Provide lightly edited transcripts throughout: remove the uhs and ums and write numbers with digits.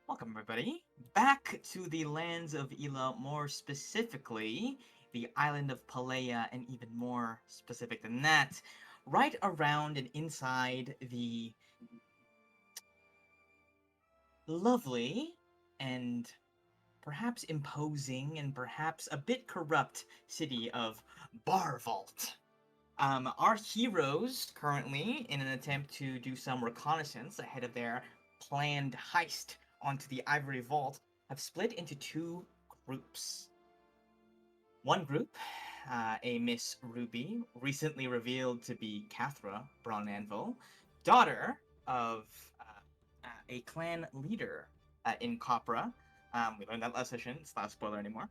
Welcome, everybody, back to the lands of Ela, more specifically, the island of Palea, and even more specific than that, right around and inside the lovely and perhaps imposing and perhaps a bit corrupt city of Barvault. Our heroes, currently, in an attempt to do some reconnaissance ahead of their planned heist onto the Ivory Vault, have split into two groups. One group, a Miss Ruby, recently revealed to be Cathra Braunanvil, daughter of a clan leader in Copra. We learned that last session. It's not a spoiler anymore.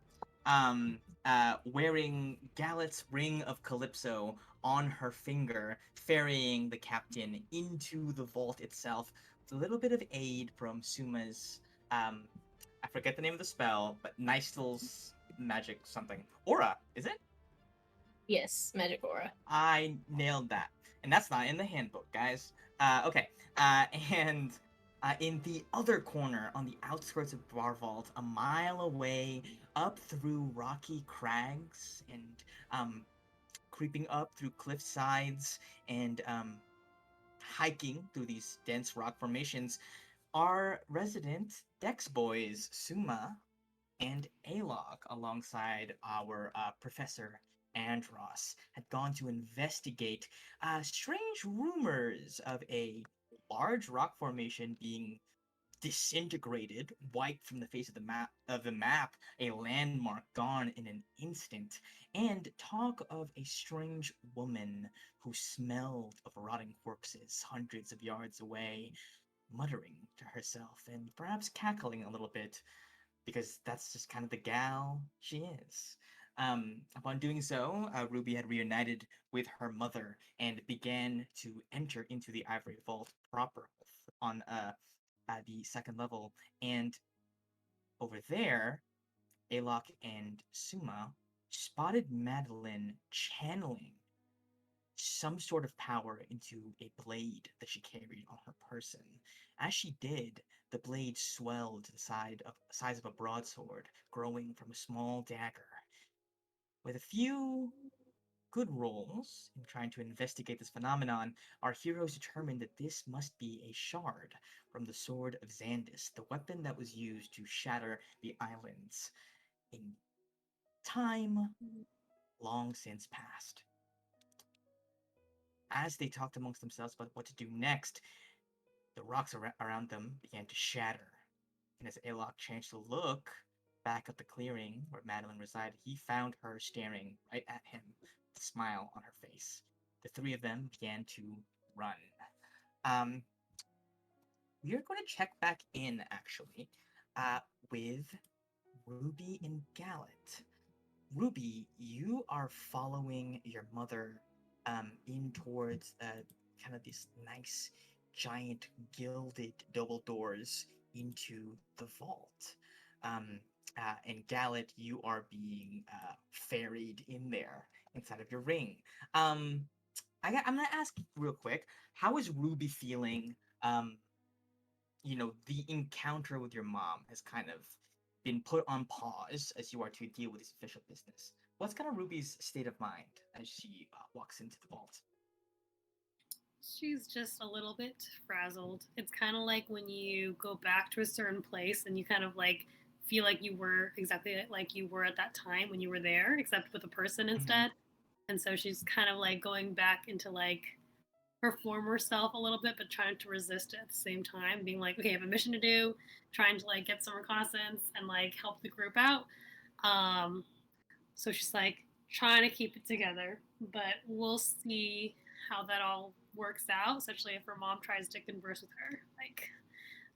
Wearing Galet's Ring of Calypso on her finger, ferrying the captain into the vault itself with a little bit of aid from Suma's, I forget the name of the spell, but Nystel's magic something. Aura, is it? Yes, magic aura. I nailed that. And that's not in the handbook, guys. Okay. And in the other corner, on the outskirts of Barvault, a mile away, up through rocky crags and creeping up through cliff sides and hiking through these dense rock formations, are resident Dex boys Suma and Alog, alongside our Professor Andros, had gone to investigate strange rumors of a large rock formation being disintegrated, wiped from the face of the map, a landmark gone in an instant, and talk of a strange woman who smelled of rotting corpses hundreds of yards away, muttering to herself and perhaps cackling a little bit because that's just kind of the gal she is. Upon doing so, Ruby had reunited with her mother and began to enter into the Ivory Vault proper on the second level. And over there, Alok and Suma spotted Madeline channeling some sort of power into a blade that she carried on her person. As she did, the blade swelled to the size of a broadsword, growing from a small dagger. With a few good rolls in trying to investigate this phenomenon, our heroes determined that this must be a shard from the Sword of Xandis, the weapon that was used to shatter the islands in time long since past. As they talked amongst themselves about what to do next, the rocks around them began to shatter. And as Alok changed to look back at the clearing where Madeline resided, he found her staring right at him with a smile on her face. The three of them began to run. Um, we are going to check back in, actually, uh, with Ruby and Gallet. Ruby, you are following your mother in towards kind of these nice, giant, gilded double doors into the vault. Um, and Gallet, you are being ferried in there inside of your ring. Um, I'm gonna ask real quick, how is Ruby feeling? Um, the encounter with your mom has kind of been put on pause as you are to deal with this official business. What's kind of Ruby's state of mind as she walks into the vault? She's just a little bit frazzled. It's kind of like when you go back to a certain place and you kind of like feel like you were exactly like you were at that time when you were there, except with a person Mm-hmm. instead. And so she's kind of like going back into like her former self a little bit, but trying to resist it at the same time, being like, okay, I have a mission to do, trying to like get some reconnaissance and like help the group out. Um, so she's like trying to keep it together, but we'll see how that all works out, especially if her mom tries to converse with her, like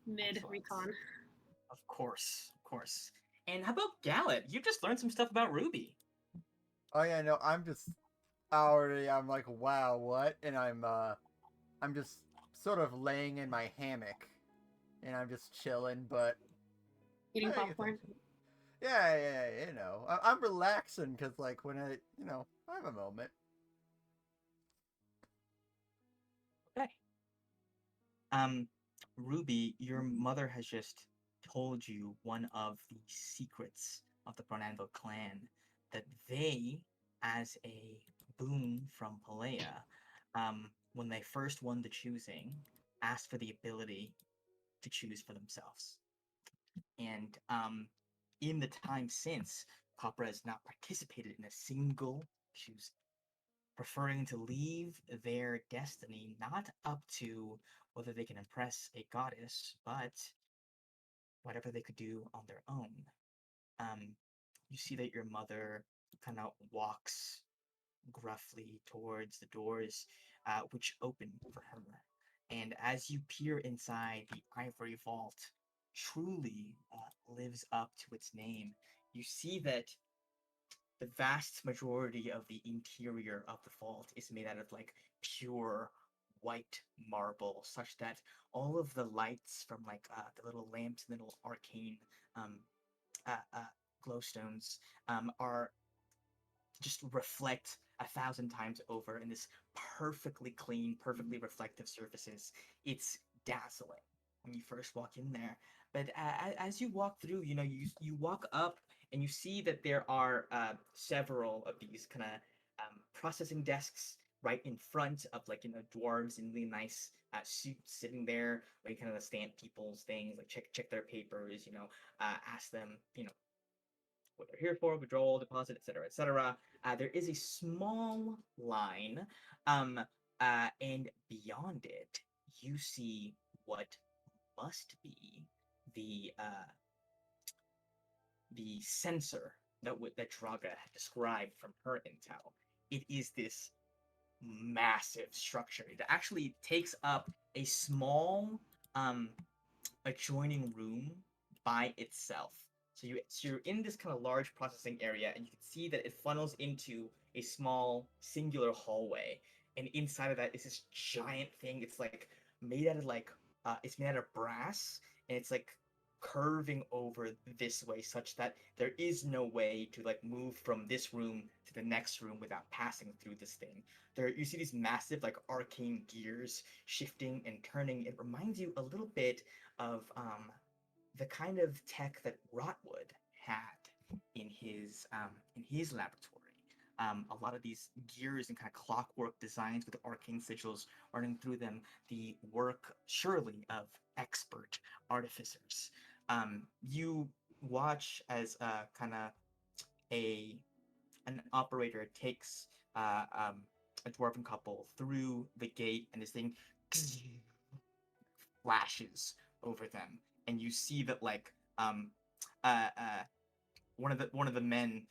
mid Excellent. recon. Of course, of course. And how about Gallet? You just learned some stuff about Ruby. Oh yeah, no, I'm just already. I'm like, wow, what? And I'm just sort of laying in my hammock, and I'm just chilling, but Eating paying popcorn. attention. Yeah, yeah, I'm relaxing because like when I have a moment. Okay. Um, Ruby, your mother has just told you one of the secrets of the Bronanville clan, that they, as a boon from Palea, when they first won the choosing, asked for the ability to choose for themselves. And in the time since, Copra has not participated in a single choosing, preferring to leave their destiny not up to whether they can impress a goddess, but whatever they could do on their own. Um, you see that your mother kind of walks gruffly towards the doors, which open for her. And as you peer inside, the ivory vault truly lives up to its name. You see that the vast majority of the interior of the vault is made out of like pure white marble, such that all of the lights from like the little lamps, and little arcane um, glowstones are just reflect 1,000 times over in this perfectly clean, perfectly reflective surfaces. It's dazzling when you first walk in there. But as you walk through, you walk up and you see that there are several of these kind of processing desks right in front of like dwarves in really nice suits sitting there, where you kind of stamp people's things, like check their papers, ask them, what they're here for, withdrawal, deposit, etc., etc. There is a small line, and beyond it, you see what must be the uh, the sensor that Draga had described from her intel. It is this massive structure. It actually takes up a small um, adjoining room by itself. So you're in this kind of large processing area, and you can see that it funnels into a small singular hallway. And inside of that is this giant thing. It's like made out of it's made out of brass, and it's like curving over this way, such that there is no way to like move from this room to the next room without passing through this thing. There you see these massive like arcane gears shifting and turning. It reminds you a little bit of the kind of tech that Rotwood had in his laboratory. A lot of these gears and kind of clockwork designs with arcane sigils running through them, the work surely of expert artificers. You watch as kind of a an operator takes a dwarven couple through the gate, and this thing flashes over them, and you see that like uh, uh, one of the men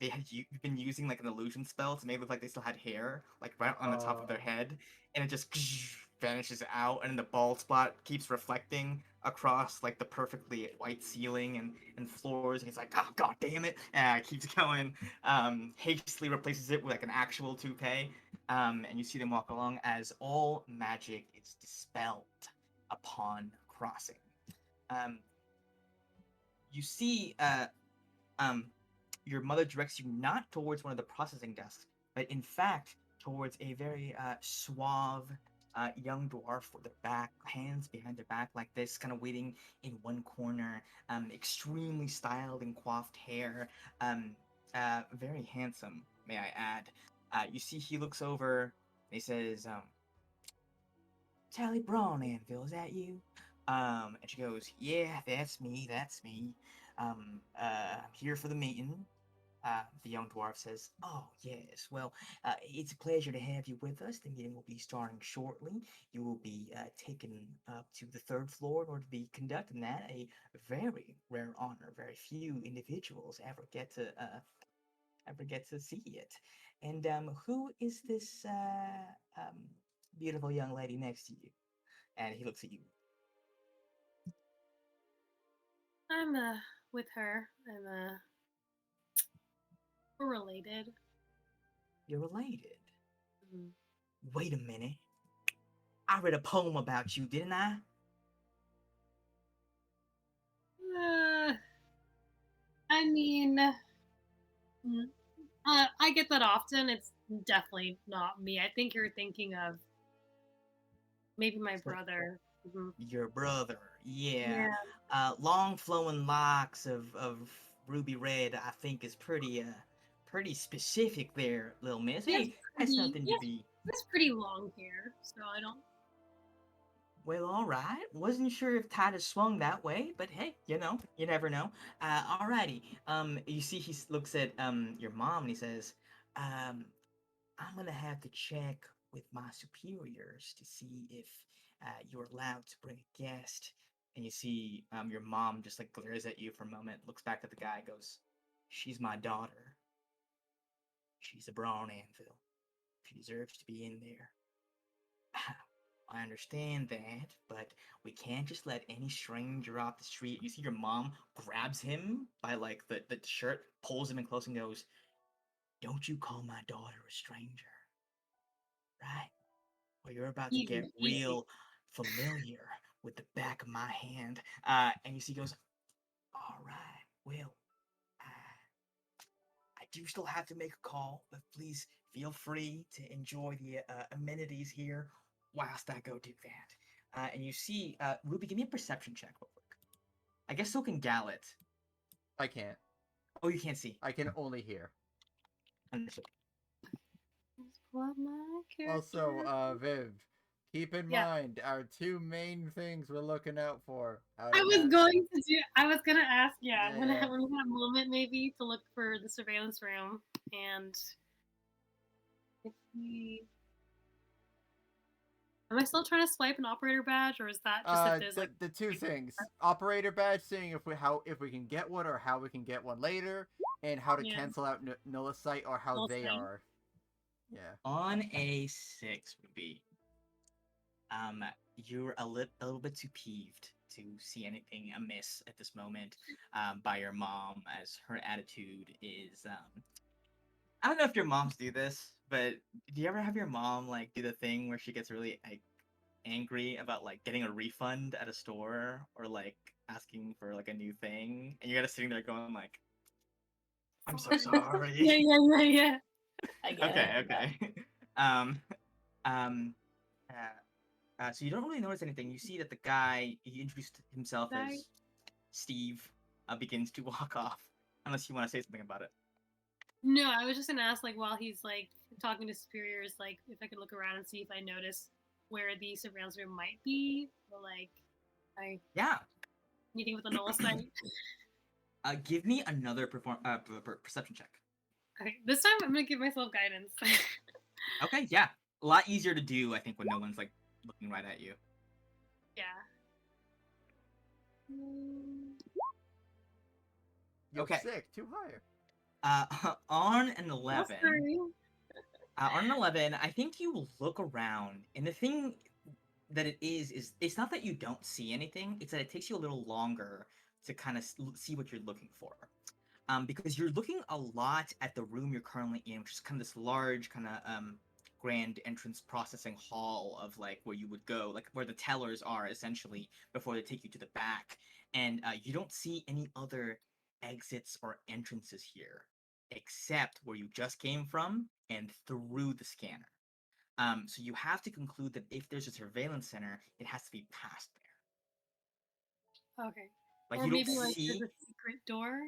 they had been using like an illusion spell to make it look like they still had hair like right on the top of their head, and it just vanishes out, and then the bald spot keeps reflecting across like the perfectly white ceiling and floors, and he's like, oh god damn it, and it keeps going, hastily replaces it with like an actual toupee, and you see them walk along as all magic is dispelled upon crossing. um, you see um, your mother directs you not towards one of the processing desks, but in fact towards a very suave young dwarf with their hands behind their back like this, kind of waiting in one corner, extremely styled and coiffed hair, very handsome, may I add. You see he looks over and he says, Tally Braun Anvil, is that you? And she goes, yeah, that's me, that's me. I'm here for the meeting. The young dwarf says, oh, yes, well, it's a pleasure to have you with us. The meeting will be starting shortly. You will be taken up to the third floor in order to be conducting that. A very rare honor. Very few individuals ever get to see it. And who is this beautiful young lady next to you? And he looks at you. I'm with her. I'm we're related. You're related. Mhm. Wait a minute. I read a poem about you, didn't I? Uh, I mean, I get that often. It's definitely not me. I think you're thinking of maybe my So, brother. Mhm. Your brother, yeah. Yeah. Long flowing locks of ruby red, I think is pretty specific there, little miss. He has Hey, that's nothing he to has, be. he has pretty long hair, so I don't. Well, all right. Wasn't sure if tide has swung that way, but hey, you never know. Alrighty. You see, looks at your mom and he says, I'm gonna have to check with my superiors to see if you're allowed to bring a guest. And you see, your mom just like glares at you for a moment, looks back at the guy, goes, "She's my daughter. She's a brawn anvil. She deserves to be in there." I understand that, but we can't just let any stranger off the street. You see your mom grabs him by like the shirt, pulls him in close and goes, "Don't you call my daughter a stranger, right? Or you're about to get Easy, easy. real familiar with the back of my hand." And you see he goes, "All right, well, I do still have to make a call, but please feel free to enjoy the amenities here whilst I go do that." And you see, Ruby, give me a perception check real quick. I guess so can Gallet. I can't. Oh, you can't see. I can only hear. Understood. What my Also, character? Viv, keep in Yeah. mind our two main things we're looking out for. Out I of was that, going to do. I was gonna ask. Yeah, when yeah. when we had a moment, maybe to look for the surveillance room, and if we. Am I still trying to swipe an operator badge, or is that just if there's like? The two things: operator badge, seeing if we can get one or how we can get one later, and how to Yeah. cancel out Nullicite or how Null they site? are. Yeah. On A6 would be, um, you're a little bit too peeved to see anything amiss at this moment, by your mom, as her attitude is, I don't know if your moms do this, but do you ever have your mom like do the thing where she gets really like angry about like getting a refund at a store or like asking for like a new thing, and you're kind of sitting there going like, "I'm so Yeah, sorry." yeah, yeah, yeah. I get Okay, it. okay. um, um, so you don't really notice anything. You see that the guy he introduced himself Sorry. as Steve, begins to walk off. Unless you want to say something about it. No, I was just gonna ask, like, while he's like talking to superiors, like, if I could look around and see if I notice where the surveillance room might be, or like, I Yeah. meeting with a null site. Give me another perception check. Okay, this time I'm gonna give myself guidance. Okay, yeah. A lot easier to do, I think, when no one's like looking right at you. Yeah. Mm, You're Okay. sick. Too higher. On an oh, 11, sorry. I think you look around, and the thing that it is it's not that you don't see anything; it's that it takes you a little longer to kind of see what you're looking for. Because you're looking a lot at the room you're currently in, which is kind of this large, kind of grand entrance processing hall of like where you would go, like where the tellers are essentially before they take you to the back, and you don't see any other exits or entrances here except where you just came from and through the scanner. So you have to conclude that if there's a surveillance center, it has to be past there. Okay. Like Or you don't maybe like there's see, a secret door,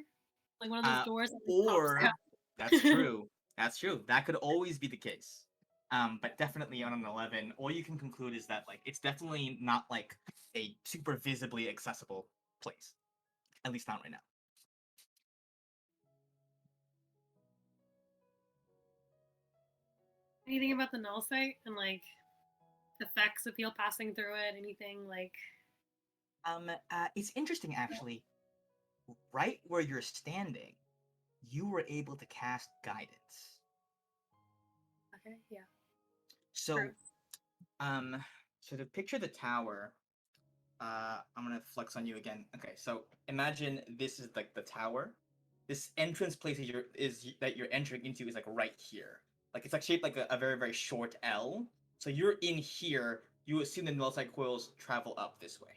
like one of those uh, doors that just pops or that's out. true. That's true. That could always be the case. But definitely on an 11, all you can conclude is that like it's definitely not like a super visibly accessible place. At least not right now. Anything about the null site and like effects of people passing through it? Anything like? It's interesting actually. Right where you're standing, you were able to cast guidance. Okay, yeah, true. So, um, so to picture the tower, I'm gonna flex on you again. Okay, so imagine this is like the tower. This entrance place that you're entering into is like right here. Like it's like shaped like a very short L. So you're in here. You assume the nullside coils travel up this way,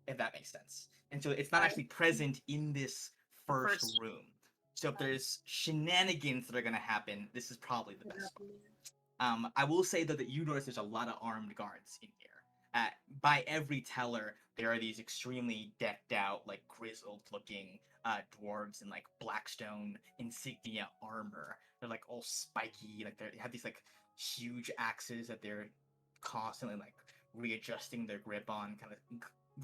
if that makes sense. And so it's not Right. actually present in this The first first. room. So if there's shenanigans that are gonna happen, this is probably the best spot. I will say though that you notice there's a lot of armed guards in here. uh, by every teller, there are these extremely decked out, like grizzled looking dwarves in like blackstone insignia armor. They're like all spiky, like they have these like huge axes that they're constantly like readjusting their grip on, kind of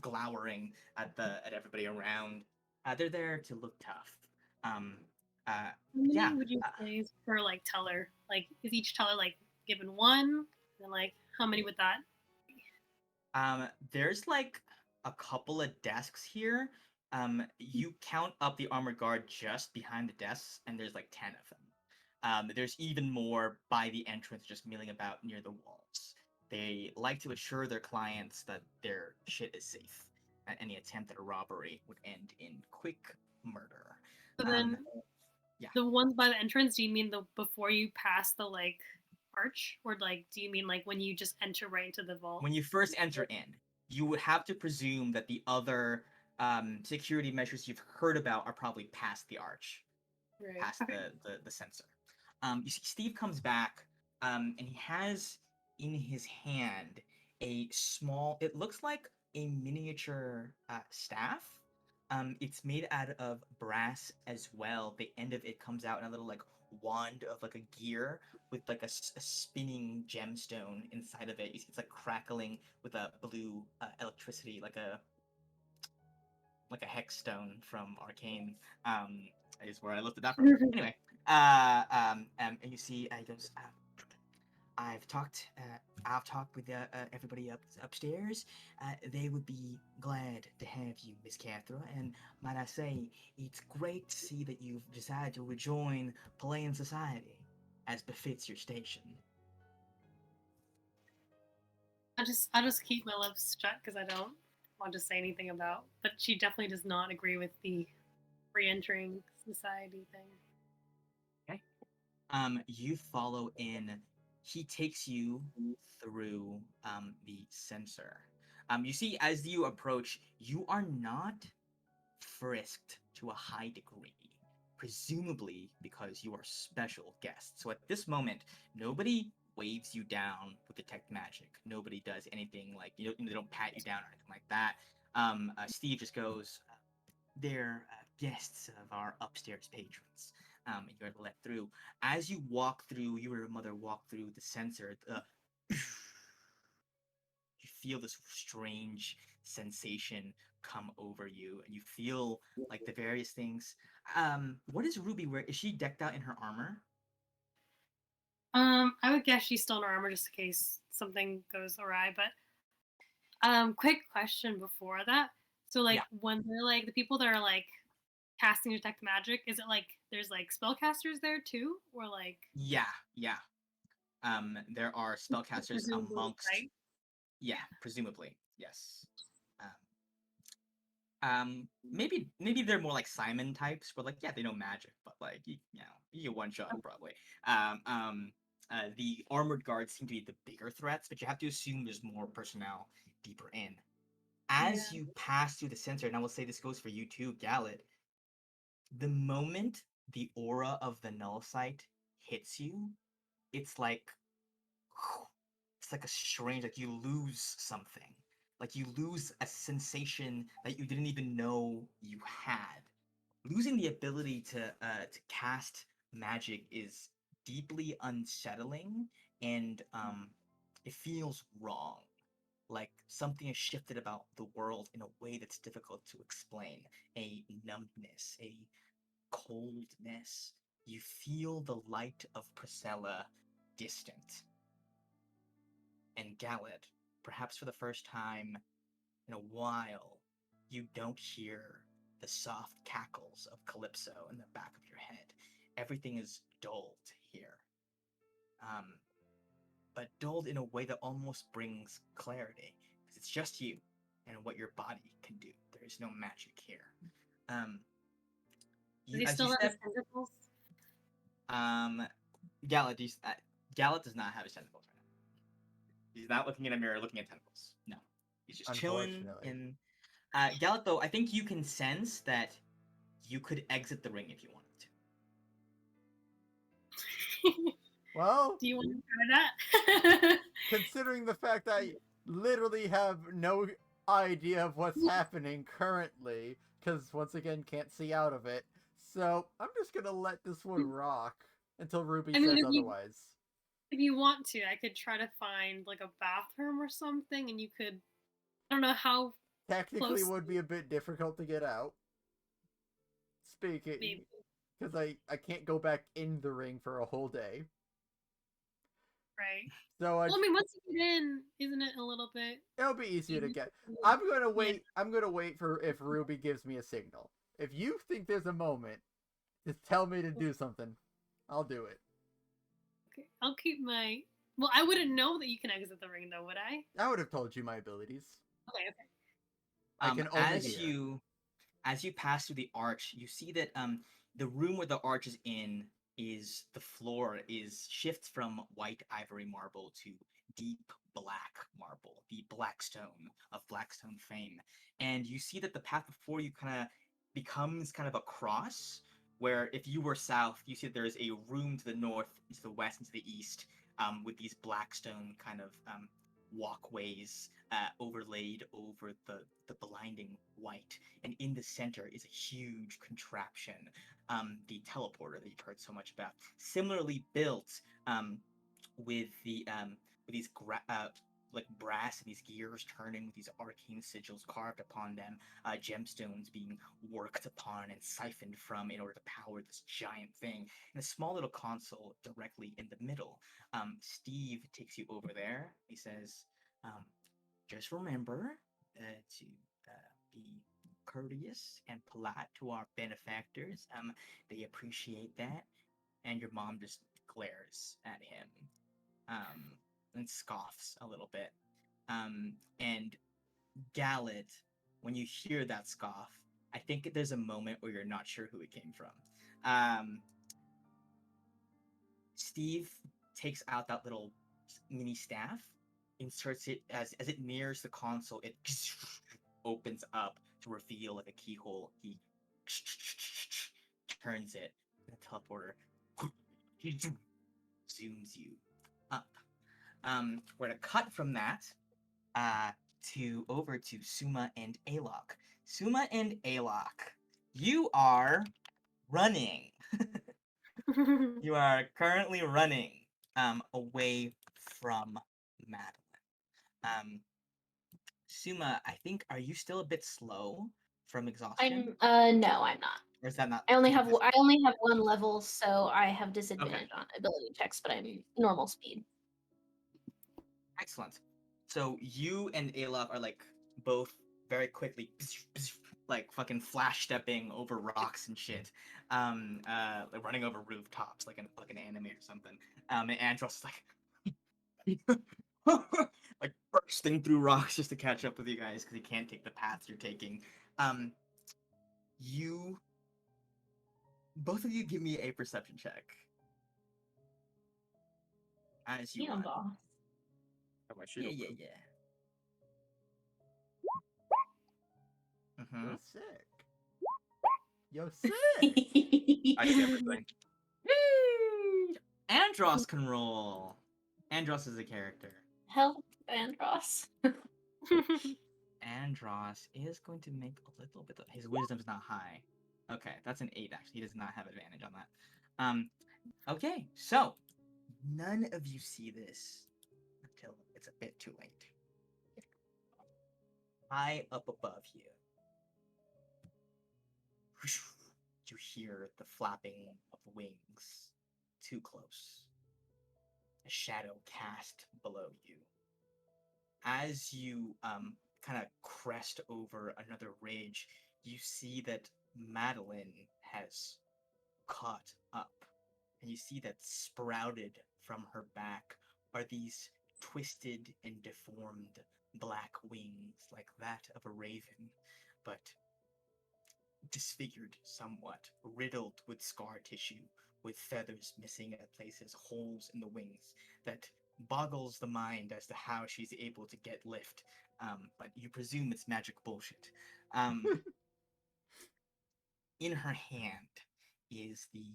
glowering at everybody around. They're there to look tough. Um, uh, How yeah, many would you say is per like teller? Like, is each teller like given one? And like, how many would that? There's like a couple of desks here. You count up the armored guard just behind the desks, and there's like 10 of them. There's even more by the entrance, just milling about near the walls. They like to assure their clients that their shit is safe, and any attempt at a robbery would end in quick murder. So Um, then, yeah. the ones by the entrance. Do you mean the before you pass the like arch, or like do you mean like when you just enter right into the vault? When you first enter in, you would have to presume that the other security measures you've heard about are probably past the arch, Right. past Okay. the sensor. You see, Steve comes back, and he has in his hand a small. It looks like a miniature staff. It's made out of brass as well. The end of it comes out in a little like wand of like a gear with like a spinning gemstone inside of it. You see it's like crackling with a blue electricity, like a hex stone from Arcane. Is where I looked it up from. Anyway, and you see, he goes, I've talked, with everybody upstairs. They would be glad to have you, Miss Cathra. And might I say, it's great to see that you've decided to rejoin Palayan society, as befits your station. I just keep my lips shut because I don't want to say anything about. But she definitely does not agree with the re-entering society thing. Okay. You follow in. He takes you through the sensor. You see, as you approach, you are not frisked to a high degree, presumably because you are special guests. So at this moment, nobody waves you down with detect magic. Nobody does anything like they don't pat you down or anything like that. Steve just goes, "They're guests of our upstairs patrons." And you're let through. As you walk through, you and your mother walk through the sensor. You feel this strange sensation come over you, and you feel like the various things. What is Ruby wearing? Is she decked out in her armor? I would guess she's still in her armor just in case something goes awry. But quick question before that. So like Yeah, when they're like the people that are like casting detect magic, is it like there's like spellcasters there too, or like yeah, yeah. There are spellcasters presumably, amongst. right? Yeah, presumably, yes. Maybe they're more like Simon types, but like yeah, they know magic, but like you get one shot probably. Um, um, the armored guards seem to be the bigger threats, but you have to assume there's more personnel deeper in. Yeah. As you pass through the sensor, and I will say this goes for you too, Gallet, the moment the aura of the null sight hits you, it's like it's like a strange, like you lose something. Like you lose a sensation that you didn't even know you had. Losing the ability to cast magic is deeply unsettling, and it feels wrong. Like something has shifted about the world in a way that's difficult to explain. A numbness, a coldness. You feel the light of Priscilla distant. And Galad, perhaps for the first time in a while, you don't hear the soft cackles of Calypso in the back of your head. Everything is dulled here. Um, but dulled in a way that almost brings clarity. Because it's just you and what your body can do. There is no magic here. Um, Does he as you still have his step, tentacles? um, Galad, Galad does not have his tentacles right now. He's not looking in a mirror, looking at tentacles. No, he's just chilling Unfortunately. in. Galad, though, I think you can sense that you could exit the ring if you wanted to. Well, Do you want to try that? considering the fact that literally have no idea of what's happening currently, because once again, can't see out of it. So I'm just gonna let this one rock until Ruby I mean, says otherwise. if you want to, I could try to find like a bathroom or something, and you could. I don't know how Technically, close. would be a bit difficult to get out. Speaking, Maybe, because I can't go back in the ring for a whole day. right? So Well, I mean, once you get in, isn't it a little bit? it'll be easier to easier? get. I'm gonna Yeah. wait. I'm gonna wait for if Ruby gives me a signal. If you think there's a moment, just tell me to do something. I'll do it. Okay. I'll keep my. Well, I wouldn't know that you can exit the ring, though, would I? I would have told you my abilities. Okay. Okay. I can only As hear. you pass through the arch, you see that the room where the arch is in is the floor is shifts from white ivory marble to deep black marble, the blackstone of Blackstone fame. And you see that the path before you kind of becomes kind of a cross, where if you were south, you see that there is a room to the north, to the west, and to the east, with these blackstone kind of walkways overlaid over the blinding white. And in the center is a huge contraption, the teleporter that you've heard so much about. Similarly built, with with these like brass and these gears turning with these arcane sigils carved upon them, gemstones being worked upon and siphoned from in order to power this giant thing, and a small little console directly in the middle. Steve takes you over there. He says, um, just remember to be courteous and polite to our benefactors. They appreciate that. And your mom just glares at him, um, and scoffs a little bit. And Gallet, when you hear that scoff, I think there's a moment where you're not sure who it came from. Steve takes out that little mini staff, inserts it as it nears the console. It opens up to reveal like a keyhole. He turns it, and the teleporter zooms you up. We're gonna cut from that to over to Suma and Alok. Suma and Alok, you are running. You are currently running away from Madeline. Um, Suma, I think, are you still a bit slow from exhaustion? No, I'm not. Or is that not? I only Is it have just I only have one level, so I have okay? disadvantage on ability checks, but I'm normal speed. Excellent. So you and Alok are like both very quickly like fucking flash stepping over rocks and shit. Like running over rooftops like an anime or something. And Andros is like like bursting through rocks just to catch up with you guys because he can't take the paths you're taking. Um you both of you give me a perception check as you Yeah, run. boss. Have my sheet open. Yeah. Mm-hmm. You're sick. You're sick. I see everything. Andros can roll. Andros is a character. Help, Andros. Andros is going to make a little bit of his wisdom's not high. Okay, that's an 8 actually. He does not have advantage on that. Okay, so none of you see this until it's a bit too late. High up above you, you hear the flapping of wings. Too close. A shadow cast below you. As you kind of crest over another ridge, you see that Madeline has caught up. And you see that sprouted from her back are these twisted and deformed black wings like that of a raven, but disfigured somewhat, riddled with scar tissue, with feathers missing at places, holes in the wings that boggles the mind as to how she's able to get lift. But you presume it's magic bullshit. Um, in her hand is the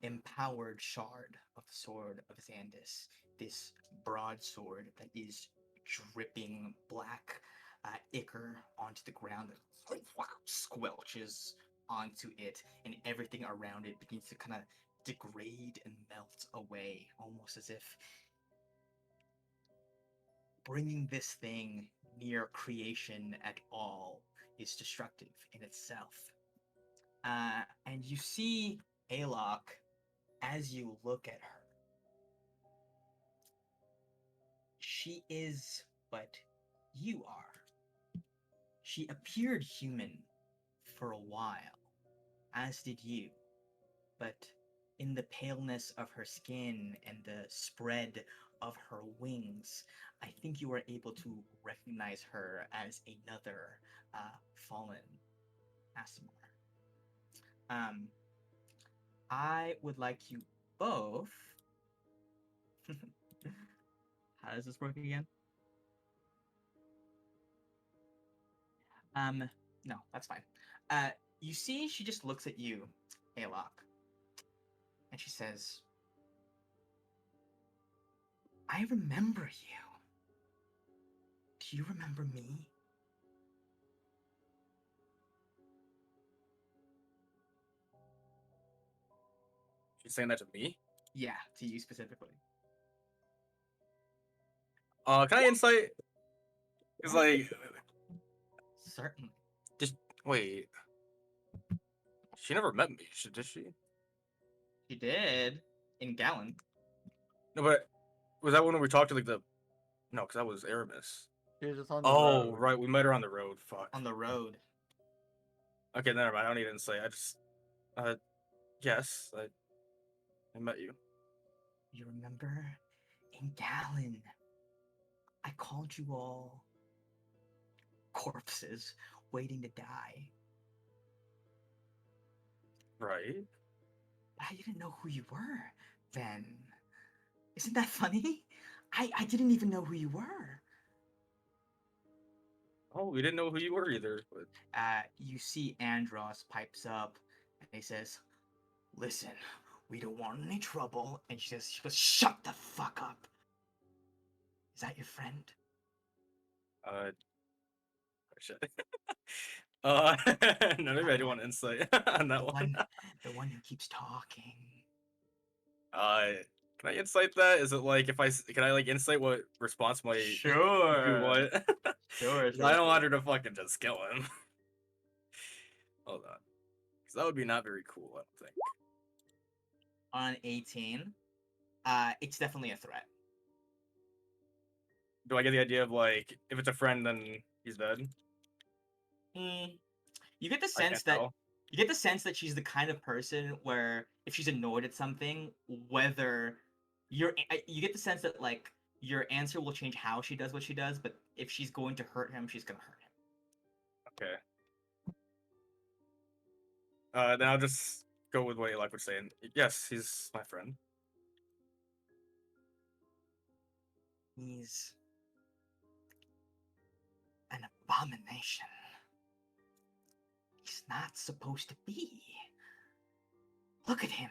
empowered shard of the sword of Xandis, this broadsword that is dripping black ichor onto the ground that squelches onto it, and everything around it begins to kind of degrade and melt away, almost as if bringing this thing near creation at all is destructive in itself. And you see Alok as you look at her. She is what you are. She appeared human for a while, as did you, but in the paleness of her skin and the spread of her wings, I think you were able to recognize her as another fallen Asimar. I would like you both. How does this work again? No, that's fine. You see, she just looks at you, Alok, and she says, I remember you. Do you remember me? She's saying that to me. Yeah, to you specifically. Can I insight? Cause like, Certainly. just wait. She never met me, did she? She did in Gallon. No, but was that when we talked to like the? No, because that was Aramis. She was just on the Oh, road. right, we met her on the road. Fuck. On the road. Okay, never mind. I don't need insight. I just, yes, I met you. You remember? In Gallon. I called you all corpses waiting to die. Right. I didn't know who you were then. Isn't that funny? I didn't even know who you were. Oh, we didn't know who you were either. But You see Andros pipes up and he says, listen, we don't want any trouble. And she goes, shut the fuck up. Is that your friend? shit. No, maybe I do want insight on that one. The one who keeps talking. Can I insight that? Is it like can I like insight what response might do what? Sure. I don't want her to fucking just kill him. Hold on, because that would be not very cool. I don't think. On 18, it's definitely a threat. Do I get the idea of like if it's a friend, then he's dead? You get the I sense can't that tell. you get the sense that she's the kind of person where if she's annoyed at something, whether you get the sense that like your answer will change how she does what she does, but if she's going to hurt him, she's gonna hurt him. Okay. Then I'll just go with what Alec was saying. Yes, he's my friend. He's an abomination. He's not supposed to be. Look at him.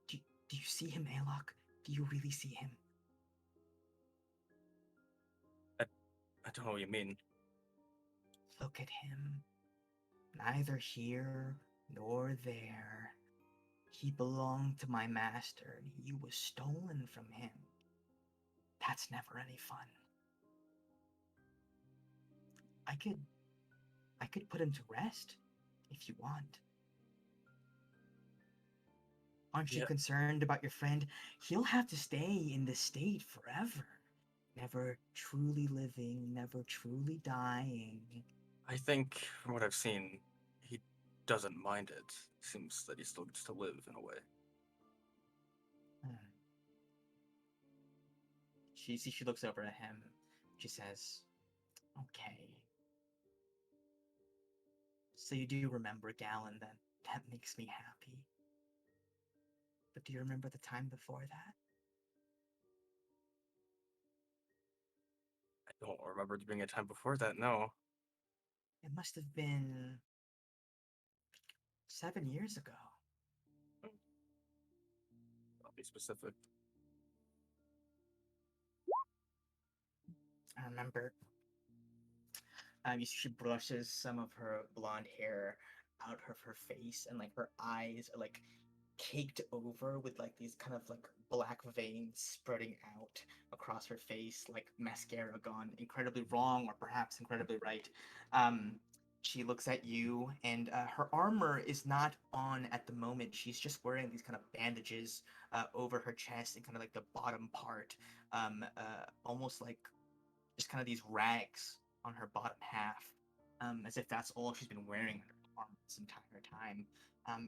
Do you see him, Alok? Do you really see him? I don't know what you mean. Look at him. Neither here nor there. He belonged to my master, and he was stolen from him. That's never any fun. I could put him to rest, if you want. Aren't you concerned about your friend? He'll have to stay in this state forever. Never truly living, never truly dying. I think, from what I've seen, he doesn't mind it. Seems that he still gets to live in a way. She looks over at him. She says, okay. So you do remember Gallon then. That makes me happy. But do you remember the time before that? I don't remember there being a time before that, no. It must have been 7 years ago. I'll be specific. I remember. She brushes some of her blonde hair out of her face, and like her eyes are like caked over with like these kind of like black veins spreading out across her face, like mascara gone incredibly wrong or perhaps incredibly right. Um, she looks at you, and her armor is not on at the moment. She's just wearing these kind of bandages over her chest and kind of like the bottom part, almost like just kind of these rags on her bottom half, as if that's all she's been wearing on her arm this entire time.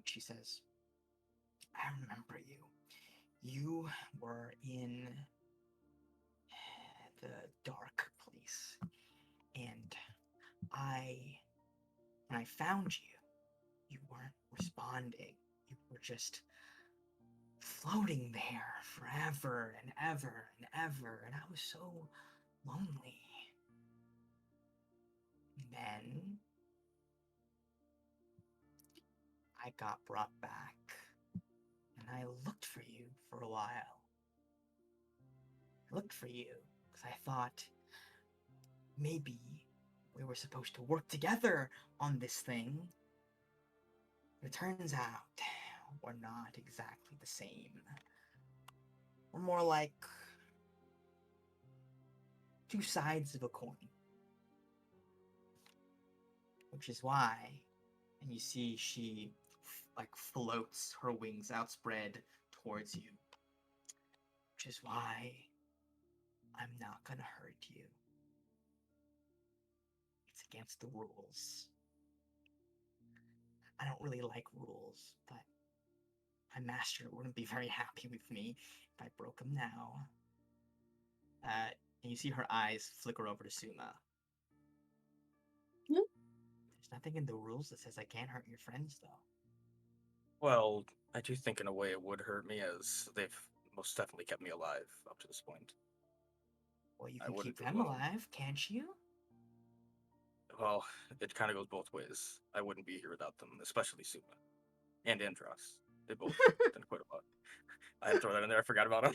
She says, I remember you. You were in the dark place, and I, when I found you, you weren't responding. You were just floating there forever and ever and ever, and I was so lonely. Then I got brought back, and I looked for you for a while. I looked for you because I thought maybe we were supposed to work together on this thing. It turns out we're not exactly the same. We're more like two sides of a coin. Which is why, and you see she like floats her wings outspread towards you. Which is why I'm not gonna hurt you. It's against the rules. I don't really like rules, but my master wouldn't be very happy with me if I broke them now. And you see her eyes flicker over to Suma. Hmm? There's nothing in the rules that says I can't hurt your friends, though. Well, I do think in a way it would hurt me, as they've most definitely kept me alive up to this point. Well, you I can wouldn't keep do them well. alive, can't you? Well, it kind of goes both ways. I wouldn't be here without them, especially Suma and Andros. They both done quite a lot. I had to throw that in there. I forgot about him.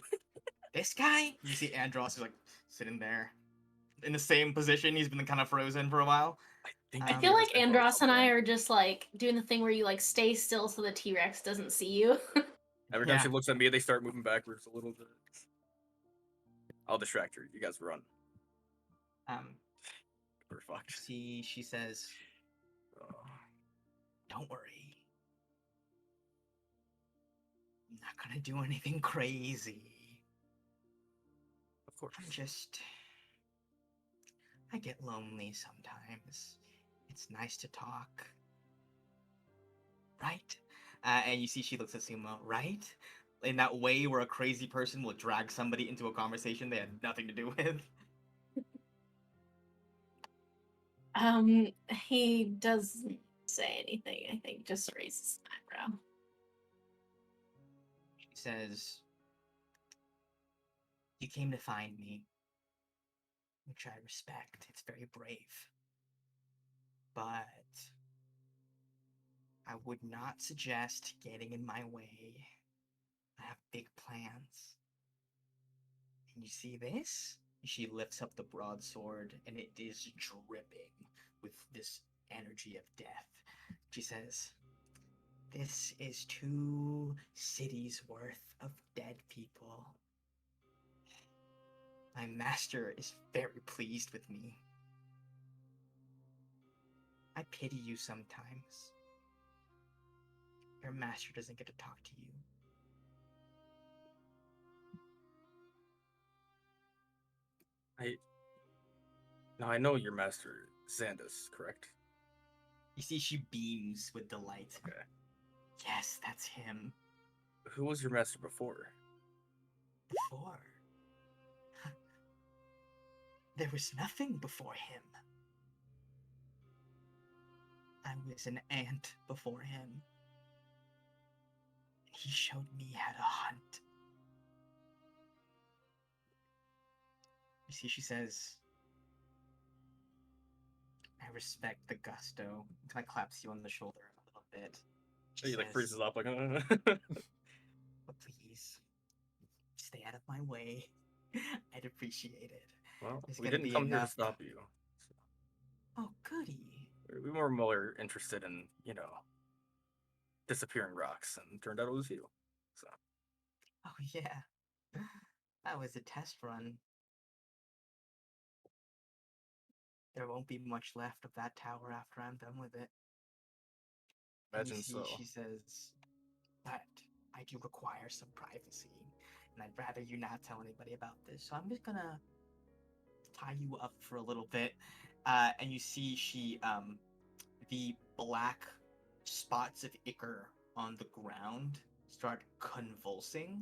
This guy? You see Andros is like sitting there in the same position. He's been kind of frozen for a while. I think I he feel gave us like info at Andros some and I point. are just like doing the thing where you like stay still so the T Rex doesn't see you. Every time Yeah. she looks at me, they start moving backwards a little bit. I'll distract her. You guys run. Um, We're fucked. she says, Oh, "Don't worry. I'm not gonna do anything crazy. of course. I get lonely sometimes. It's nice to talk. Right?" And you see she looks at Sumo, right? In that way where a crazy person will drag somebody into a conversation they had nothing to do with. He doesn't say anything, I think, just raises an eyebrow. She says, "You came to find me, which I respect. It's very brave. But I would not suggest getting in my way. I have big plans. And you see this?" She lifts up the broadsword, and it is dripping with this energy of death. She says, "This is 2 cities worth of dead people. My master is very pleased with me. I pity you sometimes. Your master doesn't get to talk to you. Now I know your master, Xandus, correct? You see, she beams with delight. Okay. Yes, that's him. Who was your master before? Before. There was nothing before him. I was an ant before him. He showed me how to hunt." You see, she says, "I respect the gusto." Kind of claps you on the shoulder a little bit. She He like says, freezes up like. "But please, stay out of my way. I'd appreciate it." Well, It's we gonna didn't be come here to enough. stop you. So Oh, goody. we were more interested in, disappearing rocks, and turned out it was you. So Oh, yeah. That was a test run. There won't be much left of that tower after I'm done with it. And you imagine see, so. she says, but I do require some privacy, and I'd rather you not tell anybody about this. So I'm just gonna tie you up for a little bit. And you see the black spots of ichor on the ground start convulsing,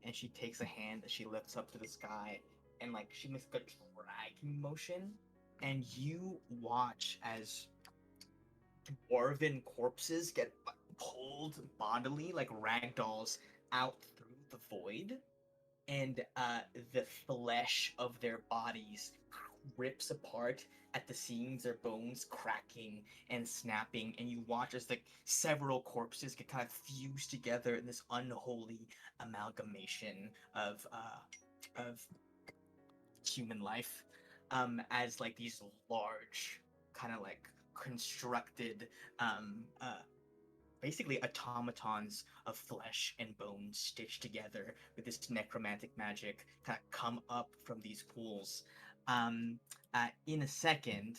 and she takes a hand that she lifts up to the sky, and like she makes like a dragging motion, and you watch as dwarven corpses get pulled bodily like rag dolls out through the void, and the flesh of their bodies rips apart at the seams, their bones cracking and snapping, and you watch as like several corpses get kind of fused together in this unholy amalgamation of human life, as like these large kind of like constructed basically automatons of flesh and bones stitched together with this necromantic magic kind of come up from these pools. In a second,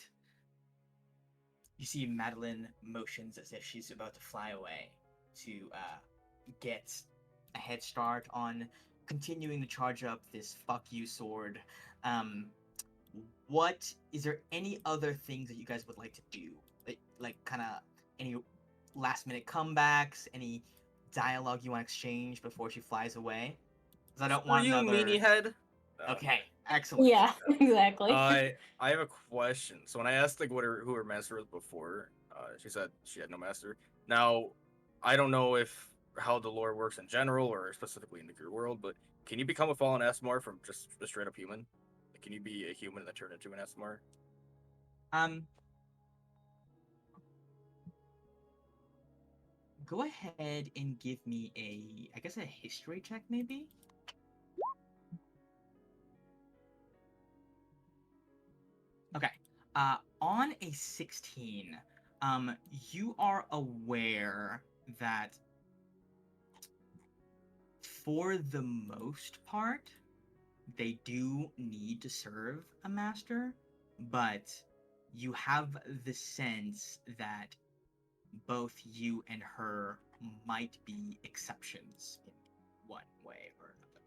you see Madeline motions as if she's about to fly away to get a head start on continuing to charge up this fuck you sword. Um, what is there any other things that you guys would like to do? Like kind of any last minute comebacks, any dialogue you want to exchange before she flies away? Because I don't For want you, another. meanie head. Okay, excellent. Yeah, exactly. I have a question. So when I asked like who her master was before, she said she had no master. Now, I don't know if how the lore works in general or specifically in the your world, but can you become a fallen Asmar from just a straight up human? Like, can you be a human that turn into an Asmar? Um, go ahead and give me I guess a history check maybe. Okay. On a 16, you are aware that for the most part, they do need to serve a master, but you have the sense that both you and her might be exceptions in one way or another.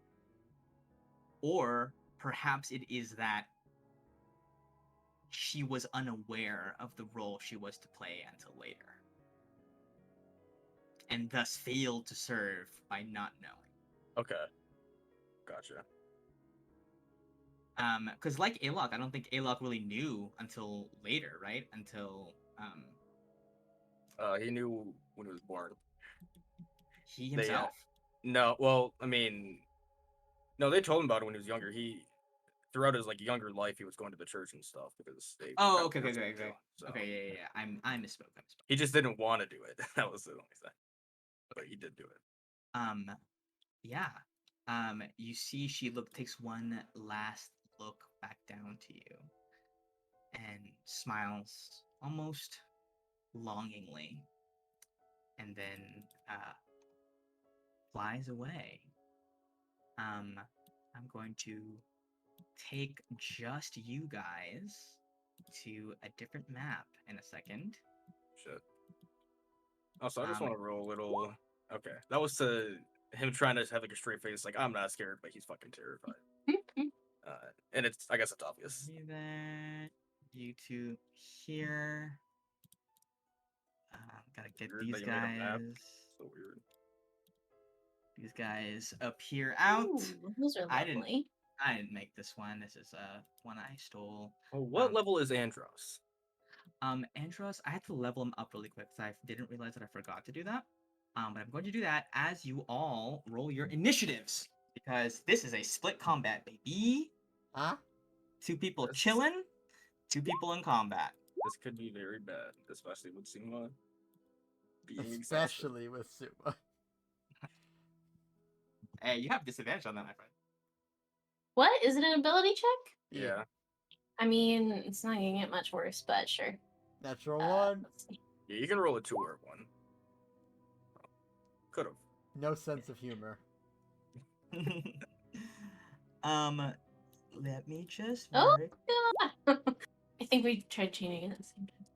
Or perhaps it is that she was unaware of the role she was to play until later, and thus failed to serve by not knowing. Okay, gotcha. Because like Alok, I don't think Alok really knew until later, right? Until He knew when he was born. he They himself. no, well, I mean, no, they told him about it when he was younger. He throughout his like younger life, he was going to the church and stuff because they Oh, kind of okay, okay, forced him okay, to. okay. So Okay, yeah. I misspoke. he just didn't want to do it. That was the only thing. But he did do it. Um, yeah. You see, she takes one last look back down to you, and smiles almost longingly, and then flies away. I'm going to take just you guys to a different map in a second. Shit. Also, I just Um, want to roll a little. Okay, that was to him trying to have like a straight face, like I'm not scared, but he's fucking terrified. And it's, I guess it's obvious. do that. You two here. Gotta get Weird that these you made a map. guys. So weird. These guys up here out. Ooh, those are I didn't. lovely. I didn't make this one. This is one I stole. Oh, what Um, level is Andros? Andros, I had to level him up really quick because I didn't realize that I forgot to do that. But I'm going to do that as you all roll your initiatives because this is a split combat, baby. Huh? Two people This- chilling, two people in combat. This could be very bad, especially with Suma being exhausted. Especially with Suma. Hey, you have disadvantage on that, my friend. What? Is it an ability check? Yeah. I mean, it's not gonna get much worse, but sure. Natural one. Let's see. Yeah, you can roll a 2 or a 1. Could have. No sense of humor. Let me just. Oh, God. I think we tried changing it at the same time.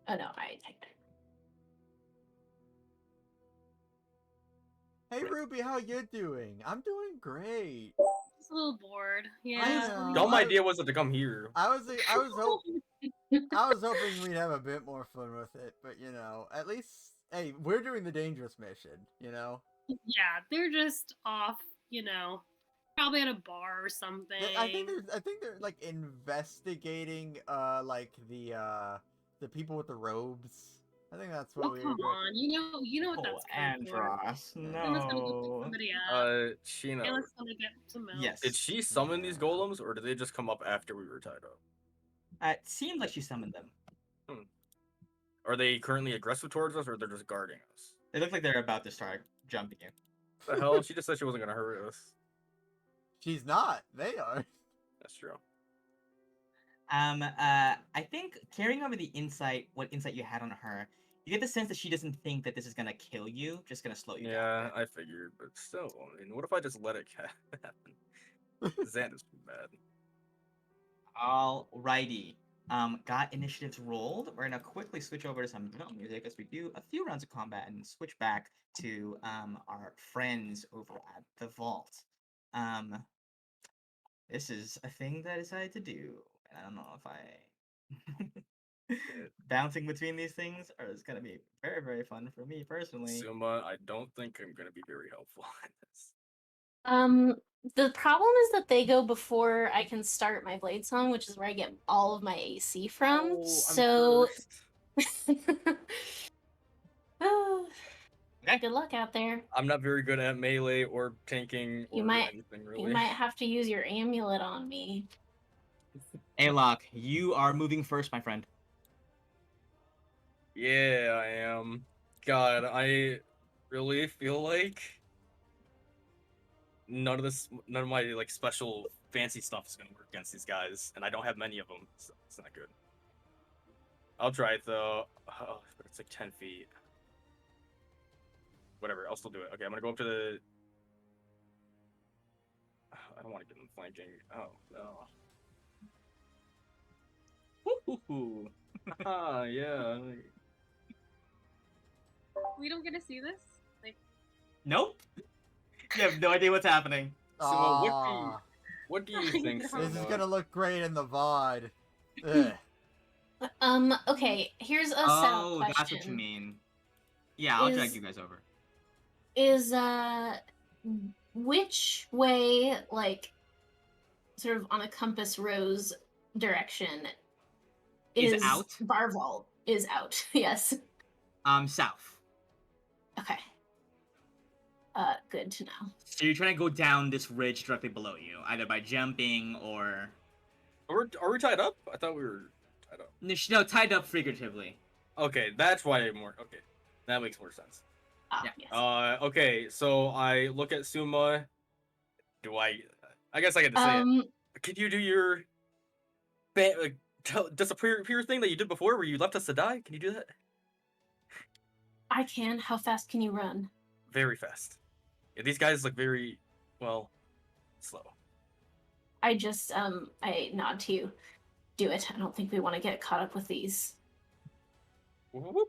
Oh no, I typed it. Hey Ruby, how you doing? I'm doing great. Just a little bored. I Yeah. know. Dumb idea was it to come here. I was hoping we'd have a bit more fun with it, but you know, at least hey, we're doing the dangerous mission, you know. Yeah, they're just off, probably at a bar or something. I think they're like investigating like the people with the robes. I think that's what Oh, we come were. on. You know what Oh, that's code for. Andros, Someone's gonna go pick no. somebody up. Sheena, Kayla's gonna get some milk. Yes. did she summon these golems, or did they just come up after we were tied up? It seemed like she summoned them. Are they currently aggressive towards us, or they're just guarding us? They look like they're about to start jumping you. The hell? She just said she wasn't gonna hurt us. She's not. They are. That's true. I think carrying over what insight you had on her, you get the sense that she doesn't think that this is gonna kill you, just gonna slow you down. Yeah, I figured, but still, I mean, what if I just let it happen? Xander's bad. Alrighty. Got initiatives rolled. We're gonna quickly switch over to some metal music as we do a few rounds of combat and switch back to our friends over at the vault. This is a thing that I decided to do, and I don't know if I bouncing between these things is gonna be very, very fun for me personally. Suma, I don't think I'm gonna be very helpful in this. The problem is that they go before I can start my blade song, which is where I get all of my AC from. Oh, I'm So cursed. Oh, Okay. good luck out there. I'm not very good at melee or tanking or anything really. You might have to use your amulet on me. Alok, you are moving first, my friend. Yeah, I am. God, I really feel like none of my like special fancy stuff is gonna work against these guys, and I don't have many of them, so it's not good. I'll try it though. Oh, but it's like 10 feet. Whatever, I'll still do it. Okay, I'm gonna go up to the. I don't want to get them flanking. Oh no. Woo-hoo-hoo. Ah, yeah. We don't get to see this? Like, Nope. You have no idea what's happening. Suma, Aw, what do you think? This this is Suma? gonna look great in the VOD. Ugh. Okay, here's a setup Oh, question. that's what you mean. Yeah, I'll drag Is- you guys over. Is which way, like, sort of on a compass rose direction Is out? Barvault is out. Yes. South. Okay. Good to know. So you're trying to go down this ridge directly below you, either by jumping or Are we tied up? I thought we were tied up. no, tied up figuratively. Okay, that's why more. Okay, that makes more sense. Yeah. Yes. Okay, so I look at Suma. I guess I get to say it. Could you do your disappear thing that you did before, where you left us to die? Can you do that? I can. How fast can you run? Very fast. Yeah, these guys look very, well, slow. I just I nod to you. Do it. I don't think we want to get caught up with these. Whoop,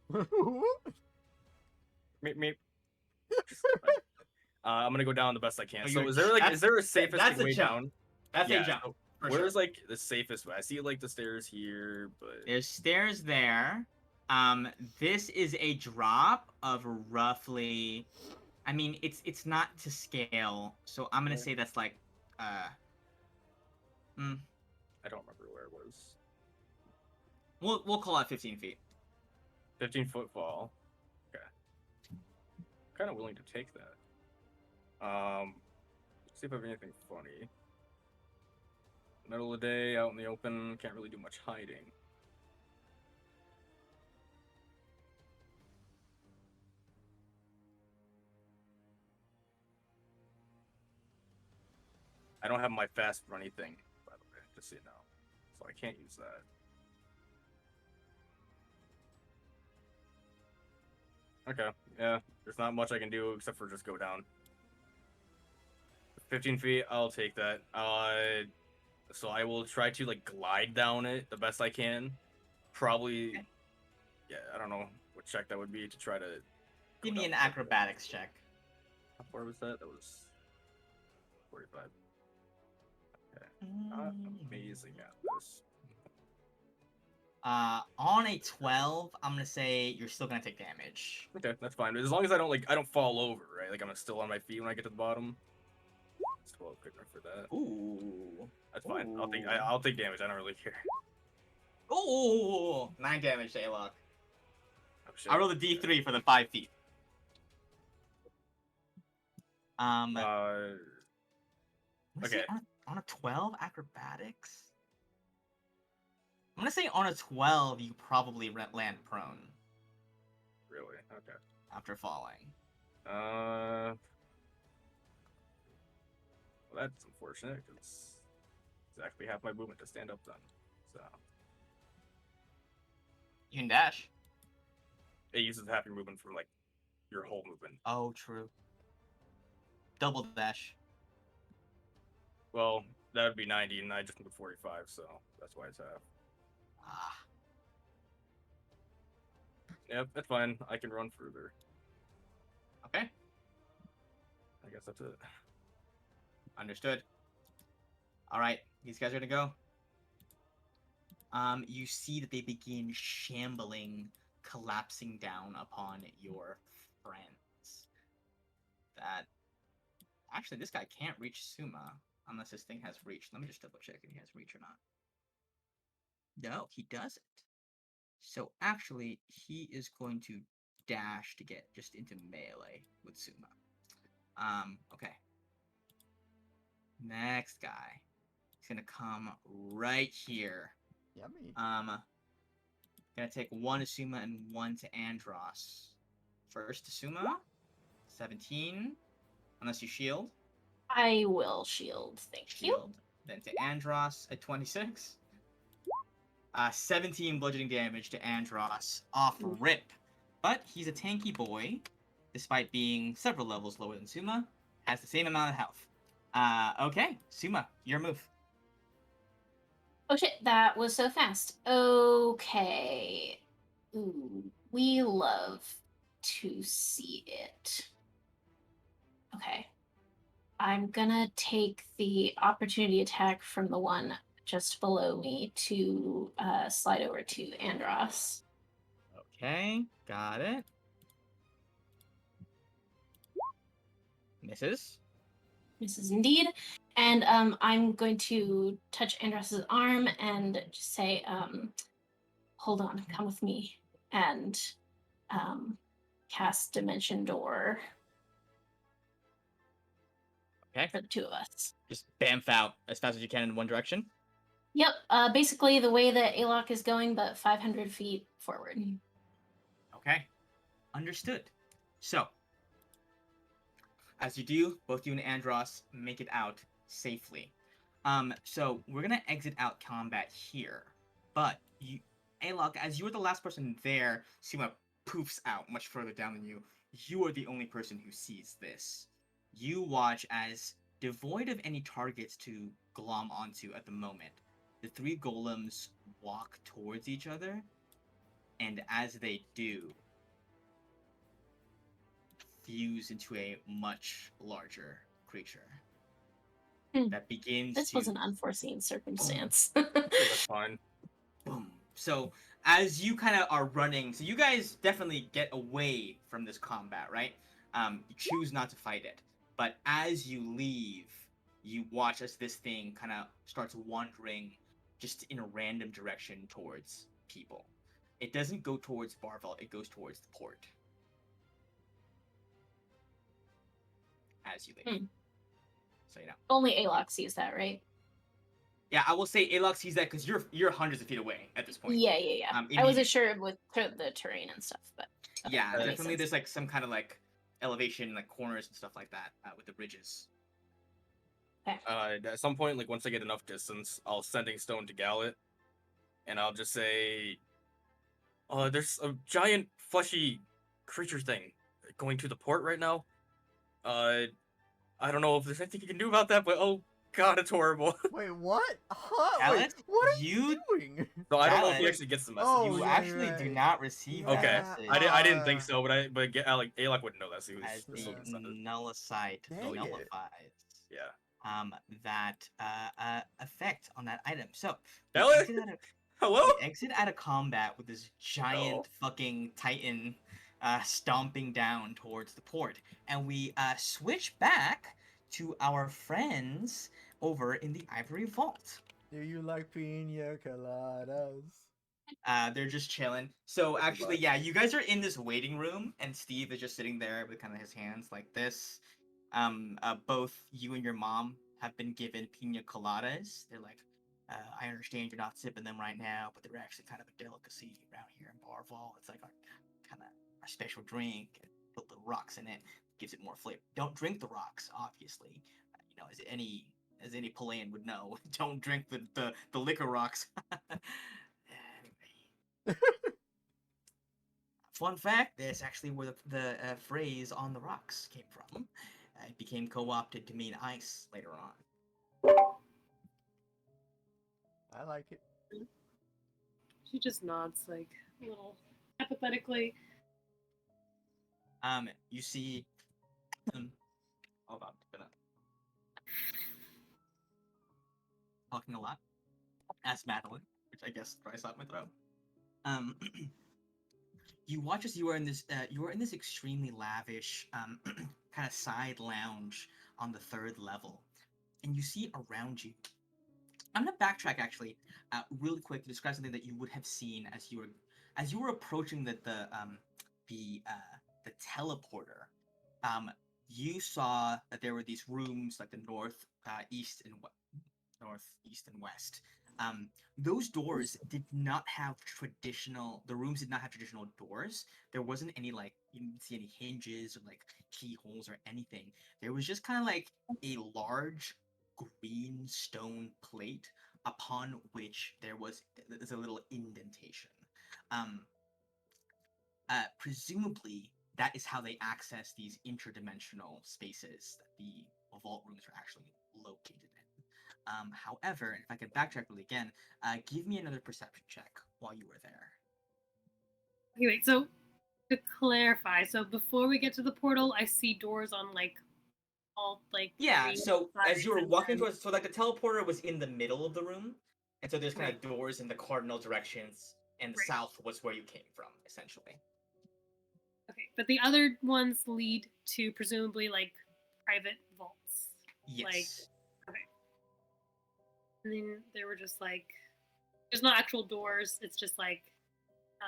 whoop, meep, meep. I'm gonna go down the best I can. Oh, So you're- is there a safest that's a way jump. down? That's Yeah, a jump. so for where's sure. like the safest way? I see like the stairs here, but There's stairs there. This is a drop of roughly. I mean, it's not to scale, so I'm gonna say that's like, I don't remember where it was. we'll call it 15 feet. 15-foot fall. Okay. Kind of willing to take that. See if I have anything funny. Middle of the day, out in the open, can't really do much hiding. I don't have my fast runny thing, by the way, just so you know. So I can't use that. Okay, yeah, there's not much I can do except for just go down. 15 feet, I'll take that. So I will try to like glide down it the best I can. Probably, yeah, I don't know what check that would be to try to. Give me down an the- acrobatics check. How far was that? That was 45. Okay, not amazing at this. On a 12, I'm gonna say you're still gonna take damage. Okay, that's fine. As long as I don't fall over, right? Like I'm still on my feet when I get to the bottom. It's 12 quick enough for that. Ooh. That's fine. Ooh. I'll take damage. I don't really care. Ooh. 9 damage to Alok. Oh, shit. I rolled a D3 for the 5 feet. I'm gonna say Okay. on a 12 acrobatics. I'm gonna say on a 12 you probably land prone Really? Okay. after falling. Well, that's unfortunate because exactly half my movement to stand up then. So You can dash. it uses half your movement from like your whole movement. Oh, true. Double dash. Well, that would be 90, and I just moved 45, so that's why it's half. Ah. Yep, that's fine. I can run further. Okay. I guess that's it. Understood. All right, these guys are gonna go. You see that they begin shambling, collapsing down upon your friends. That actually, this guy can't reach Suma unless this thing has reach. Let me just double check if he has reach or not. No, he doesn't. So actually, he is going to dash to get just into melee with Suma. Okay. Next guy. He's gonna come right here. Yummy. Gonna take one to Suma and one to Andros. First to Suma, 17. Unless you shield. I will shield. Thank you. Shield. Then to Andros at 26. 17 bludgeoning damage to Andros off rip. But he's a tanky boy, despite being several levels lower than Suma. Has the same amount of health. Okay, Suma, your move. Oh shit, that was so fast. Okay. Ooh, we love to see it. Okay. I'm gonna take the opportunity attack from the one just below me to slide over to Andros. Okay, got it. Misses. Misses indeed. And I'm going to touch Andros's arm and just say, hold on, come with me. And cast Dimension Door. Okay. For the two of us. Just bamf out as fast as you can in one direction. Yep, basically the way that Alok is going, but 500 feet forward. Okay. Understood. So, as you do, both you and Andros make it out safely. So we're gonna exit out combat here. But you Alok, as you were the last person there, Suma poofs out much further down than you. You are the only person who sees this. You watch as, devoid of any targets to glom onto at the moment, the three golems walk towards each other, and as they do, fuse into a much larger creature that begins This to was an unforeseen circumstance. That's fine. boom. So as you kind of are running, so you guys definitely get away from this combat, right? You choose not to fight it, but as you leave, you watch as this thing kind of starts wandering just in a random direction towards people. It doesn't go towards Barvel, it goes towards the port. As you leave. So you know. Only Alok sees that, right? Yeah, I will say Alok sees that because you're hundreds of feet away at this point. Yeah. I wasn't immediate- sure with the terrain and stuff, but okay, Yeah, that makes definitely. sense. There's like some kind of like elevation, like corners and stuff like that with the ridges. Okay. At some point, like once I get enough distance, I'll sending stone to Gallet, and I'll just say, there's a giant fleshy creature thing going to the port right now. Uh, I don't know if there's anything you can do about that, but oh god, it's horrible. Wait, what? Huh? Wait, Alex, what are you- you doing? So I don't know if he Gallet, actually gets the message. Oh, you yeah, actually you're do right. not receive that Okay, message I didn't think so, but Alec wouldn't know that, so he was as still the gonna send it. nullicite Dang it. nullifies Yeah. that effect on that item. So we Gallet? exit out of Hello? we exit out of combat with this giant No. fucking titan stomping down towards the port, and we switch back to our friends over in the Ivory Vault. Do you like pina coladas? They're just chilling. So Like a actually, bot. yeah, you guys are in this waiting room, and Steve is just sitting there with kind of his hands like this. Both you and your mom have been given pina coladas. They're like, I understand you're not sipping them right now, but they're actually kind of a delicacy around here in Barval. It's like our kind of our special drink. Put little rocks in it, gives it more flavor. Don't drink the rocks, obviously. You know, as any Palayan would know, don't drink the liquor rocks. Fun fact: this actually where the phrase "on the rocks" came from. It became co-opted to mean ice later on. I like it. She just nods like a little apathetically. You see, hold on, gonna talking a lot. Ask Madeline, which I guess probably stopped my throat. Um, you watch as you are in this extremely lavish kind of side lounge on the third level, and you see around you. I'm gonna backtrack actually, really quick to describe something that you would have seen as you were approaching the teleporter. You saw that there were these rooms like the north, east, and west. Those doors did not have traditional. The rooms did not have traditional doors. There wasn't any like you didn't see any hinges or like keyholes or anything. There was just kind of like a large green stone plate upon which there's a little indentation. Um, Presumably, that is how they access these interdimensional spaces that the vault rooms are actually located in. However, if I could backtrack really again, give me another perception check while you were there. Okay, wait. So to clarify, so before we get to the portal, I see doors on like all like Yeah, three so as sides you were and walking then- towards, so like the teleporter was in the middle of the room, and so there's kind Right. of doors in the cardinal directions, and the Right. south was where you came from, essentially. Okay, but the other ones lead to presumably like private vaults. Yes. And then there were just like there's not actual doors. It's just like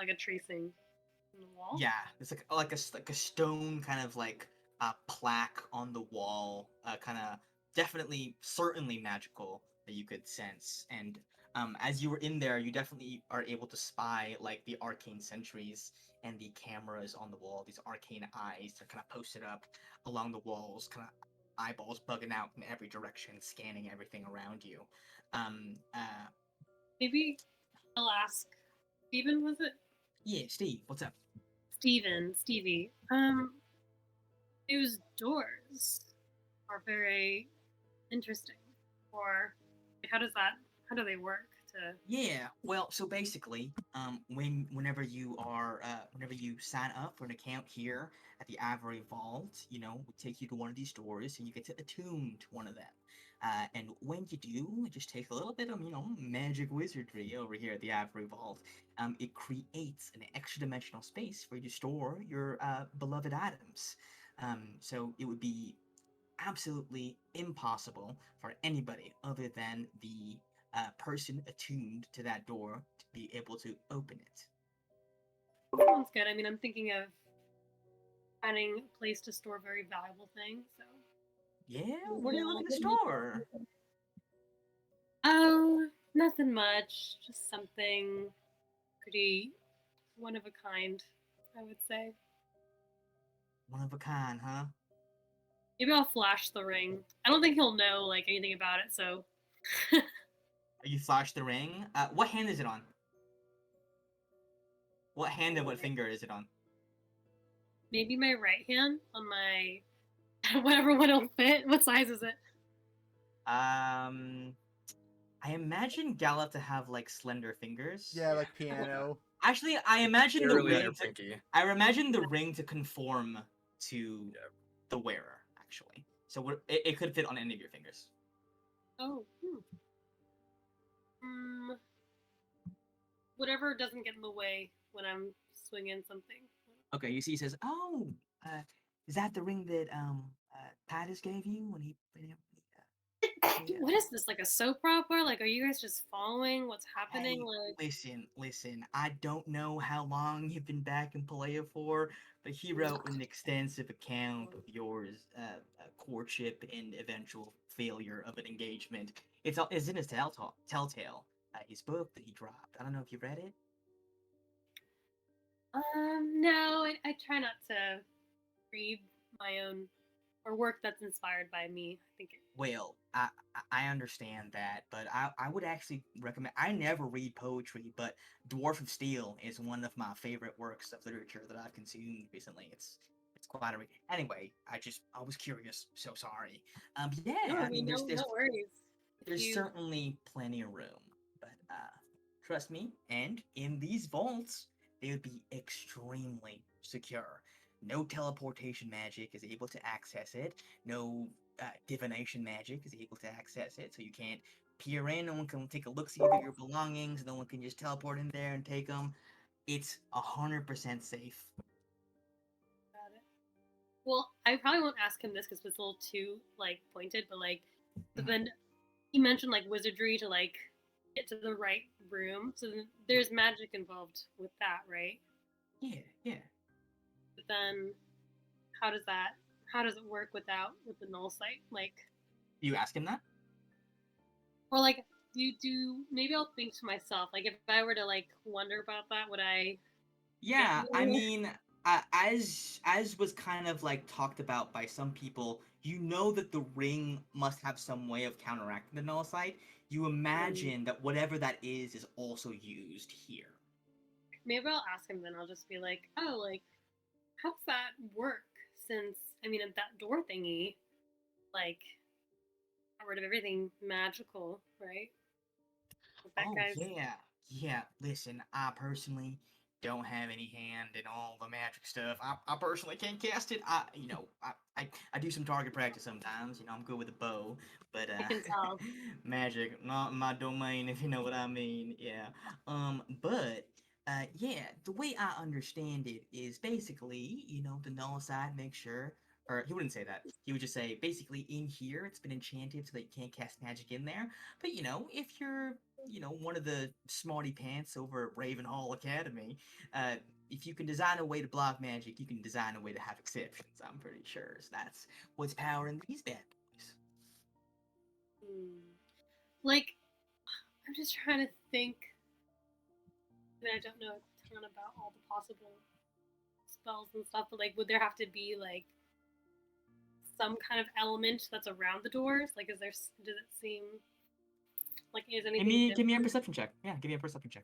a tracing in the wall. Yeah, it's like a stone kind of like plaque on the wall, kind of definitely certainly magical that you could sense. And as you were in there, you definitely are able to spy like the arcane sentries and the cameras on the wall. These arcane eyes are kind of posted up along the walls, kind of eyeballs bugging out in every direction, scanning everything around you. Um, uh, Maybe I'll ask Steven, was it? yeah, Steve, what's up? Stevie. Those doors are very interesting. Or how do they work to Yeah, well, so basically, whenever you sign up for an account here at the Ivory Vault, we take you to one of these doors and you get to attune to one of them. And when you do, it just takes a little bit of, magic wizardry over here at the Ivory Vault. It creates an extra dimensional space for you to store your beloved items. So it would be absolutely impossible for anybody other than the person attuned to that door to be able to open it. sounds good. I mean I'm thinking of finding a place to store very valuable things, so Yeah, what are you looking to store? oh, nothing much. Just something pretty one of a kind, I would say. One of a kind, huh? Maybe I'll flash the ring. I don't think he'll know like anything about it, so You flash the ring. What hand is it on? What hand and what finger is it on? maybe my right hand on my whatever one will fit. What size is it? I imagine Gala to have like slender fingers. Yeah, like piano. Actually, I imagine the Barely on your ring. To, pinky. I imagine the ring to conform to Yeah. the wearer. Actually, so it could fit on any of your fingers. Oh. Hmm. Whatever doesn't get in the way when I'm swinging something. Okay, you see, he says, "Oh, is that the ring that Titus gave you when he What is this, like a soap opera? Like, are you guys just following what's happening? Hey, Like, listen. I don't know how long you've been back in Palea for, but he wrote an extensive account of yours courtship and eventual failure of an engagement. It's in his telltale, his book that he dropped. I don't know if you read it. no, I try not to read my own or work that's inspired by me. I think Well, I understand that, but I would actually recommend. I never read poetry, but Dwarf of Steel is one of my favorite works of literature that I've consumed recently. It's quite a read. Anyway, I was curious. So sorry. Yeah, no, I mean, no worries. If there's you certainly plenty of room, but trust me. And in these vaults, they would be extremely secure. No teleportation magic is able to access it. No divination magic is able to access it, so you can't peer in. No one can take a look see at your belongings. No one can just teleport in there and take them. It's 100% safe. got it. Well, I probably won't ask him this because it's a little too like pointed, but like, but then he mentioned like wizardry to like get to the right room. So then there's magic involved with that, right? Yeah. But then how does that how does it work with the null site? Like You ask him that? or like do maybe I'll think to myself, like if I were to like wonder about that, would I get Yeah, I more? mean, as was kind of like talked about by some people, you know that the ring must have some way of counteracting the null site. You imagine that whatever that is also used here. Maybe I'll ask him then. I'll just be like, oh, like how does that work? Since I mean that door thingy, like got rid of everything magical, right? That Oh guy's yeah. Listen, I personally don't have any hand in all the magic stuff. I personally can't cast it. I do some target practice sometimes. You know, I'm good with a bow, but I can tell. magic not my domain, if you know what I mean. Yeah. But yeah, the way I understand it is basically, the null side makes sure. Or he wouldn't say that. He would just say, basically, in here, it's been enchanted so that you can't cast magic in there. But if you're one of the smarty pants over at Ravenhall Academy, uh, if you can design a way to block magic, you can design a way to have exceptions. I'm pretty sure. So that's what's powering these bad boys. Hmm. Like I'm just trying to think. I mean, I don't know a ton about all the possible spells and stuff, but like, would there have to be like some kind of element that's around the doors? Like, is there? Does it seem like is anything Give me a different? perception check. Yeah, give me a perception check.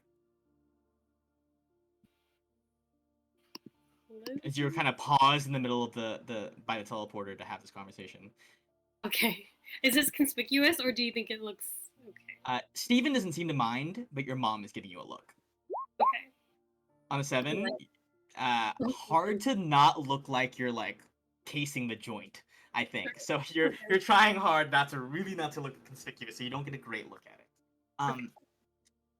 As you're kind of paused in the middle of the by the teleporter to have this conversation. Okay. Is this conspicuous, or do you think it looks okay? Steven doesn't seem to mind, but your mom is giving you a look. Okay. On a 7, Like, hard to not look like you're like casing the joint. I think so. You're okay. you're trying hard not to look conspicuous, so you don't get a great look at it.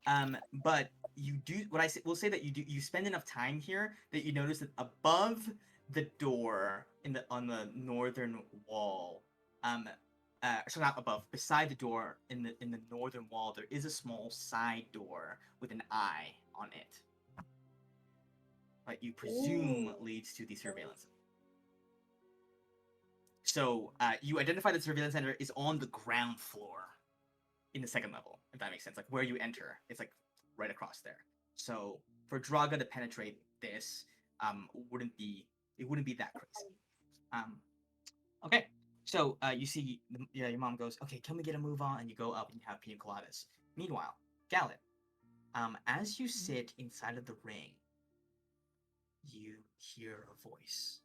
Okay. But you do what will say that you spend enough time here that you notice that above the door on the northern wall, so not above, beside the door in the northern wall, there is a small side door with an eye on it. That you presume Ooh. leads to the surveillance. So you identify the surveillance center is on the ground floor in the second level, if that makes sense. Like where you enter, it's like right across there. So for Draga to penetrate this, wouldn't be that crazy. Okay. So you see, your mom goes, "Okay, can we get a move on?" And you go up and you have pina coladas. Meanwhile, Gallet, as you sit inside of the ring, you hear a voice.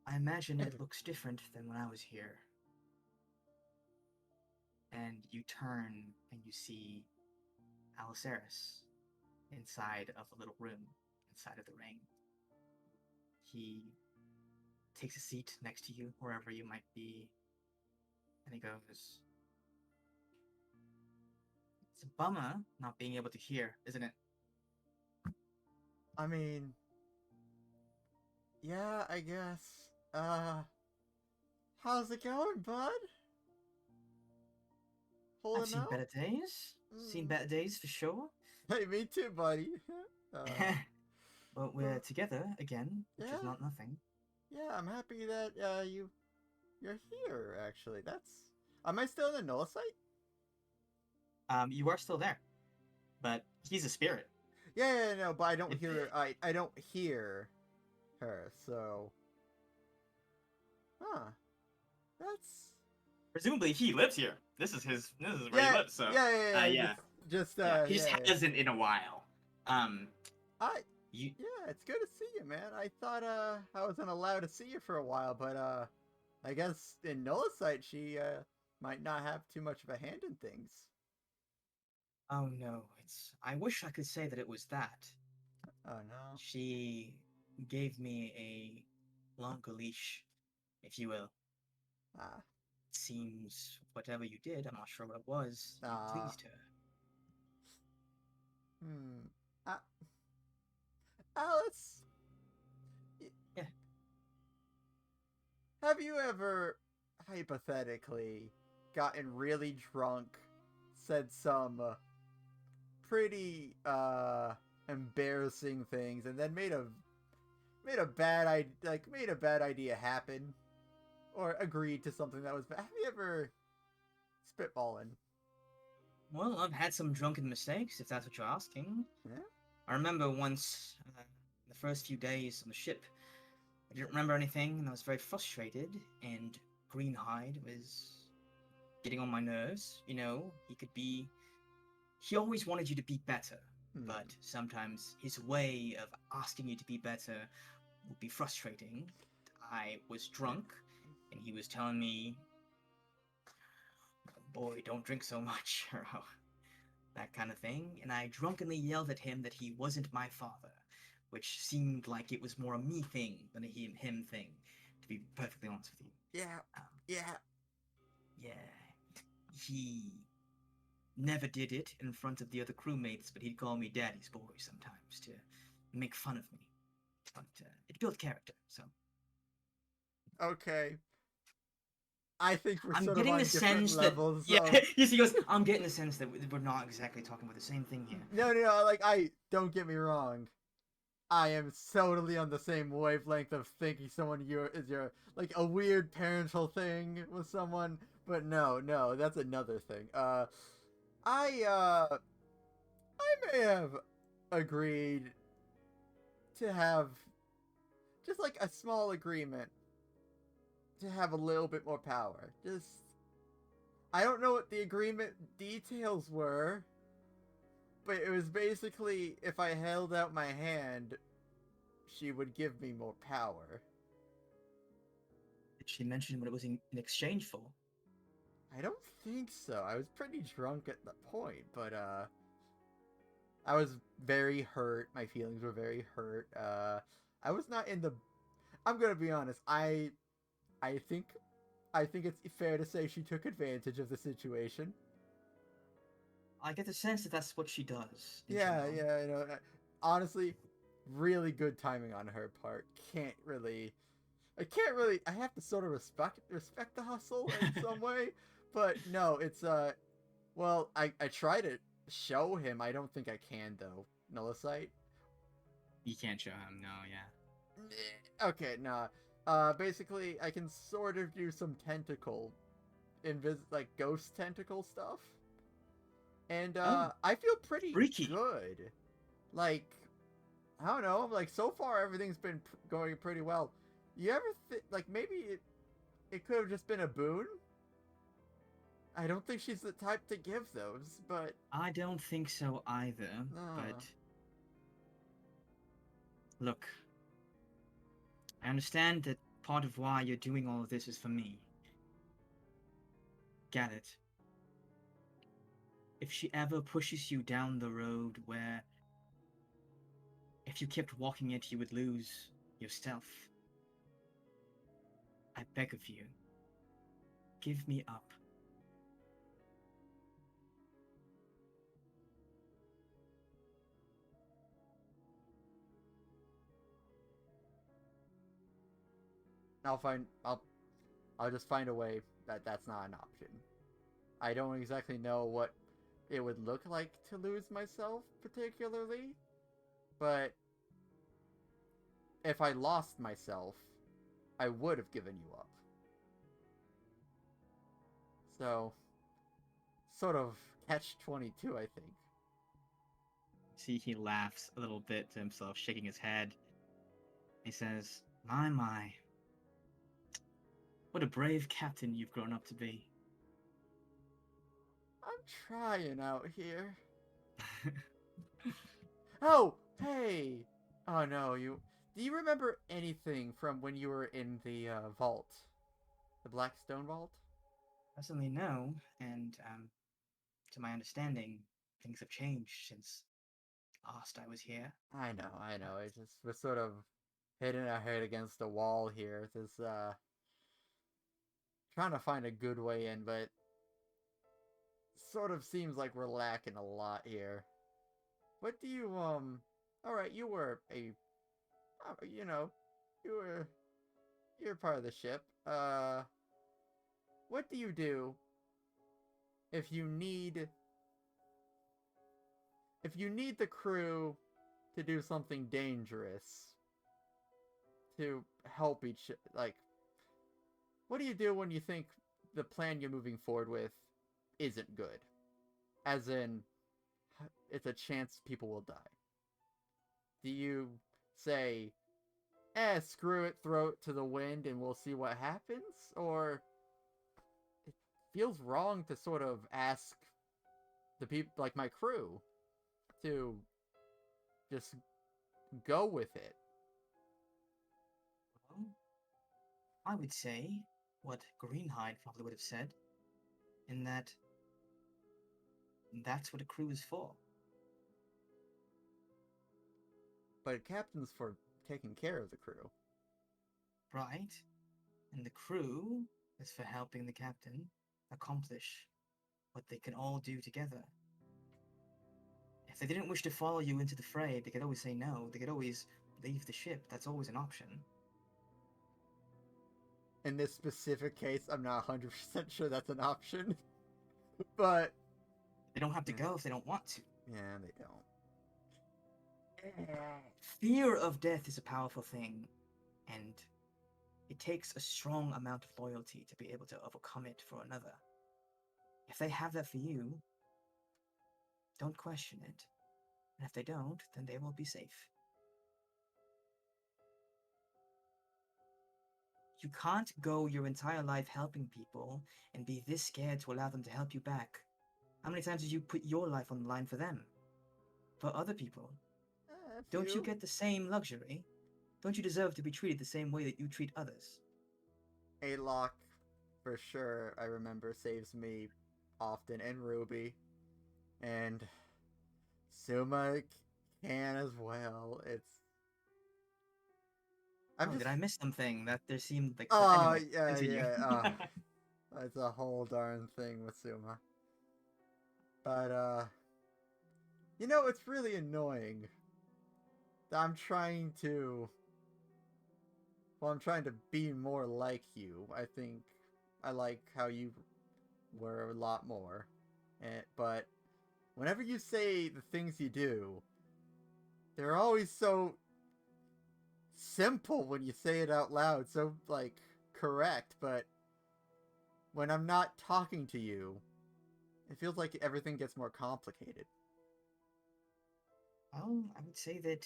I imagine it looks different than when I was here. And you turn and you see Aliceris inside of a little room inside of the ring. He takes a seat next to you, wherever you might be, and he goes, "It's a bummer not being able to hear, isn't it?" I mean, yeah, I guess. How's it going, bud? I've Holding seen out? better days. Seen Mm. better days for sure. Hey, me too, buddy. But we're together again, which is Yeah. not nothing. Yeah, I'm happy that you're here. Actually, that's. Am I still in the null site? You are still there, but he's a spirit. Yeah, no, but I don't It- hear. I don't hear her. So. Huh. That's. Presumably, he lives here. This is where Yeah. he lives. So Yeah. Just yeah, he just yeah. hasn't in a while. I. You Yeah, it's good to see you, man. I thought I wasn't allowed to see you for a while, but I guess in Nullisight she might not have too much of a hand in things. Oh no, it's. I wish I could say that it was that. Oh no. She gave me a longer leash, if you will. Ah. Seems whatever you did, I'm not sure what it was, you Ah. pleased her. Hmm. Alice, Yeah. have you ever hypothetically gotten really drunk, said some pretty embarrassing things, and then made a bad idea happen, or agreed to something that was bad? Have you ever spitballing? Well, I've had some drunken mistakes, if that's what you're asking. Yeah. I remember once, the first few days on the ship, I didn't remember anything, and I was very frustrated, and Greenhide was getting on my nerves. You know, he always wanted you to be better, but sometimes his way of asking you to be better would be frustrating. I was drunk, and he was telling me, "Boy, don't drink so much," or that kind of thing, and I drunkenly yelled at him that he wasn't my father, which seemed like it was more a me thing than a him thing, to be perfectly honest with you. Yeah. Um, Yeah. yeah, he never did it in front of the other crewmates, but he'd call me daddy's boy sometimes to make fun of me. But it built character, so. Okay. I think we're I'm sort of getting on the different sense levels. that, yeah, Of... he goes, I'm getting the sense that we're not exactly talking about the same thing here. No. Like, I don't get me wrong. I am totally on the same wavelength of thinking someone is your like a weird parental thing with someone, but no, that's another thing. I may have agreed to have just like a small agreement to have a little bit more power. Just I don't know what the agreement details were, but it was basically if I held out my hand, she would give me more power. Did she mention what it was in exchange for? I don't think so. I was pretty drunk at the point, but I was very hurt. My feelings were very hurt. I was not in the I'm going to be honest. I think it's fair to say she took advantage of the situation. I get the sense that that's what she does. Yeah, general. you know, honestly, really good timing on her part. I can't really I have to sort of respect the hustle in some way, but no, it's well, I try to show him. I don't think I can though. Nullicite. You can't show him, no, yeah. Okay, nah. Basically, I can sort of do some tentacle, like ghost tentacle stuff, and Oh, I feel pretty freaky. good. Like, I don't know. Like, so far, everything's been going pretty well. You ever like, maybe it could have just been a boon? I don't think she's the type to give those, but... I don't think so either, No. but... Look, I understand that part of why you're doing all of this is for me. Get it. If she ever pushes you down the road where if you kept walking it you would lose yourself, I beg of you, give me up. I'll just find a way that that's not an option. I don't exactly know what it would look like to lose myself particularly, but if I lost myself, I would have given you up. So, sort of catch-22, I think. See, he laughs a little bit to himself, shaking his head. He says, my. What a brave captain you've grown up to be. I'm trying out here. Oh, hey! Oh no, do you remember anything from when you were in the vault? The Black Stone Vault? Personally, no, and to my understanding, things have changed since last I was here. I know. It just was sort of hitting our head against a wall here. This trying to find a good way in, but sort of seems like we're lacking a lot here. What do you Alright, you were you know, you're part of the ship. What do you do if you need the crew to do something dangerous to help like, what do you do when you think the plan you're moving forward with isn't good? As in, it's a chance people will die. Do you say, screw it, throw it to the wind and we'll see what happens? Or it feels wrong to sort of ask the people, like my crew, to just go with it. Well, I would say what Greenhide probably would have said, in that that's what a crew is for. But a captain's for taking care of the crew. Right? And the crew is for helping the captain accomplish what they can all do together. If they didn't wish to follow you into the fray, they could always say no. They could always leave the ship. That's always an option. In this specific case, I'm not 100% sure that's an option. But They don't have to go if they don't want to. yeah, they don't. Fear of death is a powerful thing, and it takes a strong amount of loyalty to be able to overcome it for another. If they have that for you, don't question it. And if they don't, then they will be safe. You can't go your entire life helping people and be this scared to allow them to help you back. How many times did you put your life on the line for them? For other people? Don't you get the same luxury? Don't you deserve to be treated the same way that you treat others? A-Lock, for sure, I remember, saves me often, and Ruby. And Suma can as well. Did I miss something? That there seemed like... Oh, anyway, yeah, continue. yeah. It's a whole darn thing with Suma. But, it's really annoying. I'm trying to be more like you. I think I like how you were a lot more. But whenever you say the things you do, they're always so simple when you say it out loud. So, like, correct. But when I'm not talking to you, it feels like everything gets more complicated. Well, I would say that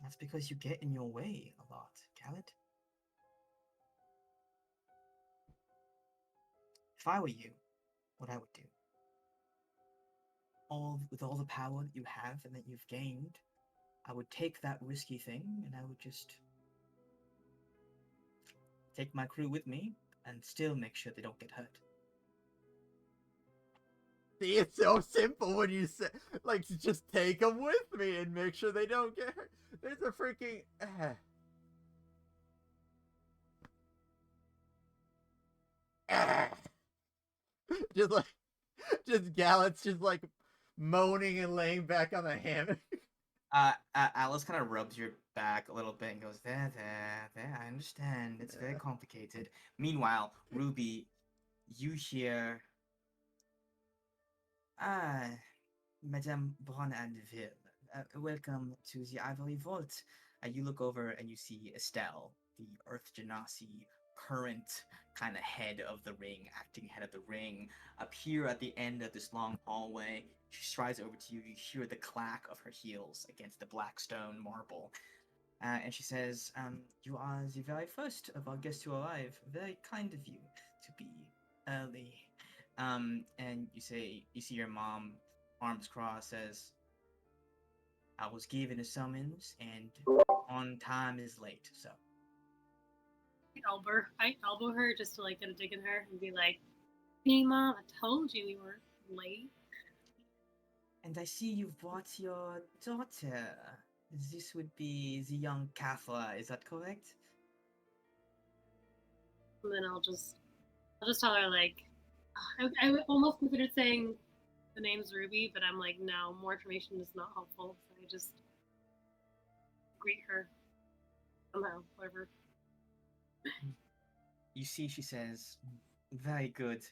That's because you get in your way a lot, Khaled. If I were you, what I would do, with all the power that you have and that you've gained, I would take that risky thing and I would just take my crew with me and still make sure they don't get hurt. See, it's so simple when you say, like, to just take them with me and make sure they don't get hurt. There's a freaking. Just like, just Gallant's just like moaning and laying back on the hammock. Alice kind of rubs your back a little bit and goes, there, I understand. It's very complicated. Meanwhile, Ruby, you hear, ah, Madame Brunandville, welcome to the Ivory Vault. You look over and you see Estelle, the Earth Genasi current kind of head of the ring, acting head of the ring, appear at the end of this long hallway. She strides over to you. You hear the clack of her heels against the black stone marble. And she says, you are the very first of our guests to arrive. Very kind of you to be early. And you see your mom, arms crossed, says, I was given a summons, and on time is late, so. I elbow her just to like get a dig in her and be like, "Hey, Mom, I told you we were late." And I see you've brought your daughter. This would be the young Kafra, is that correct? And then I'll just tell her like, I almost considered saying the name's Ruby, but I'm like, no, more information is not helpful. So I just greet her somehow, whatever. You see, she says, very good.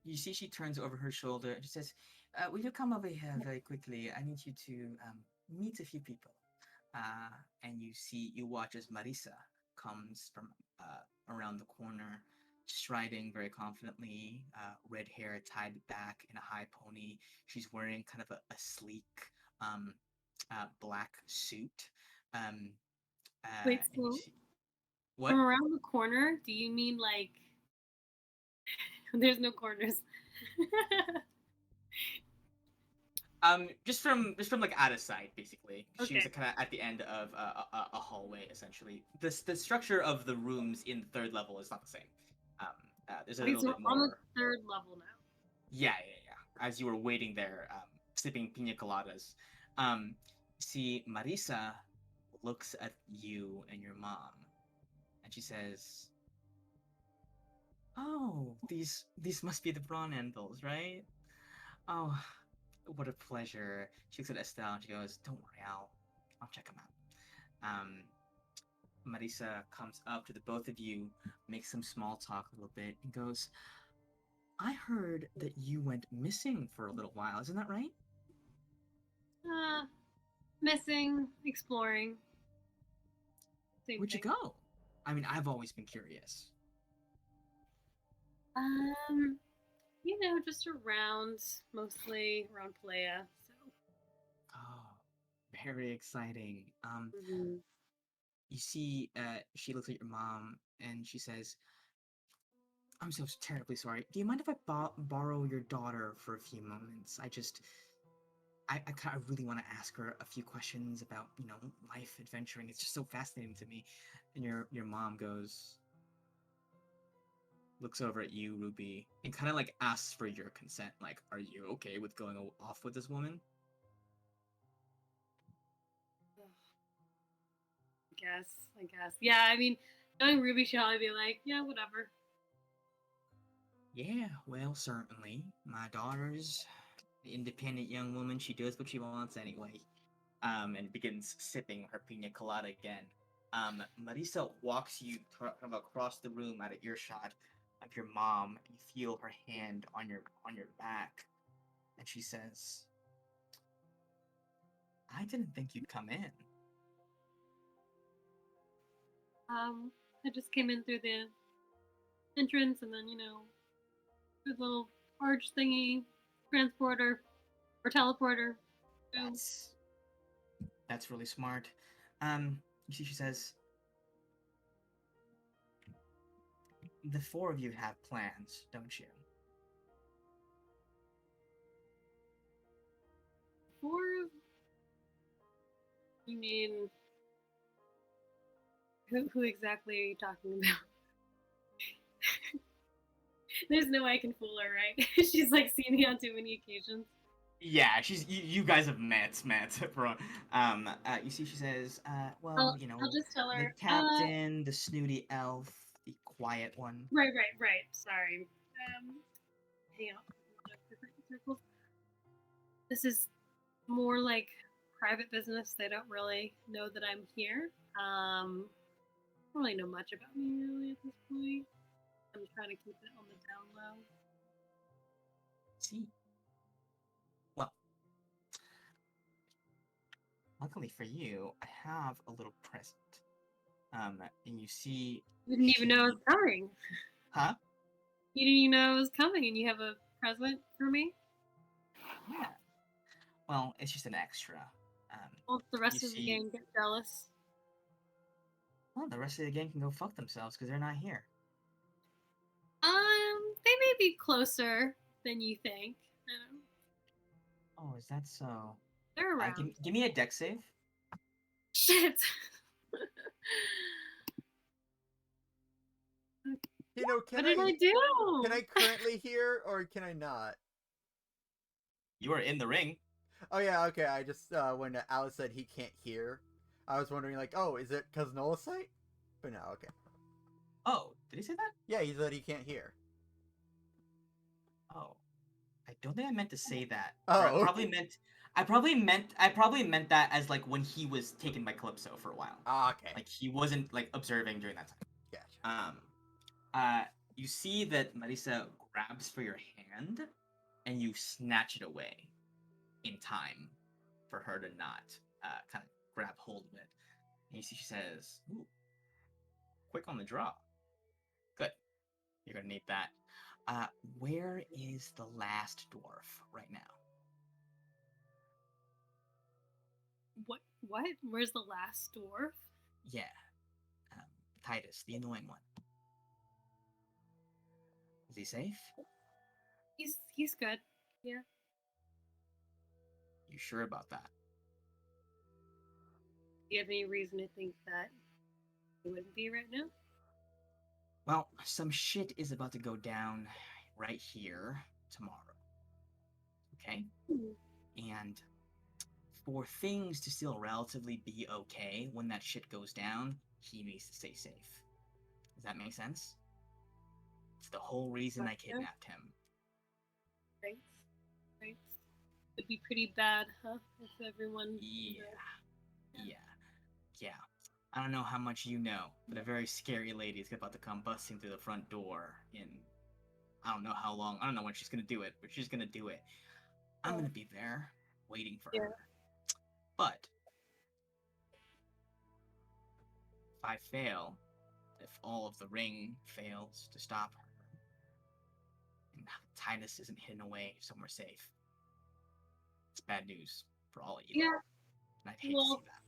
You see, she turns over her shoulder and she says, will you come over here very quickly? I need you to meet a few people. And you watch as Marisa comes from around the corner, striding very confidently, red hair tied back in a high pony. She's wearing kind of a sleek black suit. Wait, And so what? from around the corner, do you mean like there's no corners? Just from like out of sight, basically. She was Okay. kind of at the end of a hallway, essentially. The structure of the rooms in the third level is not the same. There's a Okay, little so bit we're on the more. third level now. Yeah. As you were waiting there, sipping pina coladas, see Marisa looks at you and your mom, and she says, "Oh, these must be the Brawn Anvils, right? Oh, what a pleasure." She looks at Estelle and she goes, "Don't worry, I'll check them out." Marisa comes up to the both of you, makes some small talk a little bit, and goes, "I heard that you went missing for a little while. Isn't that right?" Missing, exploring. Same Where'd you thing. go? I mean, I've always been curious. Just around, mostly around Playa. So. Oh, very exciting. Mhm. You see, she looks at your mom and she says, "I'm so terribly sorry. Do you mind if I borrow your daughter for a few moments? I kind of really want to ask her a few questions about, life adventuring. It's just so fascinating to me." And your mom looks over at you, Ruby, and kind of like asks for your consent. Like, are you okay with going off with this woman? I guess. Yeah, I mean, knowing Ruby, she'll probably be like, yeah, whatever. Yeah, well, certainly. My daughter's an independent young woman. She does what she wants anyway. And begins sipping her pina colada again. Marisa walks you kind of across the room out of earshot of your mom. And you feel her hand on your back, and she says, "I didn't think you'd come in." I just came in through the entrance and then, through the little arch thingy, transporter, or teleporter. So, That's That's really smart. You see, she says, the four of you have plans, don't you? Four? You mean who exactly are you talking about? There's no way I can fool her, right? She's like seen me on too many occasions. Yeah, you guys have met, bro. You see, she says, well, I'll just tell the her. captain, the snooty elf, the quiet one. Right. Sorry. Hang on. Different circles. This is more like private business. They don't really know that I'm here. Don't really know much about me really at this point. I'm trying to keep it on the down low. See, well, luckily for you, I have a little present. And you see, You didn't even know I was coming. huh? You didn't even know I was coming, and you have a present for me. Yeah. Well, it's just an extra. Won't the You rest of the see, gang get jealous? well, the rest of the gang can go fuck themselves because they're not here. They may be closer than you think. Oh, is that so? They're around. Give me a deck save. Shit. You know, What did I do? Can I currently hear or can I not? You are in the ring. Oh yeah, okay. I just when Alice said he can't hear, I was wondering like, oh, is it because Noah's sight? But no, okay. Oh, did he say that? Yeah, he said he can't hear. Oh, I don't think I meant to say that. Oh, Or okay. I probably meant that as like when he was taken by Calypso for a while. Ah, okay. Like he wasn't like observing during that time. Gotcha. You see that Marisa grabs for your hand, and you snatch it away in time for her to not kind of grab hold of it. And you see she says, "Ooh, quick on the draw. Good. You're gonna need that. Where is the last dwarf right now?" What? What? Where's the last dwarf? Yeah, um, Titus, the annoying one. Is he safe? He's good. Yeah. You sure about that? Do you have any reason to think that he wouldn't be right now? Well, some shit is about to go down right here tomorrow. Okay? And for things to still relatively be okay when that shit goes down, he needs to stay safe. Does that make sense? It's the whole reason I kidnapped him. Right. Right. It'd be pretty bad, huh? If everyone. Yeah. I don't know how much you know, but a very scary lady is about to come busting through the front door in I don't know how long. I don't know when she's gonna do it, but she's gonna do it. I'm gonna be there, waiting for her. But if I fail, if all of the ring fails to stop her, and Titus isn't hidden away somewhere safe, it's bad news for all of you. Yeah. And I'd hate to see that.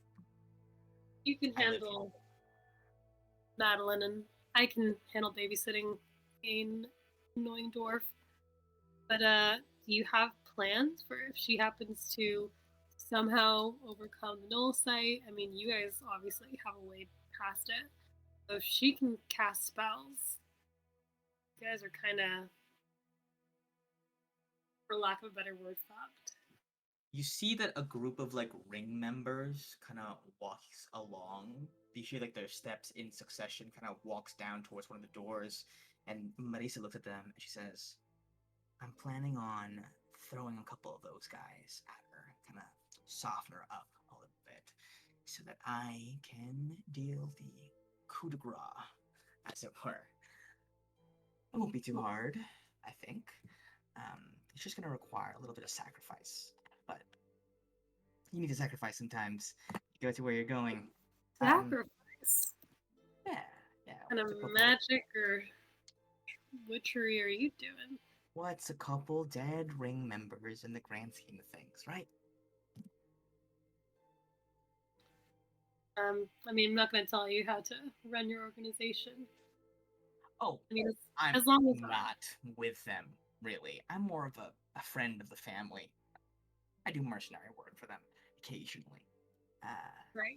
You can I live handle Madeline, and I can handle babysitting an annoying dwarf. But do you have plans for if she happens to somehow overcome the null sight? I mean, you guys obviously have a way past it. So if she can cast spells, you guys are kind of, for lack of a better word, fucked. You see that a group of like ring members kind of walks along. You hear like their steps in succession, kind of walks down towards one of the doors, and Marisa looks at them and she says, "I'm planning on throwing a couple of those guys at her, kind of soften her up a little bit, so that I can deal the coup de grace, as it were. It won't be too hard, I think. It's just going to require a little bit of sacrifice, but you need to sacrifice sometimes to go to where you're going. Sacrifice? Yeah. What kind of magic or witchery are you doing? What's a couple dead ring members in the grand scheme of things, right? I mean, I'm not going to tell you how to run your organization. Oh, I mean, I'm as long as not with them, really. I'm more of a friend of the family. I do mercenary work for them occasionally. right,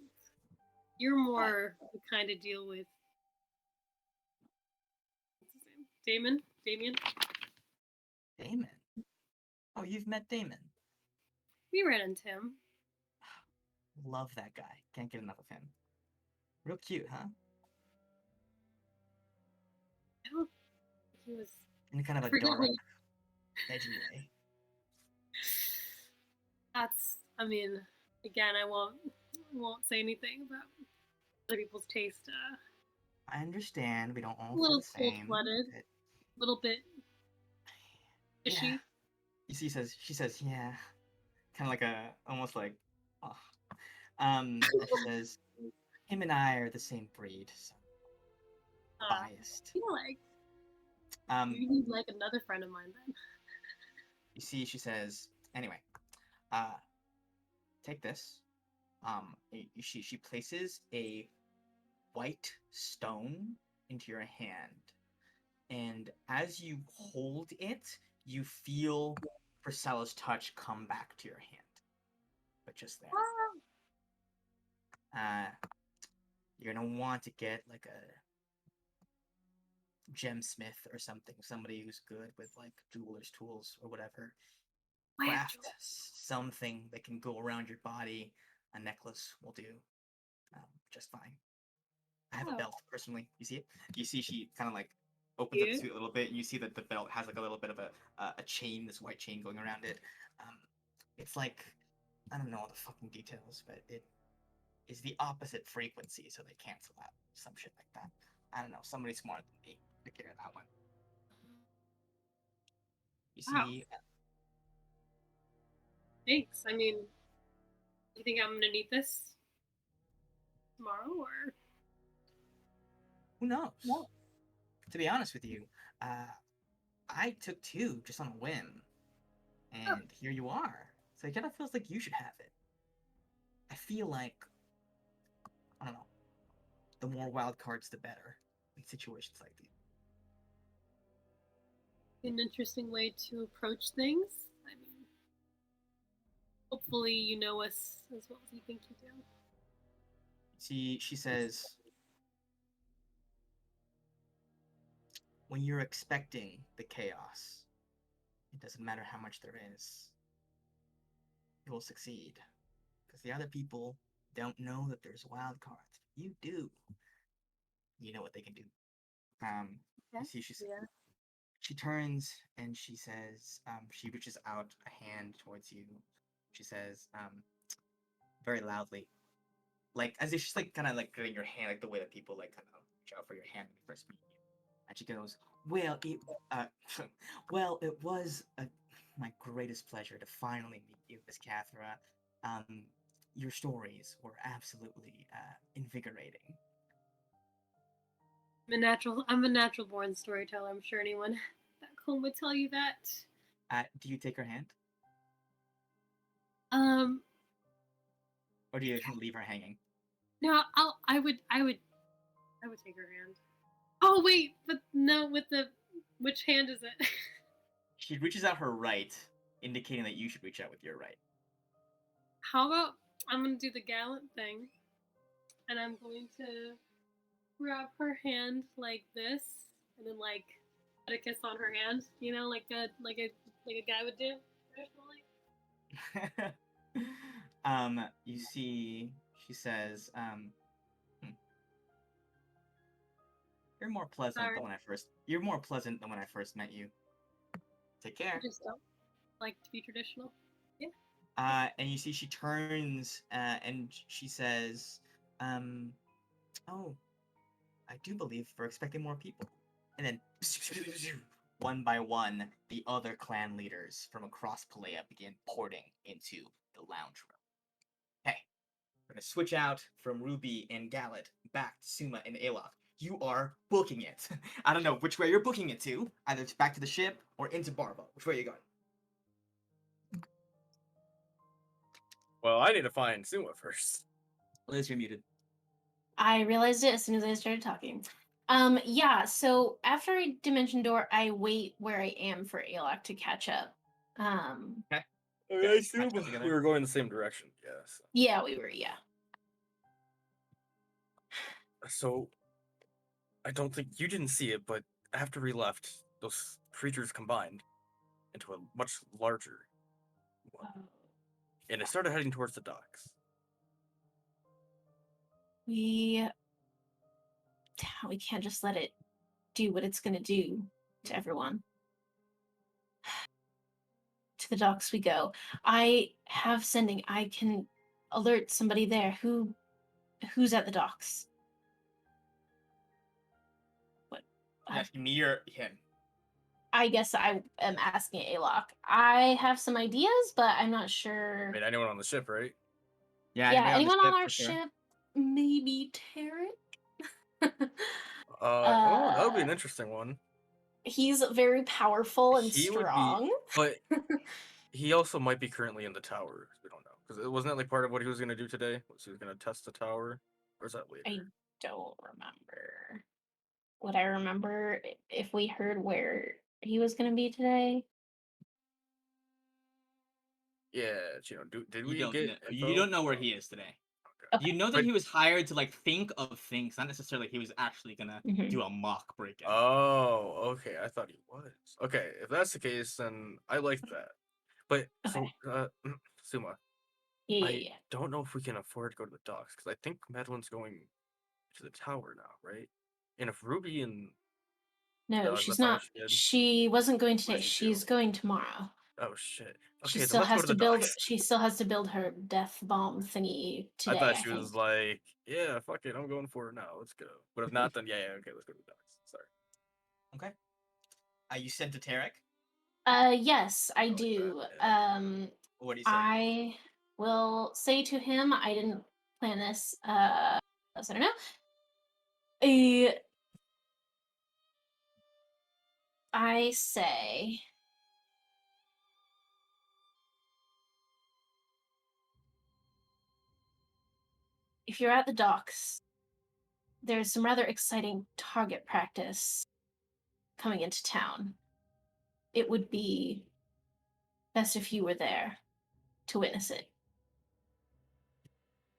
you're But more the kind to deal with. What's his name? Damien. Damon. Oh, you've met Damon. We ran into him. Love that guy. Can't get enough of him. Real cute, huh? I don't think he was. In kind of I a forget dark, what. edgy way. That's. I mean, again, I won't say anything about other people's taste. I understand we don't A all feel little the cold same. blooded, but a little bit yeah. fishy. You see, she says, yeah. Kind of like almost like, oh. And she says, him and I are the same breed, so biased. You know, like Um, you need like another friend of mine then. you see, she says, anyway, take this. She places a white stone into your hand, and as you hold it, you feel Priscilla's touch come back to your hand, but just there. You're gonna want to get like a gemsmith or something, somebody who's good with like jeweler's tools or whatever. Craft something that can go around your body. A necklace will do just fine. I have a belt personally. You see it? You see she kind of like opens up the suit a little bit, and you see that the belt has like a little bit of a chain, this white chain going around it. It's like I don't know all the fucking details, but it is the opposite frequency, so they cancel out some shit like that. I don't know. Somebody smarter than me took care of that one. You Wow. see, Thanks. I mean, you think I'm gonna need this tomorrow or? who knows? To be honest with you, I took two just on a whim, and here you are. So it kind of feels like you should have it. I feel like, I don't know, the more wild cards, the better in situations like these. An interesting way to approach things. I mean, hopefully you know us as well as you think you do. She says, when you're expecting the chaos, it doesn't matter how much there is, you will succeed. Because the other people don't know that there's wild cards. You do. You know what they can do. You see, she turns and she says, she reaches out a hand towards you. She says, very loudly, like as if she's like kind of like getting your hand, like the way that people like kind of reach out for your hand when you first meet you. And she goes, "Well, well, it was my greatest pleasure to finally meet you, Miss Cathra. Your stories were absolutely invigorating." I'm a natural born storyteller. I'm sure anyone back home would tell you that. Do you take her hand, Um, or do you leave her hanging? no, I would take her hand. Oh wait, but no, with the which hand is it? She reaches out her right, indicating that you should reach out with your right. How about I'm gonna do the gallant thing, and I'm going to grab her hand like this, and then like put a kiss on her hand. You know, like a guy would do traditionally. You see, she says, You're more pleasant Sorry. than when I first. You're more pleasant than when I first met you. Take care." I just don't like to be traditional. Yeah. And you see, she turns and she says, "Oh, I do believe we're expecting more people." And then, one by one, the other clan leaders from across Palea begin porting into the lounge room. Hey, we're gonna switch out from Ruby and Gallet back to Suma and Aloth. You are booking it. I don't know which way you're booking it to. Either it's back to the ship or into Barba. Which way are you going? Well, I need to find Suma first. Liz, you're muted. I realized it as soon as I started talking. Yeah, so after I dimension door, I wait where I am for Alok to catch up. Okay. I Guys assume catch up together? we were going the same direction. Yes. Yeah, we were, yeah. So I don't think you didn't see it, but after we left, those creatures combined into a much larger one, and it started heading towards the docks. We can't just let it do what it's gonna do to everyone. To the docks we go. I have sending. I can alert somebody there. Who's at the docks? What? Yes, me or him. I guess I am asking Alok. I have some ideas, but I'm not I sure. mean, anyone on the ship, right? Yeah, Yeah, anybody anyone the on our for sure. ship? Maybe Tarek. Oh, that would be an interesting one. He's very powerful and He would be, strong. but he also might be currently in the tower. We don't know because it wasn't that like part of what he was gonna do today. Was he was gonna test the tower, or is that later? I don't remember. Would I remember if we heard where he was going to be today? Yeah, did You we don't get know. info? You don't know where he is today. Okay. You know that But- he was hired to like think of things, not necessarily he was actually gonna Mhm. do a mock break-in. Oh, okay. I thought he was. Okay, if that's the case, then I like that. But Okay. Suma, Yeah, I yeah. don't know if we can afford to go to the docks because I think Madeline's going to the tower now, right? And if Ruby and No, no, she's that's not what not. she did. She wasn't going What today. did she She's do? going tomorrow. Oh shit. She Okay, then still let's go has to to the build. docks. She still has to build her death bomb thingy I today. thought I she think. was like, yeah, fuck it, I'm going for it now. Let's go. But if not, then yeah, okay, let's go to the docks. Sorry. Okay. You sent to Tarek? Yes, I like that, do. yeah. What do you say? I will say to him, I didn't plan this. So I don't know. I say, if you're at the docks, there's some rather exciting target practice coming into town. It would be best if you were there to witness it.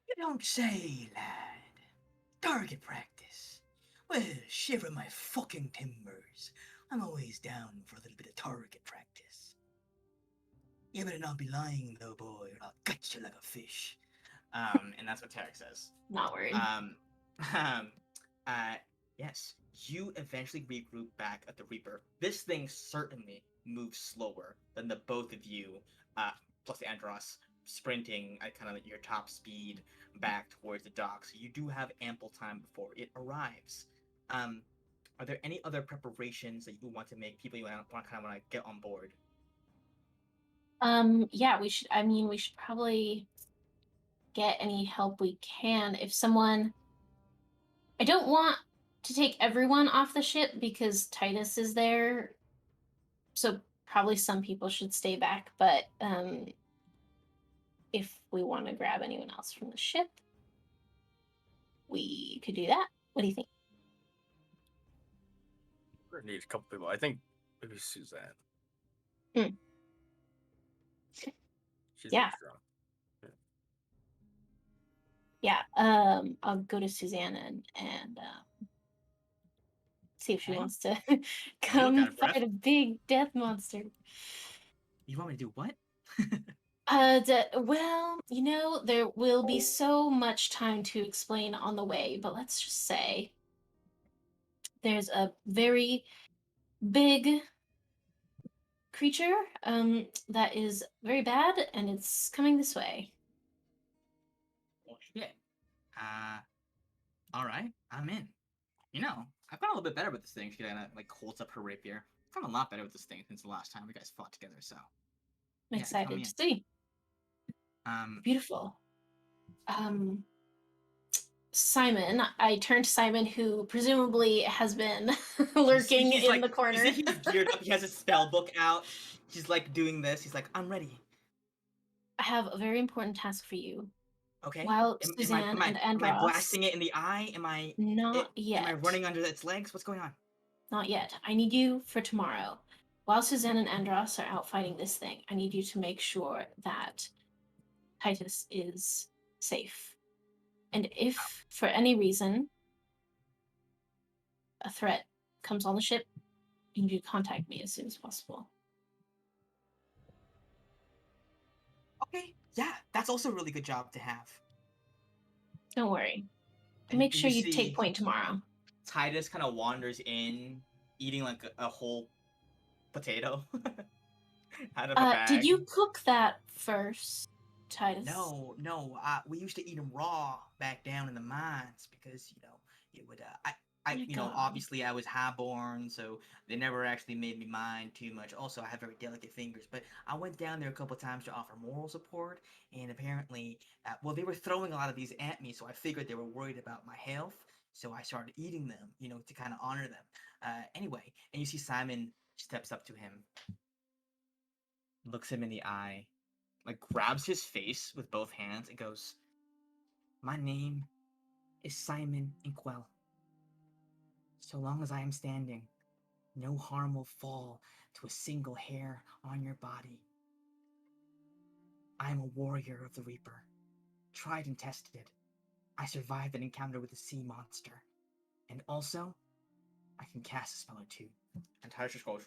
You don't say, lad. Target practice. Well, shiver my fucking timbers. I'm always down for a little bit of target practice. You better not be lying, though, boy, or I'll gut you like a fish. And that's what Tarek says. Not worried. Um, uh, yes, you eventually regroup back at the Reaper. This thing certainly moves slower than the both of you, plus Andros, sprinting at kind of your top speed back towards the dock. So you do have ample time before it arrives. Are there any other preparations that you want to make? People you want to get on board? Yeah, we should. I mean, we should probably get any help we can. If someone, I don't want to take everyone off the ship because Titus is there, so probably some people should stay back. But if we want to grab anyone else from the ship, we could do that. What do you think? We're gonna need a couple people. I think maybe Suzanne. Hmm. She's Yeah. pretty strong. Yeah, I'll go to Susanna and see if she Okay. wants to You look come out of breath. fight a big death monster. You want me to do what? Well, you know, there will be so much time to explain on the way, but let's just say there's a very big creature that is very bad and it's coming this way. Well, shit. All right, I'm in. You know, I've gotten a little bit better with this thing. She kind of like holds up her rapier. I've gotten a lot better with this thing since the last time we guys fought together. So, I'm yeah, count me excited to see. in. Beautiful. Simon, I turned to Simon, who presumably has been lurking he's in like, the corner. You see, he's geared up. He has his spell book out. He's like doing this. He's like, I'm ready. I have a very important task for you. Okay. While Am, am I Suzanne am I and am I Andros, blasting it in the eye? not Am I yet. running under its legs? What's going on? Not yet. I need you for tomorrow. While Suzanne and Andros are out fighting this thing, I need you to make sure that Titus is safe. And if, for any reason, a threat comes on the ship, you need to contact me as soon as possible. Okay. Yeah, that's also a really good job to have. Don't worry. And Make you sure you take see point tomorrow. Titus kind of wanders in, eating like a whole potato out of a Did bag. you cook that first, Titus? No, no. We used to eat them raw back down in the mines because it would. Oh my God. Obviously I was highborn, so they never actually made me mind too much. Also, I have very delicate fingers, but I went down there a couple times to offer moral support, and apparently, well, they were throwing a lot of these at me, so I figured they were worried about my health, so I started eating them, to kind of honor them. Anyway, and you see Simon steps up to him, looks him in the eye, like grabs his face with both hands and goes, "My name is Simon Inkwell. So long as I am standing, no harm will fall to a single hair on your body. I am a warrior of the Reaper, tried and tested. I survived an encounter with a sea monster. And also, I can cast a spell or two." And Titus just goes,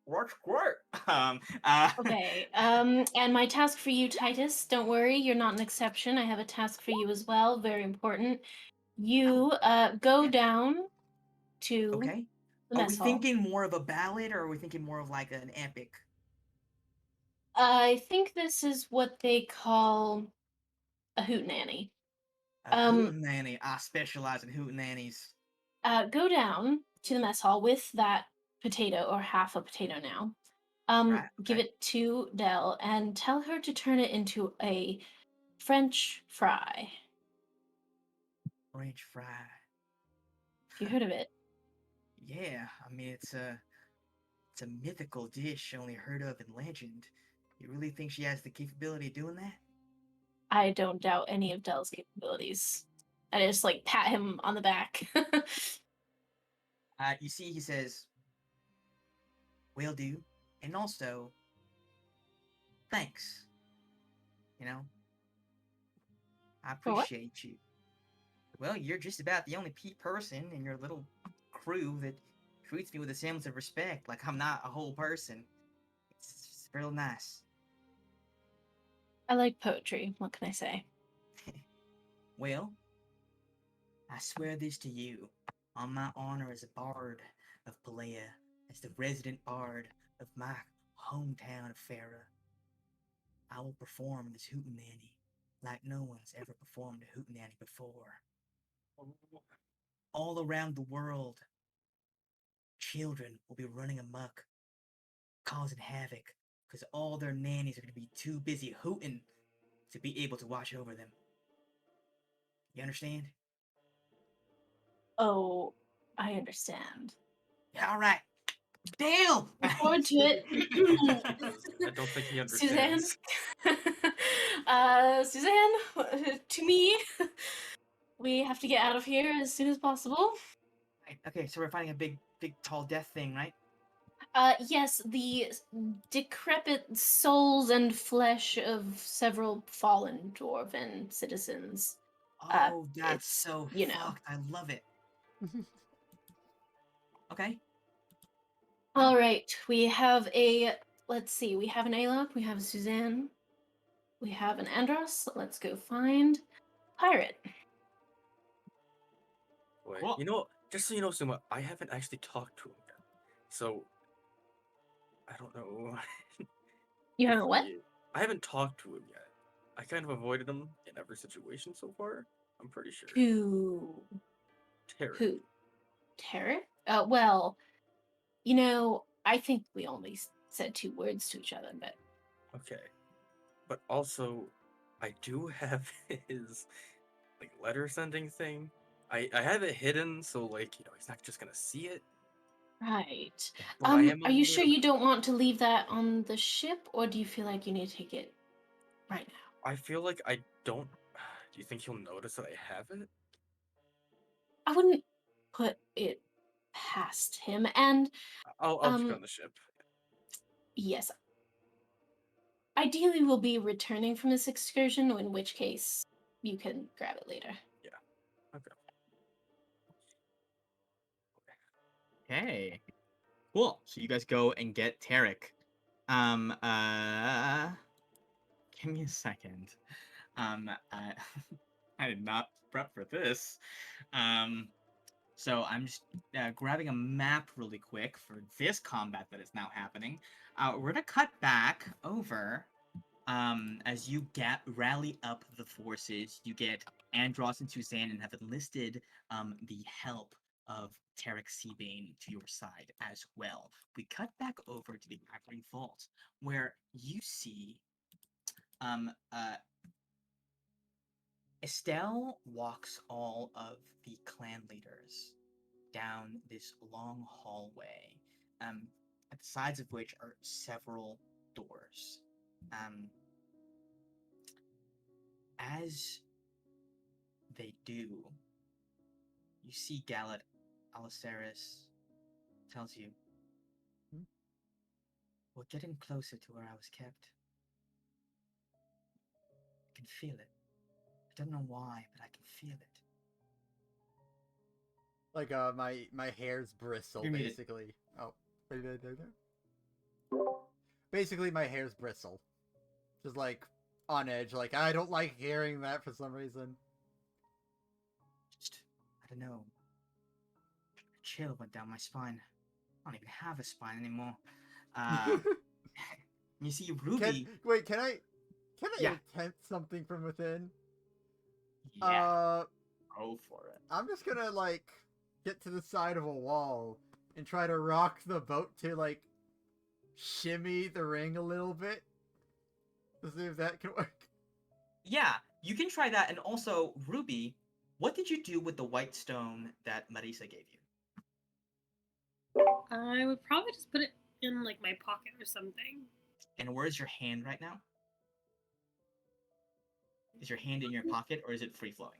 "What's great?" Okay. And my task for you, Titus, don't worry, you're not an exception. I have a task for you as well, very important. You go down to Okay. the Are we mess hall. thinking more of a ballad, or are we thinking more of like an epic? I think this is what they call a hootenanny. A Um, hootenanny. I specialize in hootenannies. Go down to the mess hall with that potato or half a potato now. Right, Give okay. it to Dell and tell her to turn it into a French fry. French fry. Have you heard of it? Yeah, I mean it's a mythical dish only heard of in legend. You really think she has the capability of doing that? I don't doubt any of Dell's capabilities. I just like pat him on the back. You see, he says, "Will do," and also, "Thanks. You know, I For what? appreciate you. Well, you're just about the only person in your little crew that treats me with a semblance of respect, like I'm not a whole person. It's real nice." I like poetry. What can I say? Well, I swear this to you, on my honor as a bard of Pelea, as the resident bard of my hometown of Farah, I will perform this hootenanny like no one's ever performed a hootenanny before. All around the world, children will be running amok, causing havoc, because all their nannies are going to be too busy hooting to be able to watch over them. You understand? Oh, I understand. Yeah, all right. Damn! Look forward to it. I don't think he Suzanne. understands. Suzanne, to me, we have to get out of here as soon as possible. Right, okay, so we're fighting a big, tall death thing, right? Yes, the decrepit souls and flesh of several fallen dwarven citizens. Oh, that's It's, so you know. fucked. I love it. Okay. All right, we have let's see, we have an Alok, we have a Suzanne, we have an Andros. Let's go find Pirate. Wait, Cool. just so you know, Suma, I haven't actually talked to him yet. So, I don't know. You if haven't what? I haven't talked to him yet. I kind of avoided him in every situation so far. I'm pretty sure. Who? Terry. Who? Tarek? Well, I think we only said 2 words to each other, but Okay. But also, I do have his like letter sending thing. I have it hidden, so like he's not just gonna see it. right. But I am a Are you sure little. you don't want to leave that on the ship, or do you feel like you need to take it right now? I feel like I don't. Do you think he'll notice that I have it? I wouldn't put it past him. And I'll keep it on the ship. yes, ideally we'll be returning from this excursion, in which case you can grab it later. Yeah. Okay. Okay. Cool. So you guys go and get Tarek. Give me a second. I did not prep for this. So I'm just grabbing a map really quick for this combat that is now happening. We're gonna cut back over as you rally up the forces. You get Andros and Suzanne and have enlisted the help of Tarek Seabane to your side as well. We cut back over to the Ivory Vault, where you see Estelle walks all of the clan leaders down this long hallway, at the sides of which are several doors. As they do, you see Galet Aliceris tells you, we're getting closer to where I was kept. I can feel it. I don't know why, but I can feel it. Like my hairs bristle You're muted. basically. Oh, basically my hairs bristle, just like on edge. Like I don't like hearing that for some reason. Just, I don't know. A chill went down my spine. I don't even have a spine anymore. You see, Ruby. Can I Yeah. attempt something from within? Yeah. Go for it. I'm just gonna like get to the side of a wall and try to rock the boat to like shimmy the ring a little bit to see if that can work. Yeah, you can try that. And also, Ruby, what did you do with the white stone that Marisa gave you? I would probably just put it in like my pocket or something. And where's your hand right now? Is your hand in your pocket or is it free flowing?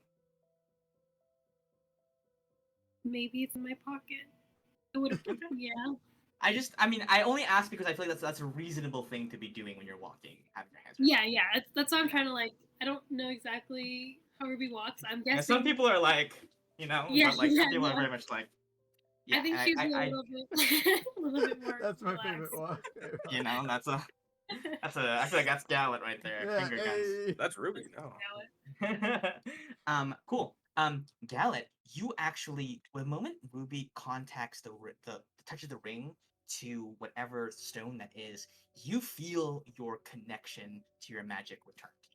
Maybe it's in my pocket. I would have. Yeah. I only ask because I feel like that's a reasonable thing to be doing when you're walking, having your hands. Yeah. That's why I'm trying to like. I don't know exactly how Ruby walks. I'm guessing. Yeah, some people are like, but like some people are very much like. Yeah, I think she's a little bit, a little bit more. That's my relaxed. favorite one. That's I feel like that's Galet right there. Yeah, Finger guns. hey. That's Ruby. No. Cool. Galet, you actually, the moment Ruby contacts the touches the ring to whatever stone that is, you feel your connection to your magic return to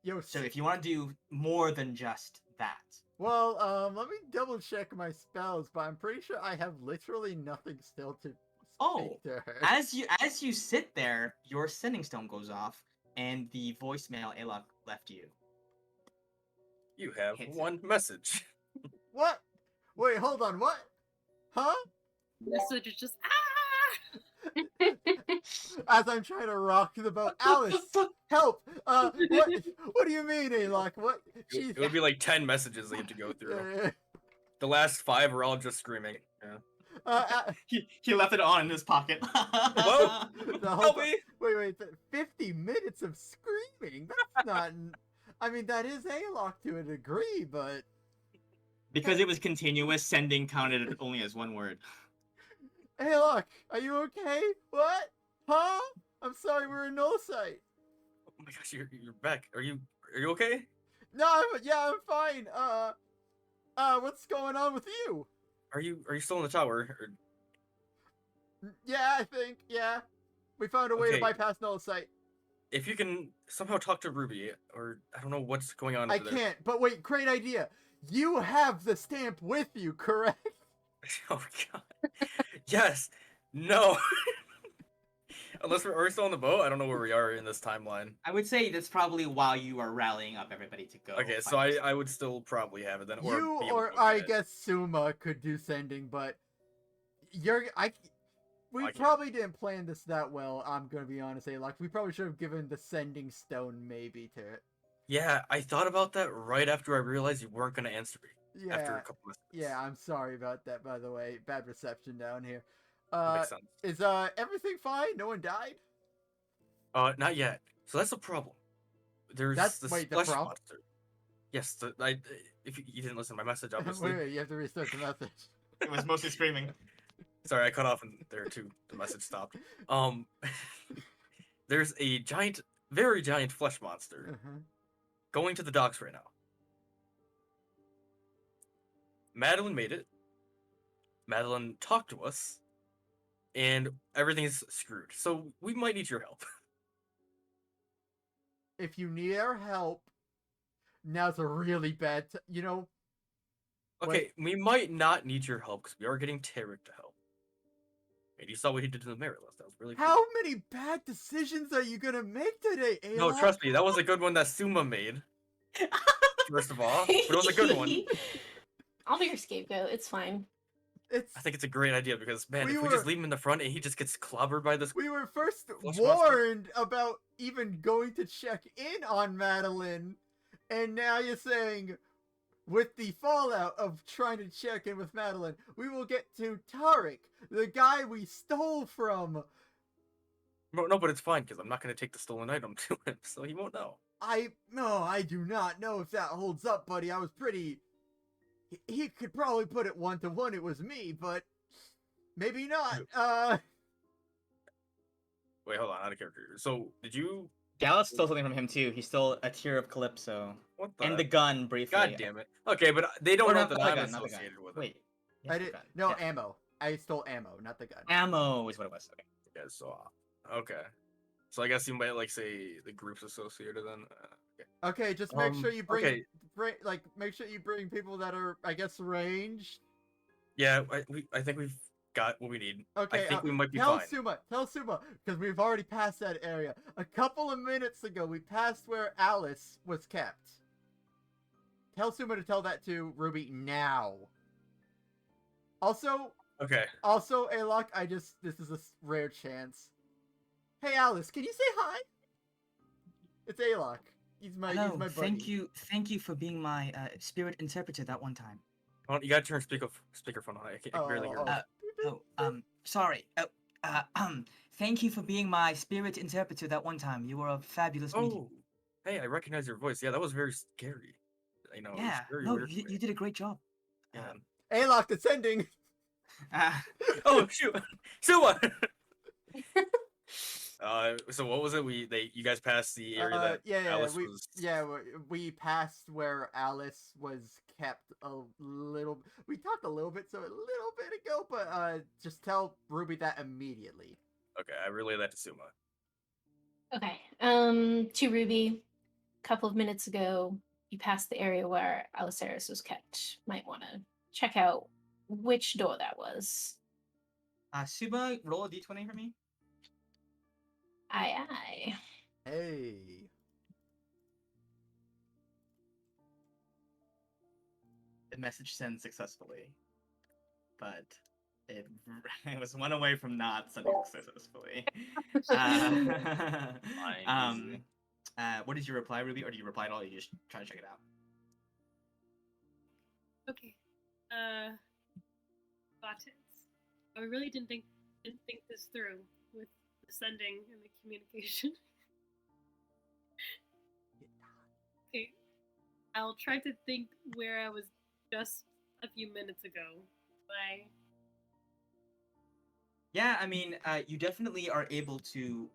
you. Yo, So if you want to do more than just that. well, let me double check my spells, but I'm pretty sure I have literally nothing still to speak to her. As you sit there, your sending stone goes off, and the voicemail Alok left you. You have Hits one message. What? Wait, hold on. What? Huh? Message is just As I'm trying to rock the boat, Alice, help! What do you mean, Alok? What? It would be like 10 messages that you have to go through. The last 5 are all just screaming. Yeah. He left it on in his pocket. Whoa! Help me! Wait, 50 minutes of screaming? That's not... I mean, that is Alok to a degree, but... Because it was continuous, sending counted only as one word. Alok, are you okay? What? Huh? I'm sorry, we're in null sight. Oh my gosh, you're back. Are you okay? No, I'm fine. What's going on with you? Are you still in the tower? Or... Yeah, I think, yeah. We found a way to bypass null sight. If you can somehow talk to Ruby, or I don't know what's going on. I can't, but wait, great idea. You have the stamp with you, correct? Oh god. Yes. No. Unless are we still on the boat? I don't know where we are in this timeline. I would say that's probably while you are rallying up everybody to go. Okay, so I would still probably have it then. Or I guess Suma could do sending, but We I can't. probably didn't plan this that well. I'm gonna be honest, Alok. We probably should have given the sending stone maybe to it. Yeah, I thought about that right after I realized you weren't gonna answer me. After a Yeah, couple messages. yeah. I'm sorry about that. By the way, bad reception down here. Makes sense. Is everything fine? No one died? Not yet. So that's the problem. There's That's this wait, the flesh problem. monster. Yes, if you didn't listen to my message, Wait, obviously. wait, you have to restart the message. It was mostly screaming. Sorry, I cut off and there too. The message stopped. Um, there's a giant, very giant flesh monster Uh-huh. going to the docks right now. Madeline made it. Madeline talked to us, and everything's screwed. So we might need your help. If you need our help, now's a really bad. You know. Okay, we might not need your help because we are getting Tarek to help. And you saw what he did to the mayor list. That was really How cool. many bad decisions are you gonna make today, Alok? No, trust me, that was a good one that Suma made. First of all, but it was a good one. I'll be your scapegoat. It's fine. It's. I think it's a great idea because man, We if we were- just leave him in the front and he just gets clobbered by this, We were first Flush monster? warned about even going to check in on Madeline, and now you're saying, with the fallout of trying to check in with Madeline, we will get to Tarek, the guy we stole from. no, but it's fine because I'm not gonna take the stolen item to him, so he won't know. I do not know if that holds up, buddy. I was pretty. He could probably put it 1-to-1. It was me, but maybe not. Wait, hold on, out of character. So did you? Gallus stole something from him too. He stole a tear of Calypso What the? and the gun briefly. God damn it. Okay, but they don't Or know not that the I'm gun, not the gun. associated with it. Wait. I yes, the did gun. no Yeah. ammo. I stole ammo, not the gun. Ammo is what it was. Okay. Yeah, so okay. So I guess you might like say the group's associated then. Okay. Okay, just make sure you bring, okay. make sure you bring people that are, I guess, ranged. Yeah, I think we've got what we need. Okay, I think we might be tell fine. Suma, because we've already passed that area. A couple of minutes ago, we passed where Alice was kept. Tell Suma to tell that to Ruby now. Also, Okay. Alok, this is a rare chance. Hey, Alice, can you say hi? It's Alok. He's my Hello. buddy. Thank you for being my spirit interpreter that one time. Hold on, you gotta turn speakerphone on. I can barely hear you. Sorry. Thank you for being my spirit interpreter that one time. You were a fabulous medium. Oh, hey, I recognize your voice. Yeah, that was very scary. You know, it was Yeah. very No, weird for you me. did a great job. Yeah. Alok, descending. Oh shoot, Suma. So what was it? You guys passed the area that Alice was. We passed where Alice was kept a little. We talked a little bit a little bit ago, but just tell Ruby that immediately. Okay, I relay that to Suma. Okay. To Ruby, a couple of minutes ago, you passed the area where Aliceris was kept. Might want to check out which door that was. Suba, roll a d20 for me. Aye. Hey. The message sent successfully, but it was one away from not sending successfully. What did you reply, Ruby, or do you reply at all? Or you just try to check it out? Okay. Got it. I really didn't think this through with the sending and the communication. Okay. I'll try to think where I was just a few minutes ago. Bye. Yeah, I mean, you definitely are able to.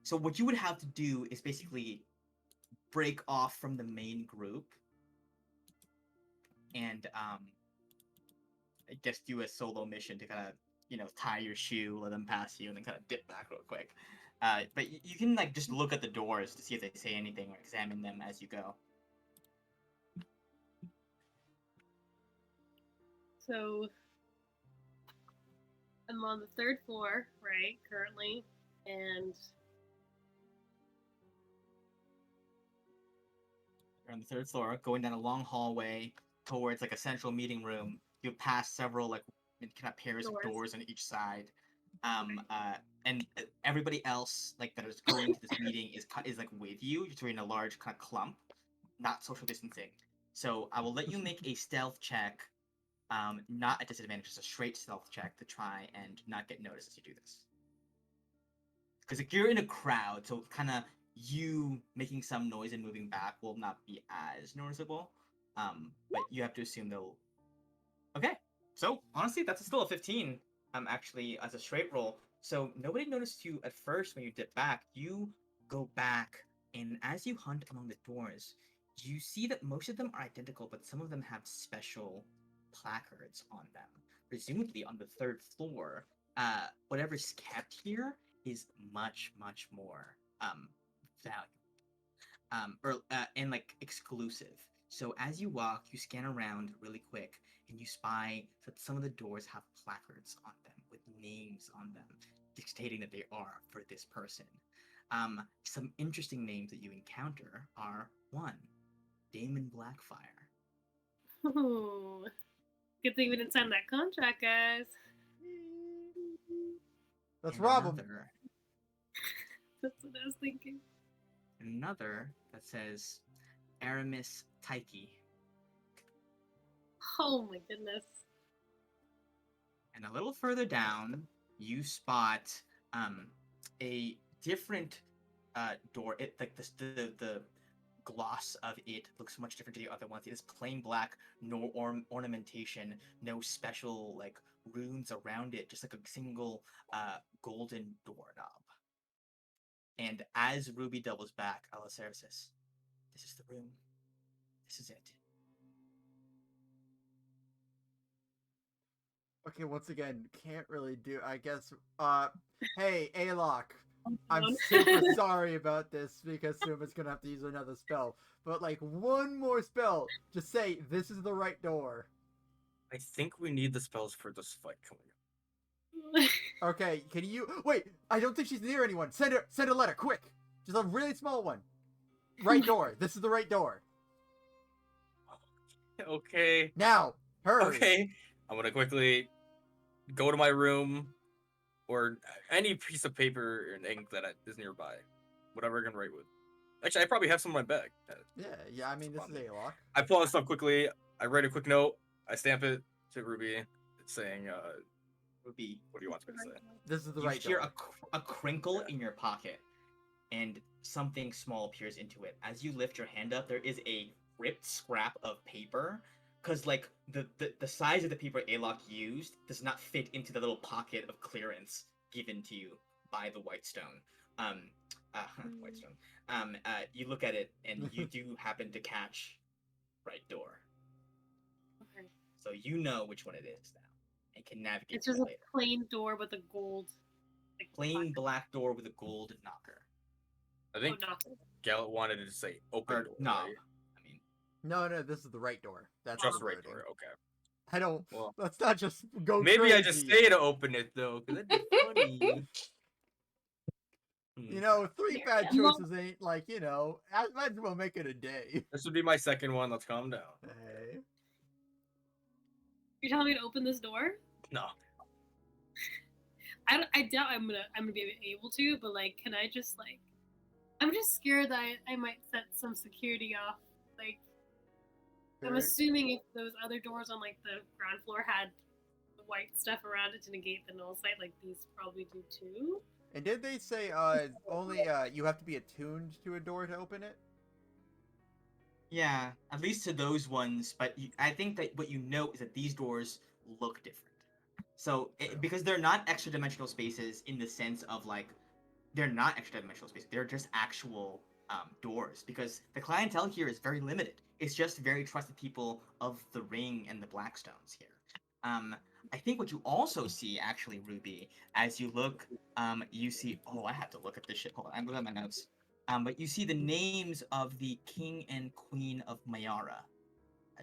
So what you would have to do is basically break off from the main group, and I guess do a solo mission to kind of tie your shoe, let them pass you, and then kind of dip back real quick. But you can like just look at the doors to see if they say anything or examine them as you go. So I'm on the third floor, right, currently, and You're on the third floor, going down a long hallway towards like a central meeting room. You pass several like kind of pairs of Doors. doors on each side. And everybody else like that is going to this meeting is like with you. You're in a large kind of clump, not social distancing. So I will let you make a stealth check, not a disadvantage, just a straight stealth check to try and not get noticed as you do this. Because like, you're in a crowd, so kind of you making some noise and moving back will not be as noticeable. But you have to assume they'll. Okay, so honestly, that's still a 15. Actually, as a straight roll. So nobody noticed you at first when you dip back. You go back, and as you hunt among the doors, you see that most of them are identical, but some of them have special placards on them. Presumably on the third floor, whatever's kept here is much, much more valuable. And like exclusive. So as you walk, you scan around really quick, and you spy that some of the doors have placards on them with names on them, dictating that they are for this person. Some interesting names that you encounter are one, Damon Blackfire. Ooh. Good thing we didn't sign that contract, guys. Let's and rob him. another, That's what I was thinking. and another that says Aramis Taiki. Oh my goodness. And a little further down, you spot a different door. It like the gloss of it looks much different to the other ones. It is plain black, no ornamentation, no special like runes around it, just like a single golden doorknob. And as Ruby doubles back, Alicera says, "This is the room. This is it." Okay, once again, can't really do. I guess. Hey, Alok, I'm One. super sorry about this because Suma's gonna have to use another spell. But like one more spell, just say this is the right door. I think we need the spells for this fight coming up. Okay, can you wait? I don't think she's near anyone. Send a letter, quick. Just a really small one. Right door. This is the right door. Okay. Now, hurry. Okay. I'm gonna quickly go to my room, or any piece of paper and ink that is nearby, whatever I can write with. Actually, I probably have some in my bag. Yeah. I mean, this is Alok. I pull out stuff quickly. I write a quick note. I stamp it to Ruby, saying, Ruby, "What do you want me to say?" This is the you right hear door. a crinkle Yeah. in your pocket, and something small appears into it. As you lift your hand up, there is a ripped scrap of paper, because like the size of the paper Alok used does not fit into the little pocket of clearance given to you by the Whitestone. Whitestone. You look at it, and you do happen to catch right door, Okay. so you know which one it is now, and can navigate It's to just it a later. plain door with a gold. Like, Plain black door with a gold knocker. I Oh, think nothing. Gallet wanted it to say open Or door, knob. right? I mean, No, this is the right door. That's Just the right wording. door. Okay. I don't. Well, Let's not just go maybe crazy. I just say to open it though, because that'd be funny. You know, three There bad you go. choices ain't like, I might as well make it a day. This would be my second one. Let's calm down. Hey. You're telling me to open this door? No. I doubt I'm gonna be able to, but like, can I just like? I'm just scared that I might set some security off. Like, I'm Very- assuming if those other doors on like the ground floor had the white stuff around it to negate the null site, like these probably do too. And did they say only you have to be attuned to a door to open it? yeah, at least to those ones. But I think that what you note is that these doors look different. So because they're not extra dimensional spaces in the sense of like they're not extra dimensional spaces. They're just actual doors because the clientele here is very limited. It's just very trusted people of the Ring and the Blackstones here. I think what you also see, actually, Ruby, as you look, you see. Oh, I have to look at this shit. Hold on, I'm looking at my notes. But you see the names of the King and Queen of Mayara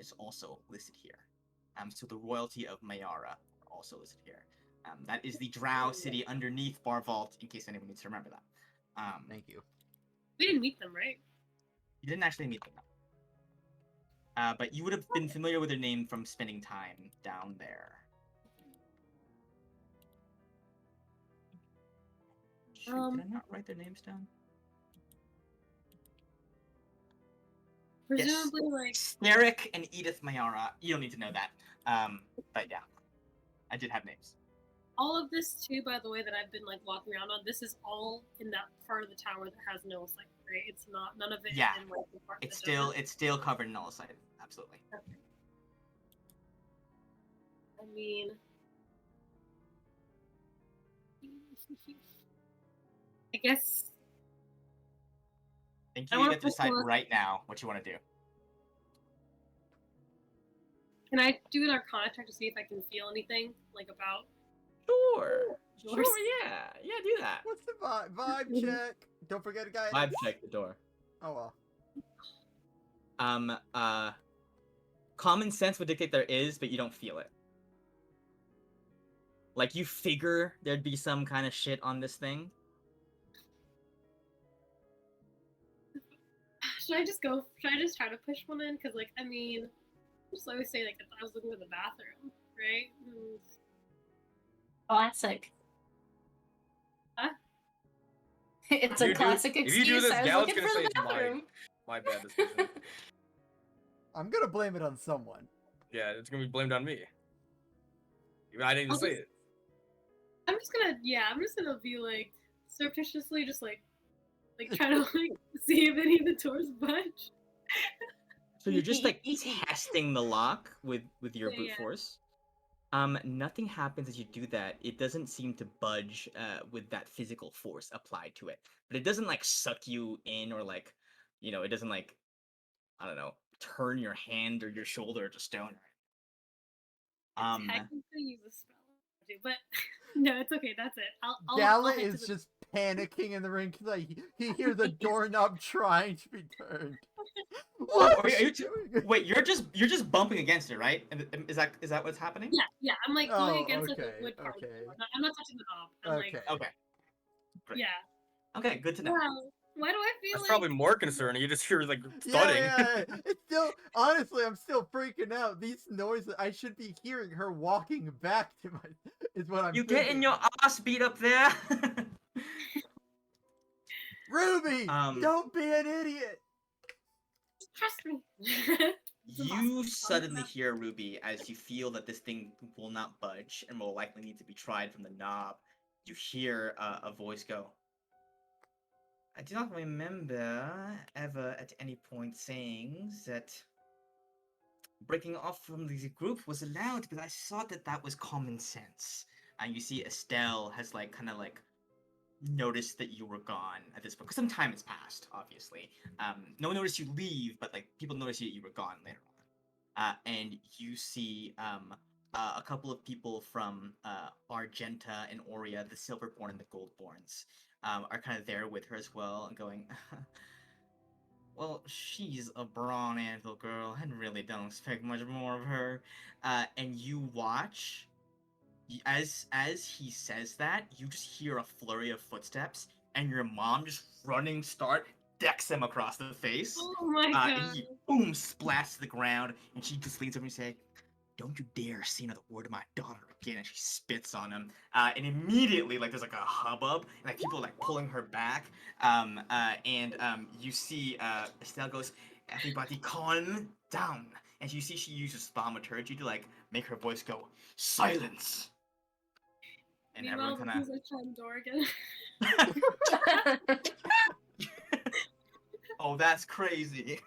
is also listed here. So the royalty of Mayara are also listed here. That is the Drow city underneath Bar Vault, in case anyone needs to remember that. Thank you. We didn't meet them, right? You didn't actually meet them, but you would have been familiar with their name from spending time down there. Shoot, did I not write their names down? presumably like Eric and Edith Mayara. You don't need to know that. But yeah, I did have names. all of this too. By the way, that I've been like walking around on. This is all in that part of the tower that has no sight. Right? It's not none of it. Yeah. is in, like, the part It's that doesn't. still covered in null sight. Absolutely. Okay. I mean, I guess I think I you wanna get to decide push one. right now what you want to do. Can I do an Arcana check to see if I can feel anything like about? Sure. Doors? Yeah. Yeah, do that. What's the vibe check? Don't forget, guys. Vibe check the door. Oh well. Common sense would dictate there is, but you don't feel it. Like, you figure there'd be some kind of shit on this thing. Should I just go? Should I just try to push one in? Because like I mean, I just always say like if I was looking for the bathroom, right? Classic. Huh? It's If a you do- classic if excuse. you do this, I was Gal's looking gonna for say the it's mine. bathroom. My bad decision. I'm gonna blame it on someone. Yeah, it's gonna be blamed on me. I didn't even I'll say just- it. I'm just gonna be like surreptitiously just like try to like see if any of the doors budge. So you're just like testing the lock with your Yeah, brute yeah. force. Nothing happens as you do that. It doesn't seem to budge with that physical force applied to it. But it doesn't like suck you in or like, it doesn't like, I don't know, turn your hand or your shoulder to stone. Technically use a spell, but no, it's okay. That's it. I'll Gala head to is the- just panicking in the ring because he hears the doorknob trying to be turned. What Wait, are are you you doing? Wait, you're just bumping against it, right? Is that what's happening? Yeah. I'm like going Oh, against like okay, a wood part. of the okay. door. I'm not touching the knob. I'm Okay. like, Okay. Great. yeah. Okay, good to know. Wow. Why do I feel That's like probably more concerning. You just hear like Yeah, thudding. yeah. It's still, honestly, I'm still freaking out. These noises, I should be hearing her walking back to my, is what I'm You thinking. getting your ass beat up there? Ruby, Um, don't be an idiot. trust me? You suddenly hear Ruby as you feel that this thing will not budge and will likely need to be tried from the knob. You hear a voice go, I do not remember ever at any point saying that breaking off from the group was allowed, but I thought that was common sense. And you see Estelle has noticed that you were gone at this point, because some time has passed, obviously. No one noticed you leave, but people noticed you were gone later on. And you see a couple of people from Argenta and Aurea, the Silverborn and the Goldborns, are kind of there with her as well, and going, well, she's a brawn anvil girl, and really don't expect much more of her. And you watch, as he says that, you just hear a flurry of footsteps, and your mom just running decks him across the face. Oh my god. And he boom splats to the ground, and she just leans over and say, "Don't you dare say another word to my daughter again!" And she spits on him. And immediately, there's a hubbub, and people are pulling her back. You see Estelle goes, "Everybody calm down." And you see she uses thaumaturgy to make her voice go, "Silence." And Meanwhile, everyone the kind keys are trying door again. of. Oh, that's crazy.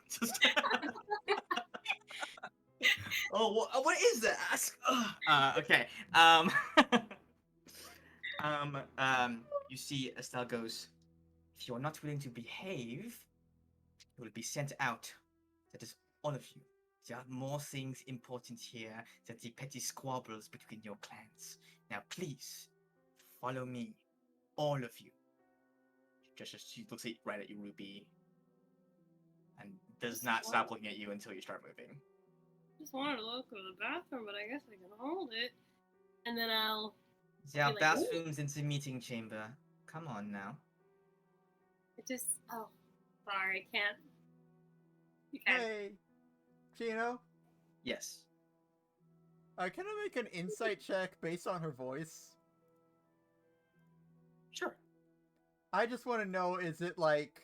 Oh, what is that? Okay. You see, Estelle goes, "If you are not willing to behave, you will be sent out. That is all of you. There are more things important here than the petty squabbles between your clans. Now, please, follow me. All of you." Just as she looks right at you, Ruby, and does not stop looking at you until you start moving. Just wanted to look at the bathroom, but I guess I can hold it. And then I'll. There are Be like, "Ooh." bathrooms in the meeting chamber. Come on now. It just. Oh, sorry, I can't. Okay. Hey, Chino, Yes. can I make an insight check based on her voice? Sure. I just want to know, is it like,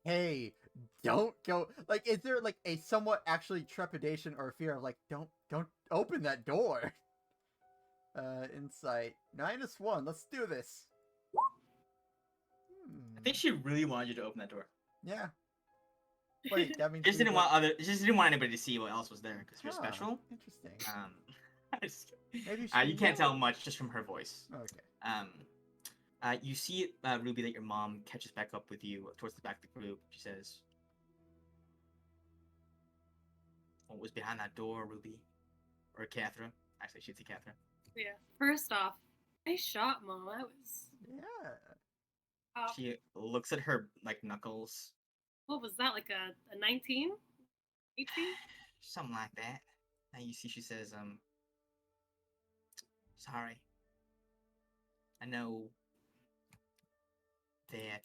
hey, don't go, like, is there like a somewhat actually trepidation or fear of like, don't open that door? Insight -1. Let's do this. I think she really wanted you to open that door. Yeah. Wait, that means She just we didn't want she just didn't want anybody to see what else was there because you're Huh, special. Interesting. I just- Maybe she you can't knew. tell much just from her voice. Okay. You see, Ruby, that your mom catches back up with you towards the back of the group. She says, "What was behind that door, Ruby?" Or Catherine. Actually, she'd say Catherine. Yeah. First off, nice shot, Mom. That was. Yeah. She looks at her like knuckles. What was that? Like a 19? 18? Something like that. And you see she says, sorry. I know that,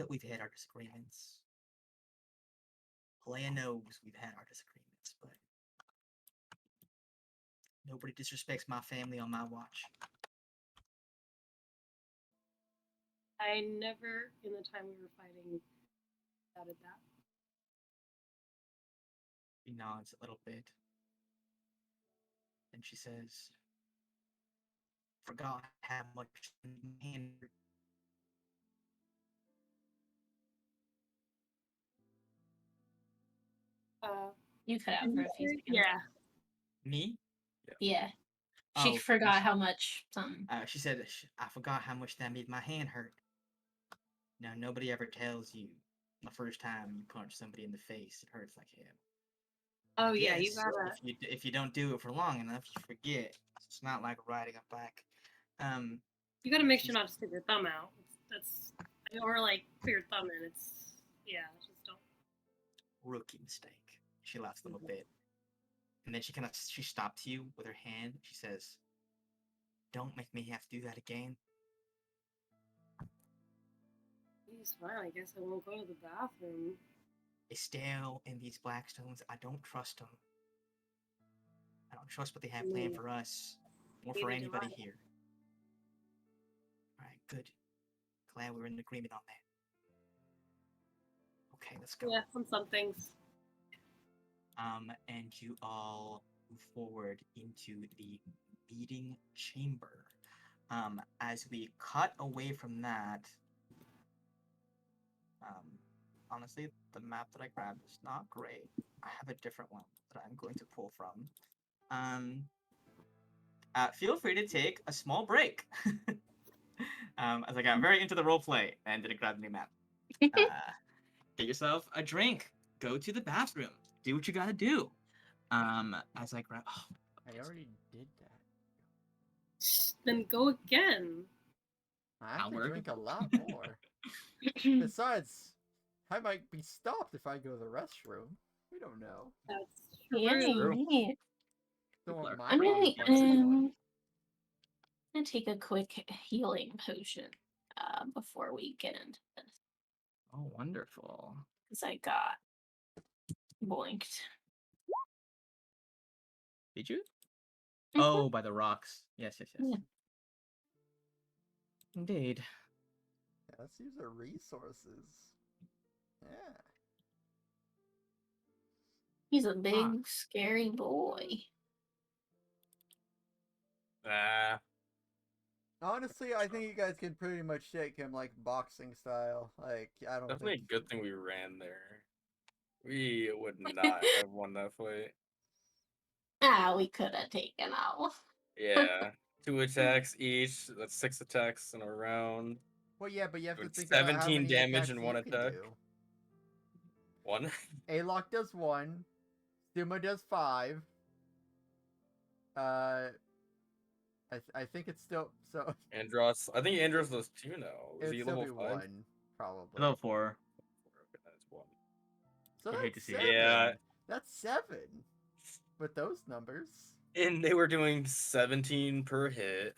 we've had our disagreements. Leia knows we've had our disagreements, but nobody disrespects my family on my watch. I never, in the time we were fighting, doubted that. She nods a little bit. And she says, forgot how much hand. You cut out for a few seconds. Yeah. Me? Yeah. She Oh, forgot how much something. She said, I forgot how much that made my hand hurt. Now, nobody ever tells you the first time you punch somebody in the face, it hurts like hell. Oh yeah, you Yes, gotta. if you don't do it for long enough, you forget. It's not like riding a bike. You gotta make sure not to stick your thumb out. That's or like put your thumb in. It's just don't. Rookie mistake. She laughs a little bit, and then she stops you with her hand. She says, "Don't make me have to do that again." It's fine. I guess I won't go to the bathroom. Estelle and these Blackstones, I don't trust them. I don't trust what they have planned for us, or for Neither do anybody I. here. All right, good. Glad we're in agreement on that. Okay, let's go. Yeah, some things. And you all move forward into the meeting chamber. As we cut away from that, honestly, the map that I grabbed is not great. I have a different one that I'm going to pull from. Feel free to take a small break. As I got very into the role play and didn't grab the new map. Get yourself a drink. Go to the bathroom. Do what you gotta do. As I grab. Oh, I already did that. Then go again. I have to Outward. drink a lot more. Besides, I might be stopped if I go to the restroom. We don't know. That's Yeah, true. yeah. Don't want my I'm mom gonna, to find someone. take a quick healing potion before we get into this. Oh, wonderful. Because I got boinked. Did you? Mhm. Oh, by the rocks. Yes. Yeah. Indeed. Yeah, let's use our resources. Yeah. He's a big, scary boy. Honestly, I think you guys can pretty much shake him like boxing style. Like, I don't Definitely think. a good thing we ran there. We would not have won that fight. We could have taken off. Yeah. 2 attacks each. That's 6 attacks in a round. Well, yeah, but you have to Doing think about how 17 many damage attacks in you 1 can attack. do. 1. Alok does 1. Stuma does 5. I think it's still so. Andros. I think Andros does 2 now. Is It'd he still level be 5? 1, probably. Level 4. Okay, that's 1. So I that's hate to see it. 7. Yeah. That's 7. With those numbers. And they were doing 17 per hit.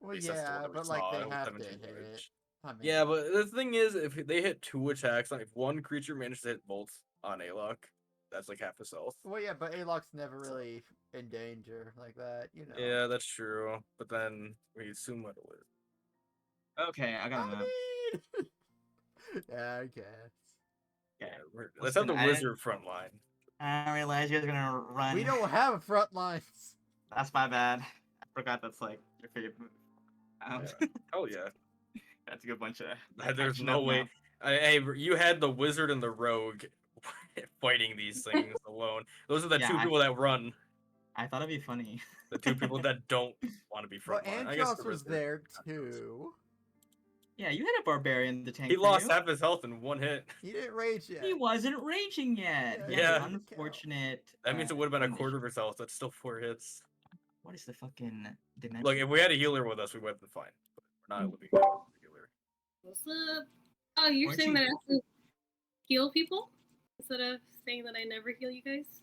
Well, Based on still yeah, what we but like saw, they it was have to 17 hit it. damage. I mean, Yeah, but the thing is, if they hit 2 attacks, like if one creature managed to hit both on Alok, that's like half his health. Well, yeah, but Alok's never really in danger like that, you know. Yeah, that's true. But then we assume what it was. Okay, I got a map. mean, yeah, I guess. Okay. Let's have the Listen, I didn't- wizard front line. I didn't realize you guys were gonna run. We don't have front lines. That's my bad. I forgot that's like your favorite move. Yeah. Oh yeah. That's a good bunch of. There's action no up way. now. Hey, you had the wizard and the rogue fighting these things alone. Those are the Yeah, two people that run. I thought it'd be funny. The two people that don't want to be But front line. I guess Andros the was wizard. there too. Yeah, you had a barbarian to tank. He for lost you. half his health in one hit. He didn't rage yet. He wasn't raging yet. Yeah, Yeah. An unfortunate. That means it would have been a condition. quarter of his health. That's still 4 hits. What is the fucking dimension? Look, if we had a healer with us, we would have been fine. But we're not living with a healer. What's up? Oh, you're Weren't saying you- that I have to heal people instead of saying that I never heal you guys?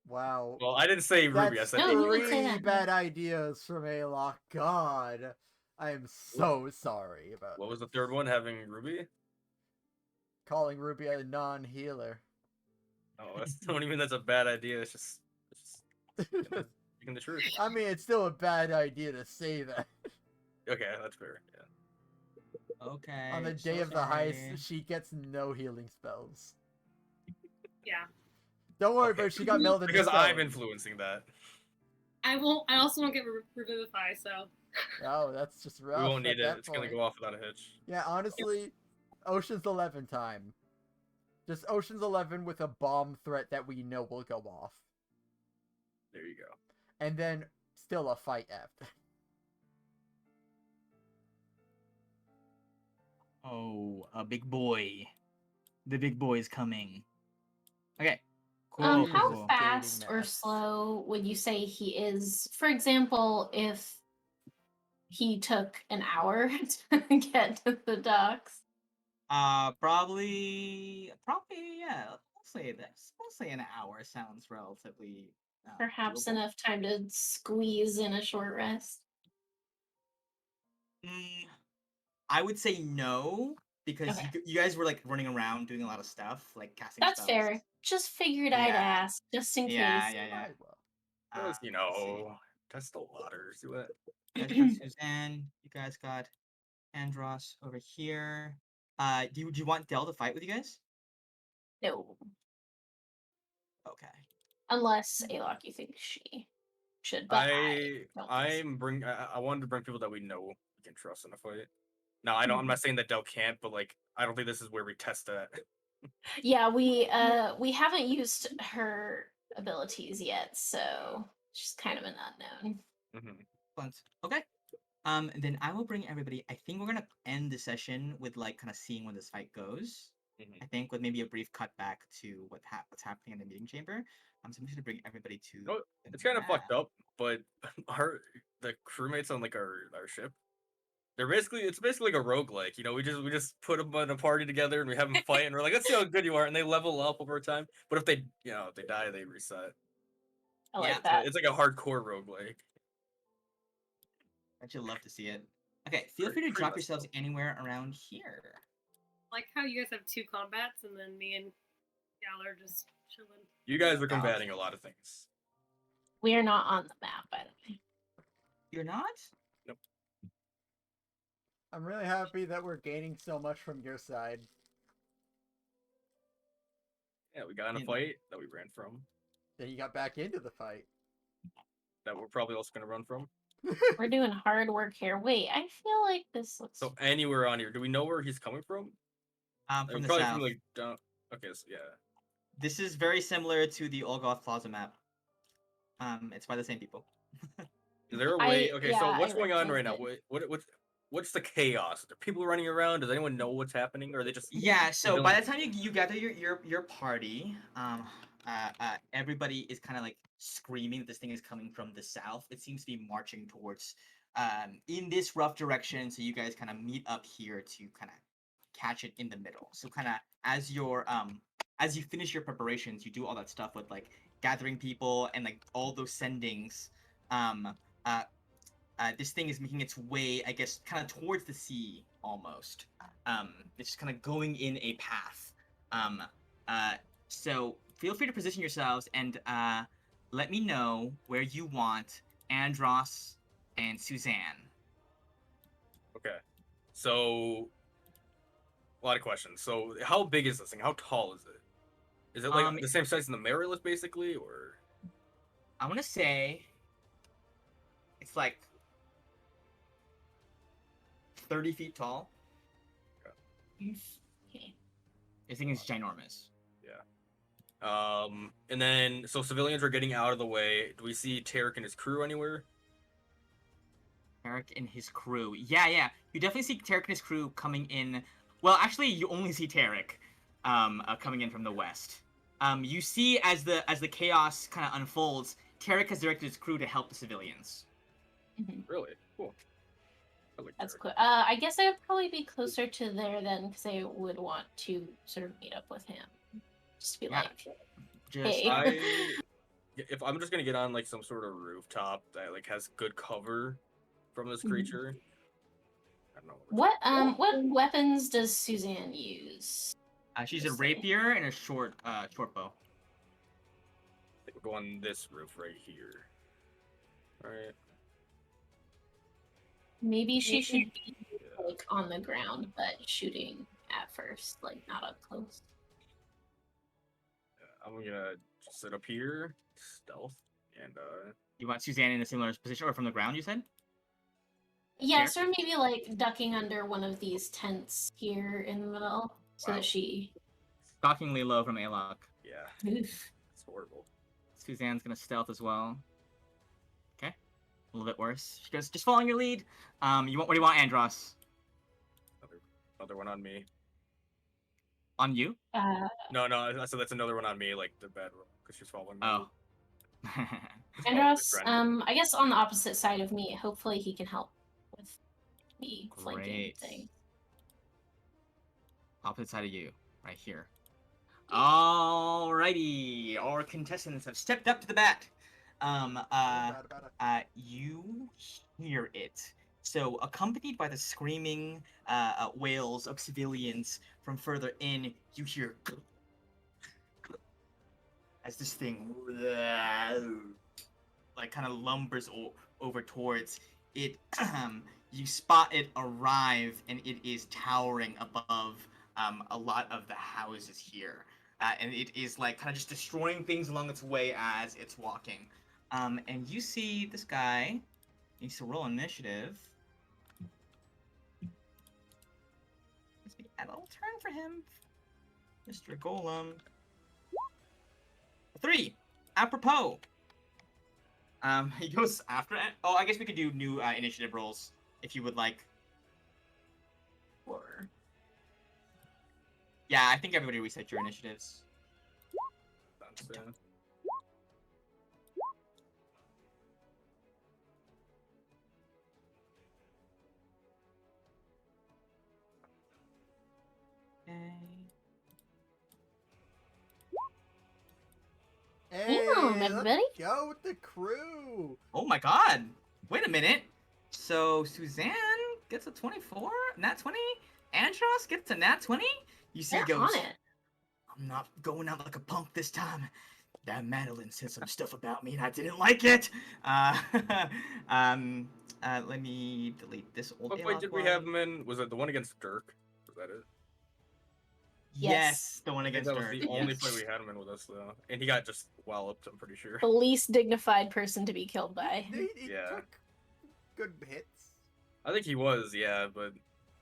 Wow. Well, I didn't say Ruby. I That's said No, you Avery. didn't say three that. bad ideas from Alok. God. I am so sorry about What was the third one? Having Ruby? calling Ruby a non-healer. Oh, that's don't even mean that's a bad idea. It's just speaking the truth. I mean, it's still a bad idea to say that. Okay, that's fair. Yeah. Okay. On the day so of the heist, sorry. she gets no healing spells. Yeah. Don't worry, Okay. but she got melted Because into I'm stone. influencing that. I won't. I also won't get revivify. So Oh, that's just rough. We won't need at it. that It's gonna point. go off without a hitch. Yeah, honestly, Ocean's 11 time. Just Ocean's 11 with a bomb threat that we know will go off. There you go. And then still a fight after. Oh, a big boy. The big boy is coming. Okay. Cool. Cool, How cool. fast Dating or maps. slow would you say he is? For example, if he took an hour to get to the docks. Probably, yeah. We'll say this. We'll say an hour sounds relatively. Perhaps doable. enough time to squeeze in a short rest. I would say no because Okay. you guys were like running around doing a lot of stuff, like casting. That's spells. fair. Just figured I'd Yeah. ask, just in Yeah, case. yeah, yeah. Alright, well. Because, you let's see. know, test the waters. Do it. You guys got Suzanne. You guys got Andros over here. Do you want Del to fight with you guys? No, Okay. unless Alok, you think she should. But I don't think so. I wanted to bring people that we know we can trust in a fight. Now I don't. I'm not saying that Del can't, but like I don't think this is where we test that. Yeah, we haven't used her abilities yet, so she's kind of an unknown. Mm-hmm. Excellent. Okay. Then I will bring everybody. I think we're gonna end the session with like kind of seeing where this fight goes. Mhm. I think with maybe a brief cut back to what's happening in the meeting chamber. So I'm just gonna bring everybody to. No, the it's kind of map. fucked up, but the crewmates on like our ship, it's basically like a roguelike. You know, we just put them in a party together and we have them fight and we're like, let's see how good you are, and they level up over time. But if they die, they reset. I Yeah, like that. It's like a hardcore roguelike. I'd love to see it. Okay, feel free to Pretty drop much yourselves so. anywhere around here. like how you guys have 2 combats and then me and Gal are just chilling. You guys are combating a lot of things. We are not on the map, by the way. You're not? I'm really happy that we're gaining so much from your side. Yeah, we got in a You know. fight that we ran from. Then you got back into the fight. That we're probably also gonna run from. We're doing hard work here. Wait, I feel like this looks. So anywhere on here, do we know where he's coming from? From the Probably south. from like down. Okay, so yeah. This is very similar to the Olgoth Plaza map. It's by the same people. Is there a way? Okay, so yeah, what's I going on right recognize now? What's the chaos? Are people running around? Does anyone know what's happening, or are they just? Yeah, so by villain- the time you gather your party, everybody is kind of like screaming that this thing is coming from the south. It seems to be marching towards in this rough direction. So you guys kind of meet up here to kind of catch it in the middle. So kind of as you finish your preparations, you do all that stuff with like gathering people and like all those sendings. This thing is making its way, I guess, kind of towards the sea almost. It's just kind of going in a path. So feel free to position yourselves and let me know where you want Andros and Suzanne. Okay. So, a lot of questions. So, how big is this thing? How tall is it? Is it like the same size as the Marilith, basically, or? I want to say it's like 30 feet tall. Okay. This thing is ginormous. Yeah. And then so civilians are getting out of the way. Do we see Tarek and his crew anywhere? Tarek and his crew. Yeah. You definitely see Tarek and his crew coming in. Well, actually, you only see Tarek coming in from the west. You see as the chaos kind of unfolds, Tarek has directed his crew to help the civilians. Really? Cool. I like That's Tarek. cool. I guess I would probably be closer to there then, because I would want to sort of meet up with him. Just be Yeah. like, Just hey. If I'm just gonna get on like some sort of rooftop that like has good cover from this creature. I don't know. What weapons does Suzanne use? she's a Mostly. rapier and a short bow. I think we'll go on this roof right here. All right. Maybe she should be like on the ground, but shooting at first, like not up close. I'm gonna just sit up here, stealth, and You want Suzanne in a similar position, or from the ground? You said. Yeah, so maybe like ducking under one of these tents here in the middle, so Wow. that she. Shockingly low from Alok. yeah, Oof. it's horrible. Suzanne's gonna stealth as well. Okay, a little bit worse. She goes, just following your lead. What do you want, Andros? Another one on me. On you? No, so that's another one on me, like the bed because she's following me. Oh. Andros, I guess on the opposite side of me. Hopefully he can help with me flanking Great. things. Opposite side of you, right here. Alrighty, our contestants have stepped up to the bat. You hear it. So, accompanied by the screaming wails of civilians from further in, you hear as this thing like kind of lumbers over towards it. You spot it arrive, and it is towering above a lot of the houses here. And it is like kind of just destroying things along its way as it's walking. And you see this guy needs to roll initiative. Let's be a little turn for him, Mr. Golem. 3. Apropos. He goes after it. Oh, I guess we could do new initiative rolls if you would like. Or yeah, I think everybody reset your initiatives. Hey, Damn, let's everybody. go with the crew. Oh my god! Wait a minute. So Suzanne gets a 24, nat 20. Andros gets a nat 20. You see, he They're goes. on it. I'm not going out like a punk this time. That Madeline said some stuff about me and I didn't like it. Let me delete this old. What fight did we have him in? Was it the one against Dirk? Was that it? Yes, the one I think against that was Dirk. the only fight we had him in with us, though, and he got just walloped. I'm pretty sure. The least dignified person to be killed by. He Yeah. took good hits. I think he was, yeah, but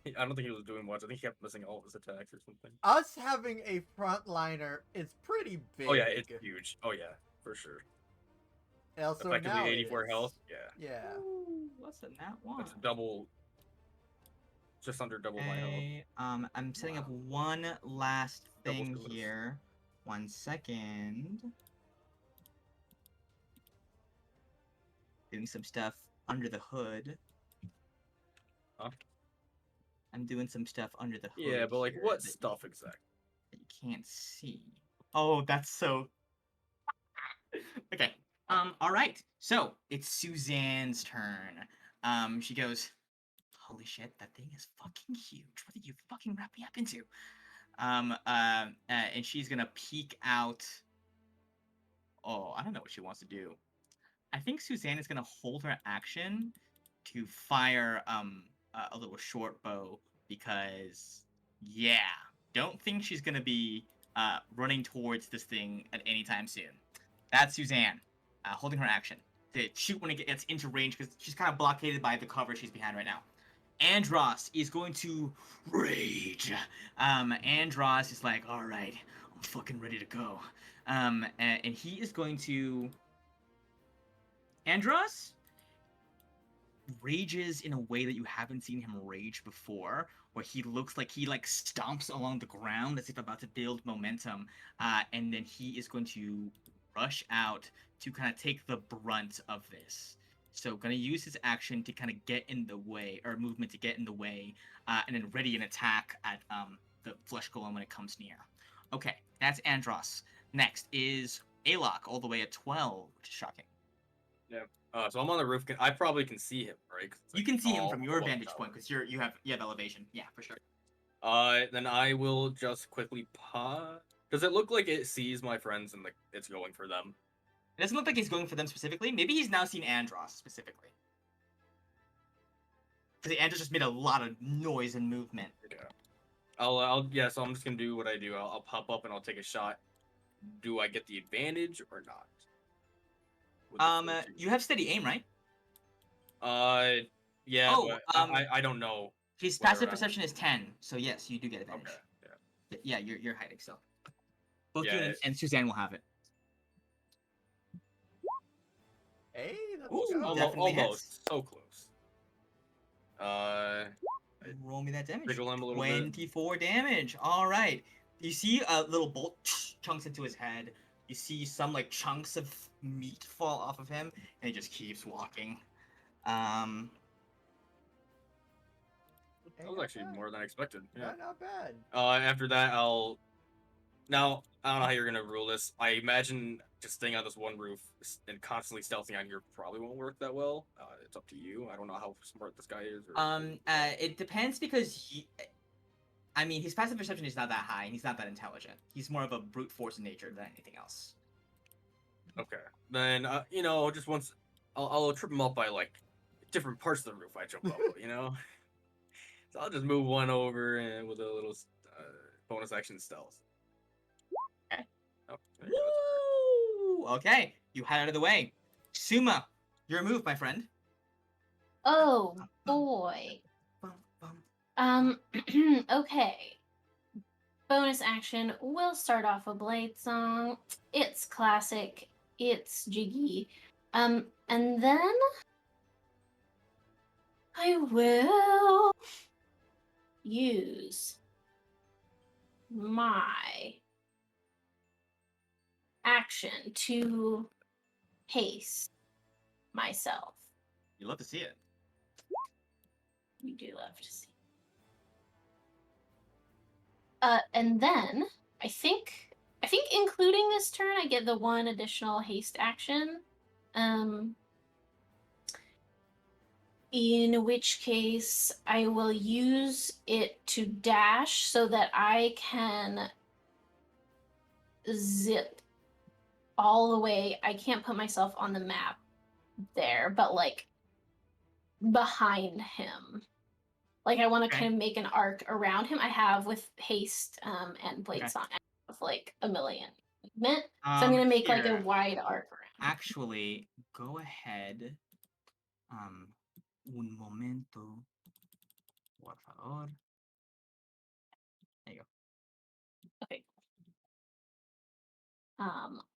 I don't think he was doing much. I think he kept missing all of his attacks or something. Us having a frontliner is pretty big. Oh yeah, it's huge. Oh yeah, for sure. Also Effectively now 84 it is. health. Yeah. Yeah. Ooh, what's a nat 1? That's double. Just under double my health. Okay, I'm setting up one last thing here. 1 second. Doing some stuff under the hood. Huh? I'm doing some stuff under the hood. Yeah, but like what that stuff exactly? that you can't see. Oh, that's so. Okay. All right. So it's Suzanne's turn. She goes, "Holy shit, that thing is fucking huge. What did you fucking wrap me up into?" And she's gonna peek out Oh, I don't know what she wants to do. I think Suzanne is gonna hold her action to fire a little short bow because yeah, don't think she's gonna be running towards this thing at any time soon. That's Suzanne holding her action to shoot when it gets into range because she's kind of blockaded by the cover she's behind right now. Andros is going to rage. Andros is like, all right, I'm fucking ready to go. And he is going to. Andros rages in a way that you haven't seen him rage before, where he looks like he like stomps along the ground as if about to build momentum, and then he is going to rush out to kind of take the brunt of this. So gonna use his action to kind of get in the way, or movement to get in the way, and then ready an attack at the flesh golem when it comes near. Okay, that's Andros. Next is Alok, all the way at 12, which is shocking. Yeah. So I'm on the roof. I probably can see him, right? 'Cause it's, You like, can see him tall from your above vantage tower. point because you have elevation. Yeah, for sure. Then I will just quickly pause. Does it look like it sees my friends and like it's going for them? It doesn't look like he's going for them specifically. Maybe he's now seen Andros specifically. Because Andros just made a lot of noise and movement. Yeah. So I'm just gonna do what I do. I'll pop up and I'll take a shot. Do I get the advantage or not? With the 14? You have steady aim, right? Yeah, Oh, but I don't know. His whether passive or not- perception is 10, so yes, you do get advantage. Okay. Yeah. Yeah, you're hiding still. Both Yeah, you and Suzanne will have it. Hey, let's Ooh, go. definitely almost. hits. So close. Roll me that damage. Wiggle him a little bit. 24 damage. All right. You see a little bolt chunks into his head. You see some like chunks of meat fall off of him, and he just keeps walking. Hey, That was not actually bad. more than I expected. Yeah. Not bad. After that, Now, I don't know how you're gonna rule this. I imagine just staying on this one roof and constantly stealthing on here probably won't work that well. It's up to you. I don't know how smart this guy is. It depends because I mean, his passive perception is not that high, and he's not that intelligent. He's more of a brute force in nature than anything else. Okay. Then, just once, I'll trip him up by, like, different parts of the roof I jump up, So I'll just move one over and with a little bonus action stealth. Okay. Oh, there you go. Woo! Okay, you head out of the way. Suma, your move, my friend. Oh boy. Okay. Bonus action. We'll start off a Blade Song. It's classic. It's jiggy. And then I will use my action to haste myself. You love to see it. We do love to see. And then I think including this turn, I get the one additional haste action. In which case, I will use it to dash so that I can zip all the way. I can't put myself on the map there, but like behind him. Like I want to kind of make an arc around him. I have with haste and blade song, I have like a million movement. So I'm gonna make like a wide arc around. Actually, go ahead. Un momento. Por favor. There you go. Okay.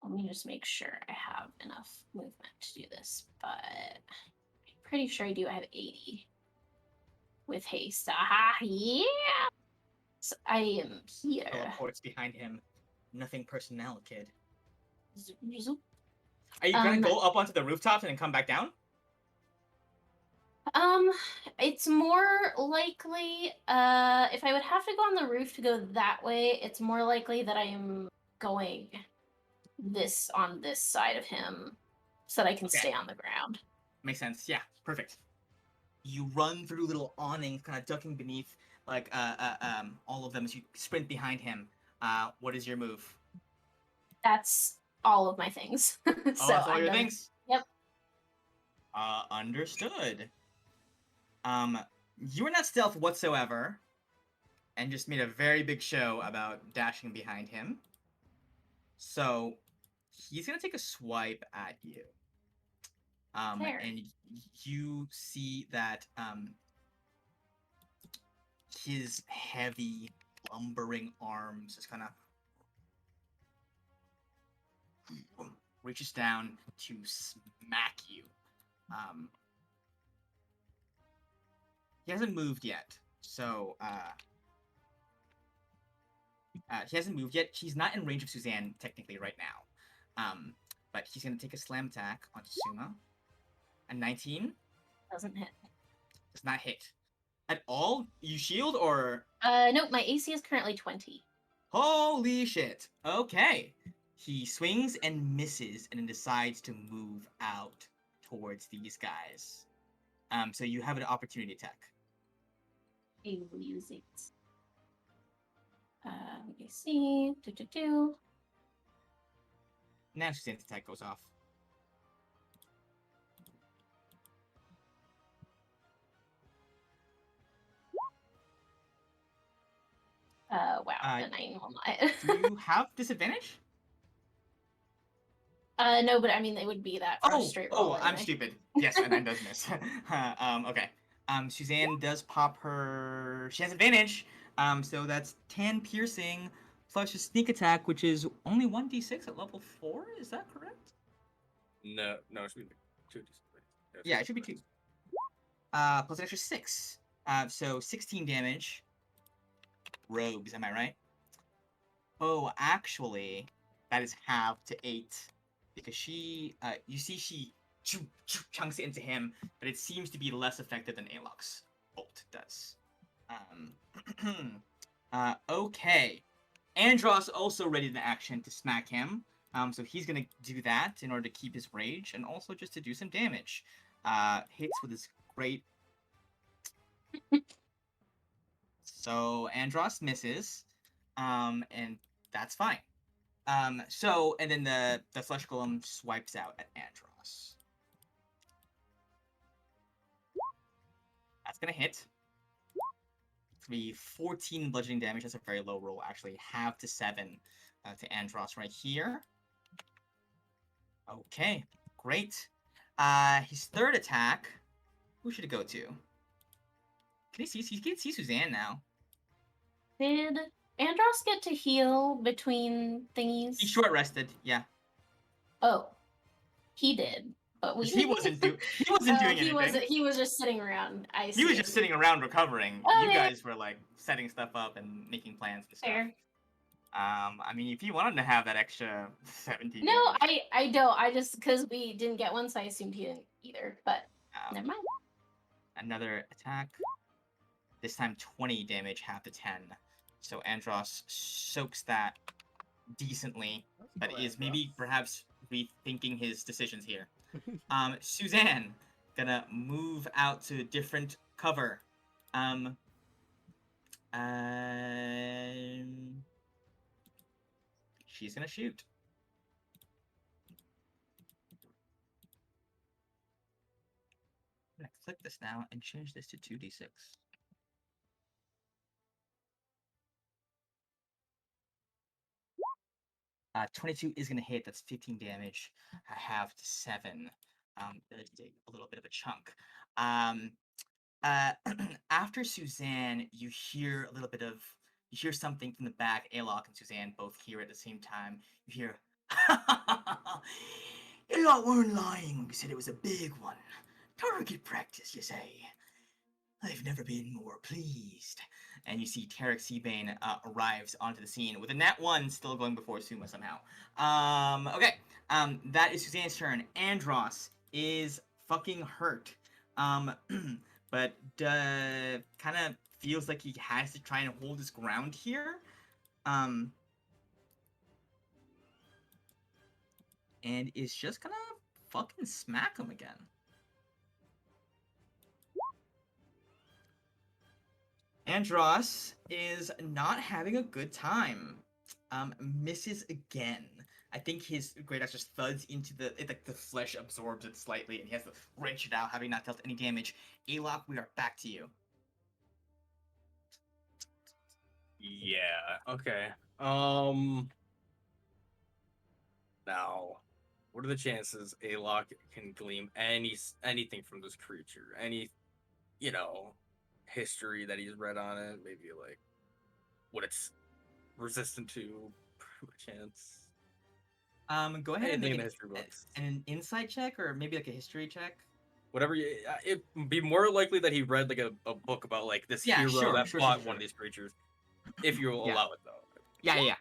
Let me just make sure I have enough movement to do this, but I'm pretty sure I do. I have 80 with haste. Aha, yeah! So I am here. Teleports behind him. Nothing personnel, kid. Zoop, zoop. Are you gonna go up onto the rooftops and then come back down? It's more likely, if I would have to go on the roof to go that way, it's more likely that I am going on this side of him so that I can stay on the ground. Makes sense. Yeah, perfect. You run through little awnings, kind of ducking beneath, like, all of them as you sprint behind him. What is your move? That's all of my things. Oh, So that's all I'm your done. things. Yep. Understood. You were not stealth whatsoever, and just made a very big show about dashing behind him. So he's gonna take a swipe at you. Fair. And you see that his heavy, lumbering arms just kind of reaches down to smack you. He hasn't moved yet, so he hasn't moved yet. He's not in range of Suzanne technically right now, but he's gonna take a slam attack on Suma. A 19 Doesn't hit. does not hit at all. You shield or? Nope, my AC is currently 20. Holy shit. Okay. He swings and misses and then decides to move out towards these guys. So you have an opportunity attack. I will use it. Let me see. Do. Now Suzanne's attack goes off. Wow, Uh, the 9 will not. Do you have disadvantage? No, but I mean, it would be that for a straight roll. I'm anyway. stupid. Yes, and 9 does miss. Okay. Suzanne does pop her. She has advantage. So that's 10 piercing plus a sneak attack, which is only 1d6 at level 4. Is that correct? No, it should be 2. Yeah, it should be 2. Plus an extra 6. So 16 damage. Rogues, am I right? Oh, actually, that is half to 8. Because she, you see she chunks it into him, but it seems to be less effective than Alok's bolt does. Okay. Andros also ready in action to smack him. So he's gonna do that in order to keep his rage and also just to do some damage. Hits with his great. So Andros misses, and that's fine. And then the flesh golem swipes out at Andros. That's gonna hit. It's gonna be 14 bludgeoning damage. That's a very low roll, actually. Half to 7 to Andros right here. Okay, great. His third attack. Who should it go to? Can he can see Suzanne now. Did Andros get to heal between thingies? He's short rested, yeah. Oh, he did, but we. He wasn't doing anything. He was just sitting around. I see. He was just sitting around recovering. Okay. You guys were like setting stuff up and making plans for stuff. Fair. I mean, if you wanted to have that extra 17. No, damage, I don't. I just because we didn't get one, so I assumed he didn't either. But never mind. Another attack. This time 20 damage, half to 10. So Andros soaks that decently, but is maybe perhaps rethinking his decisions here. Suzanne gonna move out to different cover. She's gonna shoot. I'm gonna click this now and change this to 2d6. 22 is going to hit. That's 15 damage. I have to 7. Let's take a little bit of a chunk. After Suzanne, you hear something from the back. Alok and Suzanne both hear at the same time. You hear, Alok weren't lying when we said it was a big one. Target practice, you say? I've never been more pleased. And you see Tarek Seabane arrives onto the scene with a nat 1 still going before Suma somehow. Okay. That is Suzanne's turn. Andros is fucking hurt. But kind of feels like he has to try and hold his ground here. And is just gonna fucking smack him again. Andros is not having a good time. Misses again. I think his great axe just thuds into like the flesh absorbs it slightly, and he has to wrench it out, having not dealt any damage. Alok, we are back to you. Yeah. Okay. Now, what are the chances Alok can glean anything from this creature? Any, history that he's read on it? Maybe like what it's resistant to, chance. Go ahead and Anything make in the history books. an insight check, or maybe like a history check. Whatever. It'd be more likely that he read like a book about like this Yeah, hero sure, that sure, fought sure, one sure. of these creatures. If you Yeah. allow it, though. Yeah.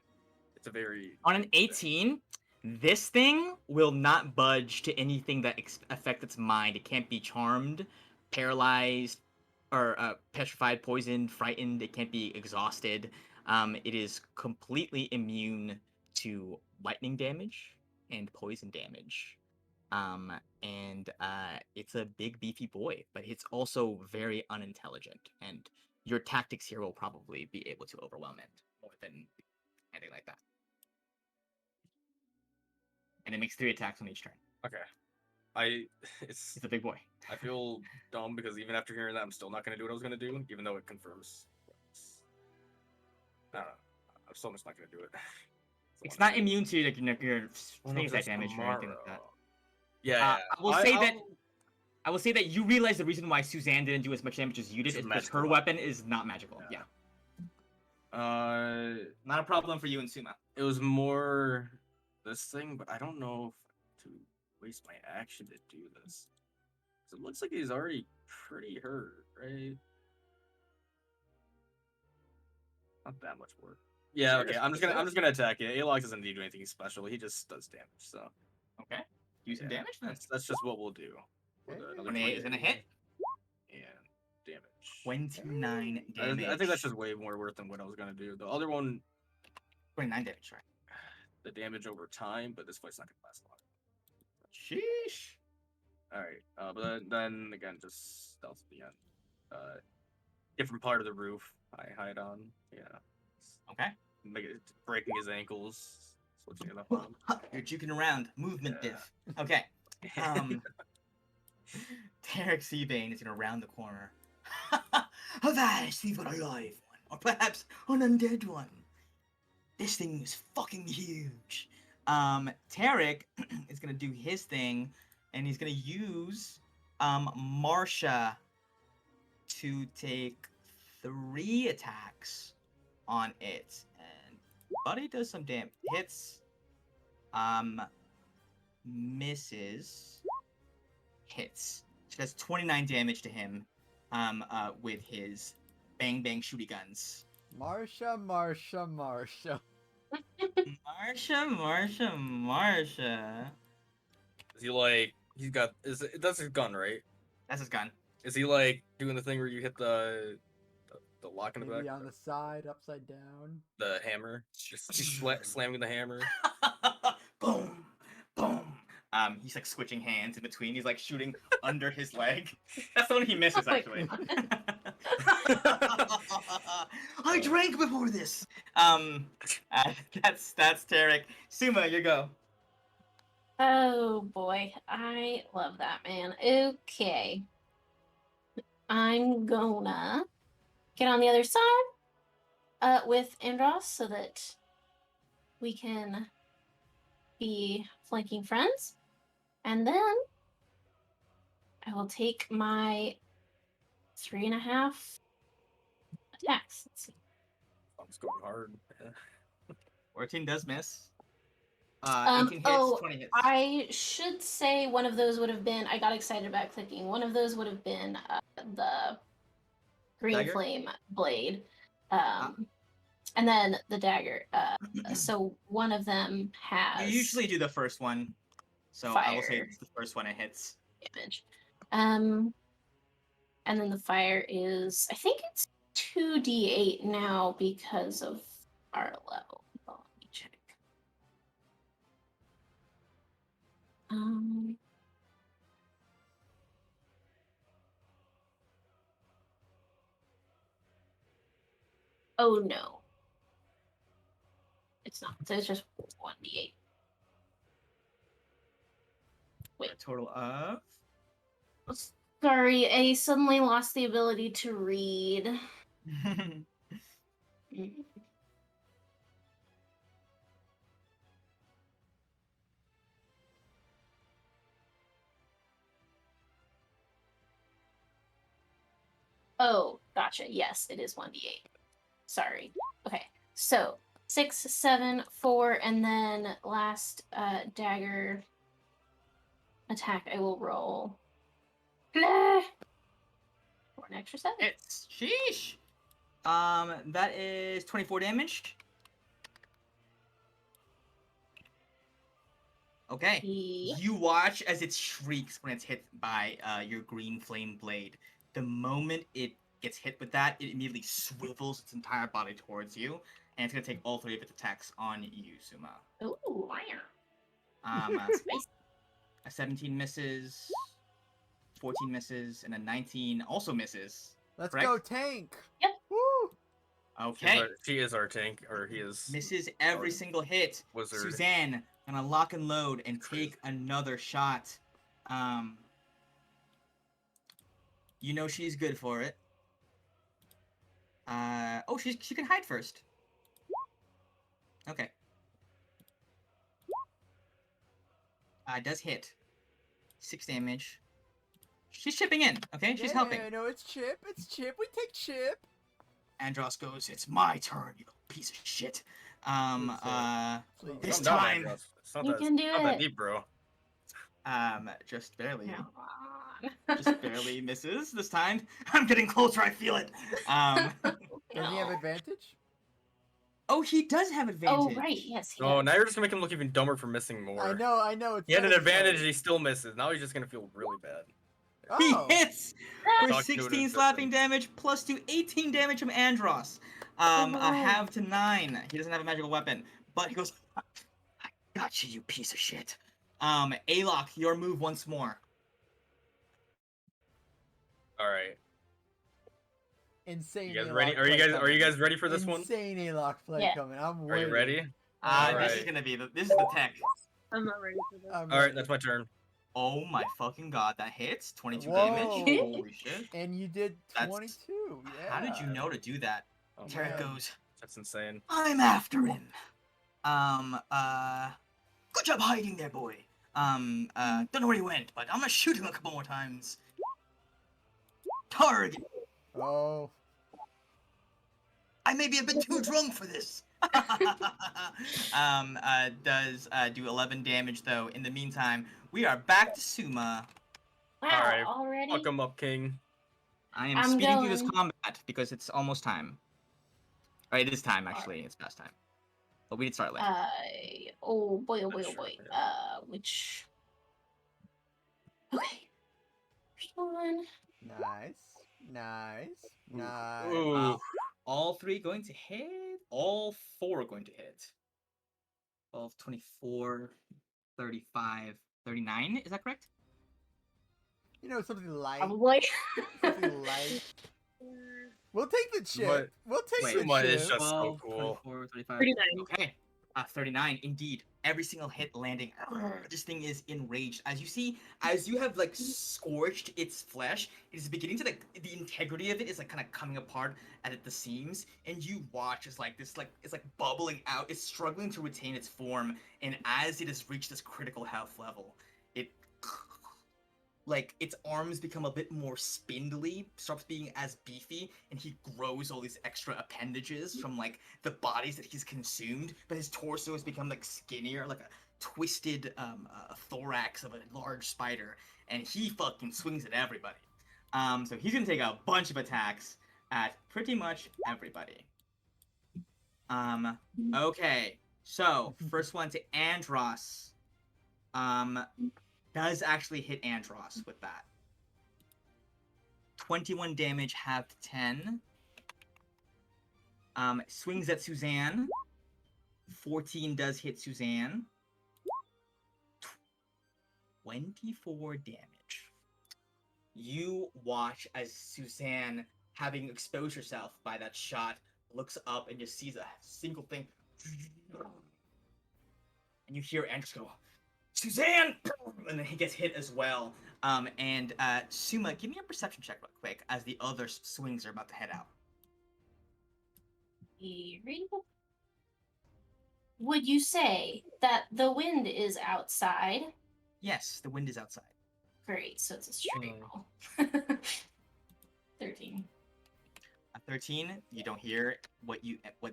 It's a very On an 18, this thing will not budge to anything that affects its mind. It can't be charmed, paralyzed, or petrified, poisoned, frightened. It can't be exhausted. It is completely immune to lightning damage and poison damage. And it's a big, beefy boy, but it's also very unintelligent. And your tactics here will probably be able to overwhelm it more than anything like that. And it makes 3 attacks on each turn. okay. It's It's a big boy. I feel dumb because even after hearing that, I'm still not gonna do what I was gonna do, even though it confirms. I don't know. I'm still just not gonna do it. It's not immune to like your sneak attack damage or anything like that. Yeah. I will say that I will say that you realize the reason why Suzanne didn't do as much damage as you did It's is because magical her weapon. weapon is not magical. Yeah. Not a problem for you and Suma. It was more this thing, but I don't know if to waste my action to do this. 'Cause it looks like he's already pretty hurt, right? Not that much work. Yeah, okay. I'm just gonna attack it. Alok doesn't need to do anything special. He just does damage. So Okay. Do some damage then. that's just what we'll do. Okay. Another 28 is gonna hit. and damage. 29 damage. I think that's just way more worth than what I was gonna do. The other one, 29 damage, right? the damage over time, but this fight's not gonna last long. Sheesh. All right, but then again, just stealth at the end. Different part of the roof I hide on. Yeah. Okay. Breaking his ankles, switching it up on him. You're juking around. Movement Yeah. diff. Okay. Tarek Seabane is gonna round the corner. Have I see for a live one, or perhaps an undead one? This thing is fucking huge. Tarek is gonna do his thing, and he's gonna use Marsha to take 3 attacks on it, and Buddy does some damage. Hits, misses, hits. She does 29 damage to him, with his bang bang shooty guns. Marsha. Marsha. Is he like that's his gun, right? That's his gun. Is he like doing the thing where you hit the lock in the Maybe back? on the side, upside down. The hammer. Just he's slamming the hammer. Boom, boom. He's like switching hands in between. He's like shooting under his leg. That's the one he misses, actually. I drank before this. That's Tarek. Suma, you go. Oh boy, I love that, man. Okay. I'm gonna get on the other side with Andros so that we can be flanking friends. And then I will take my 3.5 attacks. Let's see. I'm just going hard. 14 does miss. 18 hits, 20 hits. I should say one of those would have been, I got excited about clicking, one of those would have been the green Dagger? flame blade. And then the dagger. So one of them has You usually do the first one. So I will say Fire. it's the first one it hits. damage. And then the fire is, I think it's 2d8 now because of our level. Let me check. Oh no. It's not. So it's just 1d8. For a total of. Sorry, I suddenly lost the ability to read. Oh, gotcha. Yes, it is 1d8. Sorry. Okay, so 6, 7, 4, and then last dagger attack I will roll. Blah! For an extra 7. It's sheesh. That is 24 damage. Okay. Yep. You watch as it shrieks when it's hit by your green flame blade. The moment it gets hit with that, it immediately swivels its entire body towards you, and it's gonna take all 3 of its attacks on you, Suma. Ooh, Spicy. A 17 misses, 14 misses, and a 19 also misses. Let's correct? go, tank. Yep. Woo! Okay. She is our tank, or he is. Misses every our single hit. wizard. Suzanne gonna lock and load and Crazy. take another shot. You know she's good for it. Oh, she can hide first. Okay. Does hit. 6 damage. She's chipping in, okay? She's helping. Yeah, no, it's Chip. It's Chip. We take Chip. Andros goes, "It's my turn, you piece of shit." Please. This Calm down, time, Andros. It's not You that, can do it's not that it. deep, bro. just barely. Come Just on. barely misses this time. I'm getting closer, I feel it. Does he have No. advantage? Oh, he does have advantage. Oh, right. Yes, he No, does. now you're just gonna make him look even dumber for missing more. I know. It's He had an not advantage and funny. he still misses. Now he's just gonna feel really bad. He Oh. hits for Talk to 16 it, slapping Justin. damage plus 18 damage from Andros. Oh. A half to 9. He doesn't have a magical weapon, but he goes, "I got you, you piece of shit." Alok, your move once more. All right. Insane. You guys A-lock ready? play Are you coming. guys ready for this one? Insane A-lock play Yeah. coming. I'm Are waiting. you ready? This Alright. is gonna be this is the tech. I'm not ready for this. I'm All right, ready. that's my turn. Oh my fucking god, that hits 22 Whoa. damage. Holy shit! And you did That's- 22. Yeah. How did you know to do that? Oh, Tarek man. goes, That's insane. "I'm after him." Good job hiding there, boy. Don't know where he went, but I'm gonna shoot him a couple more times. Target. Oh. I may be a bit too drunk for this. Does do 11 damage though. In the meantime, we are back to Suma. Wow, Alright, already? Fuck him up, King. I am I'm speeding through this going. combat because it's almost time. Or it is time actually. It's past time. But we did start late. Oh boy, oh boy, Not oh sure, boy. yeah. Which? Okay. First one. Nice. Ooh. All 3 going to hit. All 4 going to hit. 12, 24, 35, 39. Is that correct? You know, something light. Probably. Something light. We'll take the chip. But- We'll take Wait. the Suma is chip. just so 12, cool. 24, 35. 39. Okay. 39, indeed. Every single hit landing. This thing is enraged. As you see, as you have like scorched its flesh, it is beginning to like the integrity of it is like kind of coming apart at the seams, and you watch as like this like it's like bubbling out. It's struggling to retain its form, and as it has reached this critical health level, it like its arms become a bit more spindly, stops being as beefy, and he grows all these extra appendages from like the bodies that he's consumed. But his torso has become like skinnier, like a twisted thorax of a large spider, and he fucking swings at everybody. So he's gonna take a bunch of attacks at pretty much everybody. Okay, so first one to Andros. Does actually hit Andros with that. 21 damage, halved 10. Swings at Suzanne. 14 does hit Suzanne. 24 damage. You watch as Suzanne, having exposed herself by that shot, looks up and just sees a single thing. And you hear Andros go, Suzanne, and then he gets hit as well. And Suma, give me a perception check real quick as the other swings are about to head out. Would you say that the wind is outside? Yes, the wind is outside. Great, so it's a straight roll. 13. A 13, you don't hear what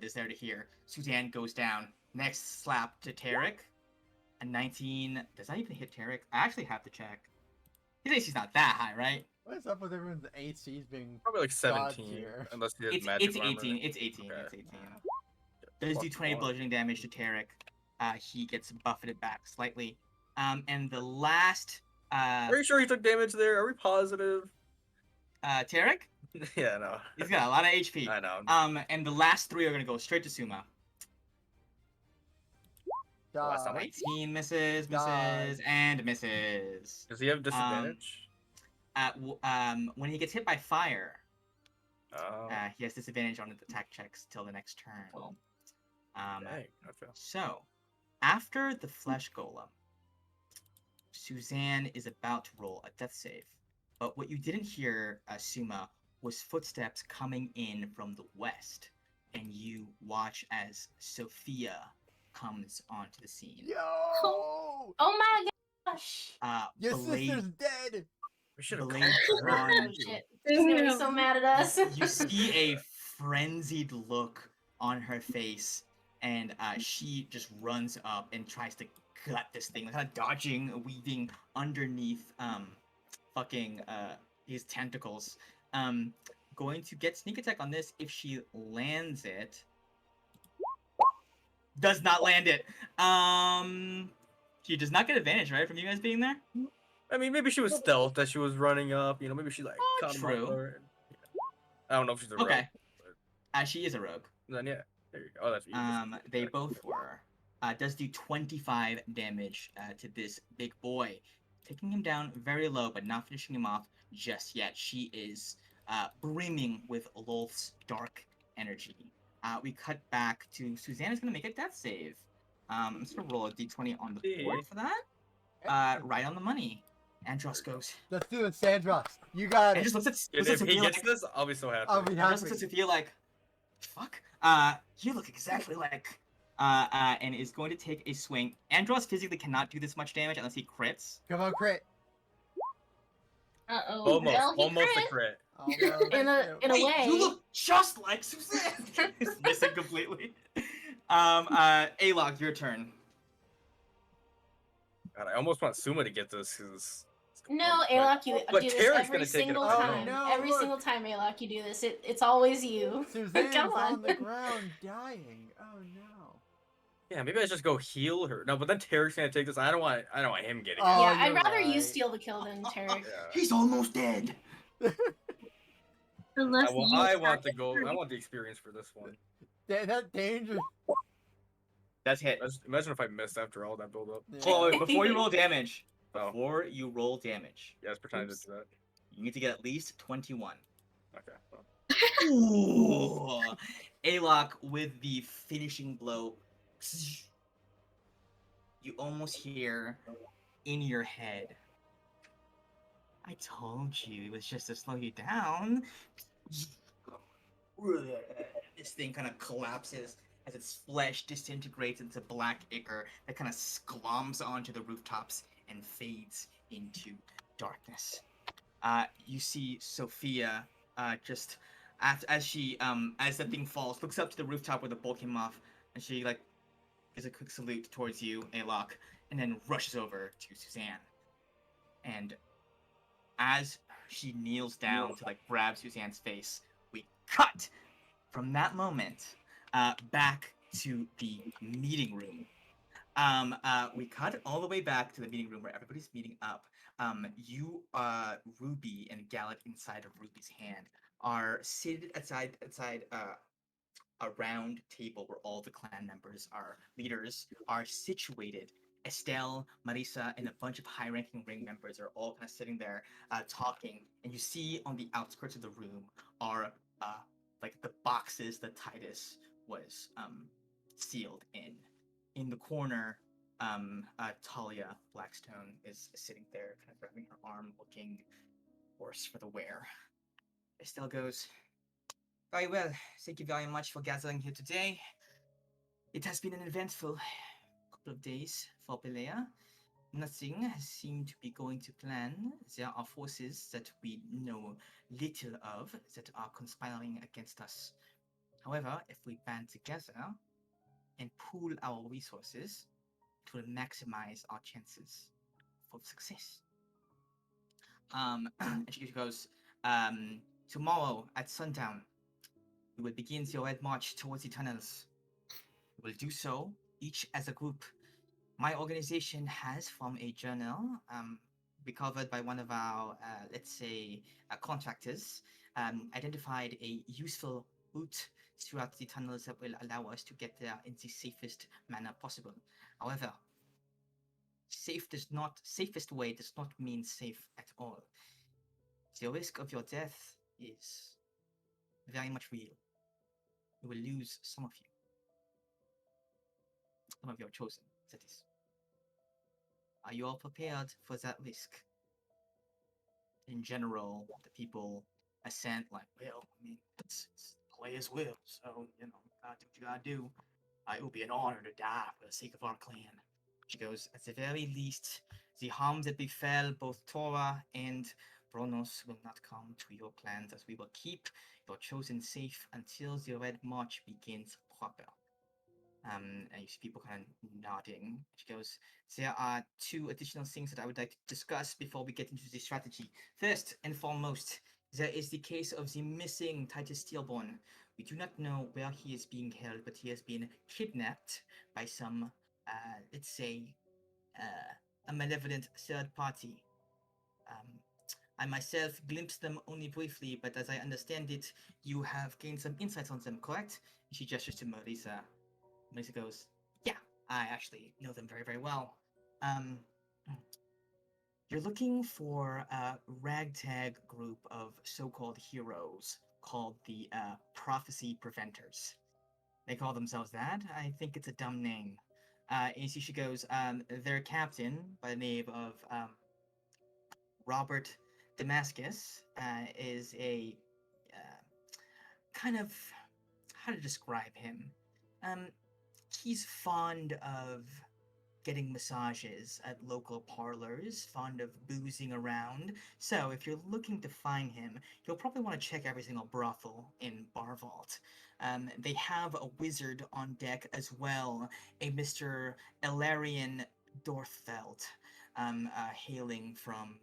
is there to hear. Suzanne goes down. Next slap to Tarek. A 19. Does that even hit Tarek? I actually have to check. His AC's not that high, right? What is up with everyone's ACs being Probably like God 17, tier? unless he has It's magic 18. armor. It's 18. Okay. It's 18. Does do 20 bludgeoning damage to Tarek. He gets buffeted back slightly. And the last Are you sure he took damage there? Are we positive? Tarek? Yeah, no. He's got a lot of HP. I know. And the last three are gonna go straight to Suma. Last time Dodge. 18 misses, Dodge. and misses. Does he have disadvantage? When he gets hit by fire, Oh. he has disadvantage on his attack checks till the next turn. Dang, okay. So, after the flesh golem, Suzanne is about to roll a death save. But what you didn't hear, Suma, was footsteps coming in from the west. And you watch as Sophia comes onto the scene. Yo! Oh my gosh! Your Blade, sister's dead! We should have Blade called drawn. Oh, shit. She's gonna be so mad at us. You see a frenzied look on her face, and she just runs up and tries to gut this thing, kind of dodging, weaving underneath his tentacles. Going to get sneak attack on this. If she lands it, does not land it. She does not get advantage, right, from you guys being there. I mean, maybe she was stealth as she was running up. You know, maybe she like caught him off True. guard. I don't know if she's a rogue. Okay. She is a rogue. Then yeah, there you go. Oh, that's what you just- They both were. Does do 25 damage to this big boy, taking him down very low, but not finishing him off just yet. She is brimming with Lolth's dark energy. We cut back to Suzanne is gonna make a death save. I'm just gonna roll a d20 on the board for that. Right on the money. Andros goes. Let's do it, Sandros. You got it. Andros looks at If he Sophia gets like, this, I'll be so happy. I'll be Andros happy. looks at Sophia like, fuck. You look exactly like. And is going to take a swing. Andros physically cannot do this much damage unless he crits. Come on, crit. Uh-oh. Almost, Well, he almost crit. a crit. Almost. In a Wait, way. you look just like Suzanne. It's missing completely. Alok, your turn. God, I almost want Suma to get this because. No, Alok, you But do this Tarek's every gonna take it single upon time. himself. Oh, no, Every look. single time, Alok, you do this. It's always you. Suzanne's Come on. on the ground dying. Oh no. Yeah, maybe I just go heal her. No, but then Tarek's gonna take this. I don't want him getting Oh, Yeah, I'd you're rather you right. steal the kill than Tarek. it. Yeah. He's almost dead. Unless I want the gold. I want the experience for this one. That dangerous. That's hit. Imagine if I missed after all that build up. Yeah. Oh, wait, before you roll damage. Oh. Before you roll damage, Yeah, let's pretend to do that. you need to get at least 21. Okay. Well, Ooh. Alok with the finishing blow. You almost hear in your head, I told you it was just to slow you down. This thing kind of collapses as its flesh disintegrates into black ichor that kind of gloms onto the rooftops and fades into darkness. You see Sophia just as she as the thing falls, looks up to the rooftop where the bolt came off, and she like gives a quick salute towards you, Alok, and then rushes over to Suzanne. And as she kneels down to like grab Suzanne's face, we cut from that moment back to the meeting room. We cut all the way back to the meeting room where everybody's meeting up. You, Ruby, and Gallet inside of Ruby's hand are seated outside a round table where all the clan members are leaders are situated. Estelle, Marisa, and a bunch of high-ranking ring members are all kind of sitting there talking. And you see on the outskirts of the room are like the boxes that Titus was sealed in. In the corner, Talia Blackstone is sitting there, kind of grabbing her arm, looking worse for the wear. Estelle goes, "Very well. Thank you very much for gathering here today. It has been an eventful couple of days for Pelea. Nothing has seemed to be going to plan. There are forces that we know little of that are conspiring against us. However, if we band together and pool our resources, it will maximize our chances for success." And she goes, "Tomorrow at sundown, we will begin the red march towards the tunnels. We will do so each as a group. My organization has, from a journal recovered by one of our, let's say, contractors, identified a useful route throughout the tunnels that will allow us to get there in the safest manner possible. However, safest way does not mean safe at all. The risk of your death is very much real. You will lose some of you. Some of your chosen, that is. Are you all prepared for that risk?" In general, the people assent, like, "Well, I mean, it's players' will, so, you know, gotta do what you gotta do. It will be an honor to die for the sake of our clan." She goes, "At the very least, the harm that befell both Torah and Bronos will not come to your clans, as we will keep your chosen safe until the Red March begins proper." And you see people kind of nodding. She goes, "There are two additional things that I would like to discuss before we get into the strategy. First and foremost, there is the case of the missing Titus Steelborn. We do not know where he is being held, but he has been kidnapped by some, let's say, a malevolent third party. I myself glimpsed them only briefly, but as I understand it, you have gained some insights on them, correct?" She gestures to Marisa. Marisa goes, "Yeah, I actually know them very, very well. Um, you're looking for a ragtag group of so-called heroes called the Prophecy Preventers. They call themselves that. I think it's a dumb name." And she goes, "Their captain, by the name of Robert Damascus, is a kind of, how to describe him? Um, he's fond of getting massages at local parlors, fond of boozing around. So if you're looking to find him, you'll probably want to check every single brothel in Barvault. They have a wizard on deck as well, a Mr. Ilarian Dorthfeld, hailing from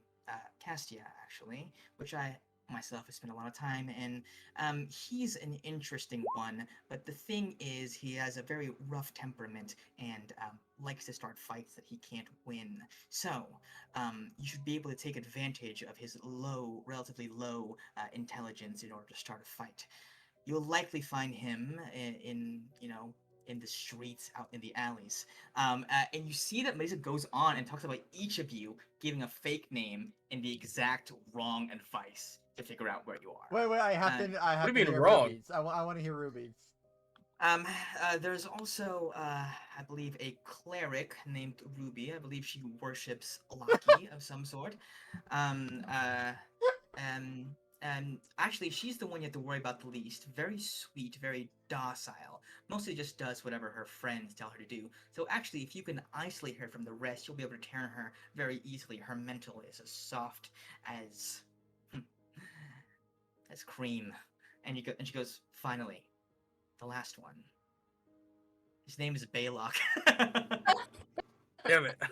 Castia, actually, which I myself have spent a lot of time in. He's an interesting one, but the thing is, he has a very rough temperament and likes to start fights that he can't win. So, you should be able to take advantage of his relatively low intelligence in order to start a fight. You'll likely find him in the streets, out in the alleys. And you see that Mesa goes on and talks about each of you giving a fake name and the exact wrong advice to figure out where you are. Wait, I have to What do you mean hear wrong? Ruby's. I want to hear Ruby's. There's also, I believe, a cleric named Ruby. I believe she worships Loki of some sort. Um, uh, Actually, she's the one you have to worry about the least. Very sweet, very docile. Mostly just does whatever her friends tell her to do. So actually, if you can isolate her from the rest, you'll be able to turn her very easily. Her mental is as soft as as cream. And she goes, "Finally, the last one. His name is Baylock." Damn it.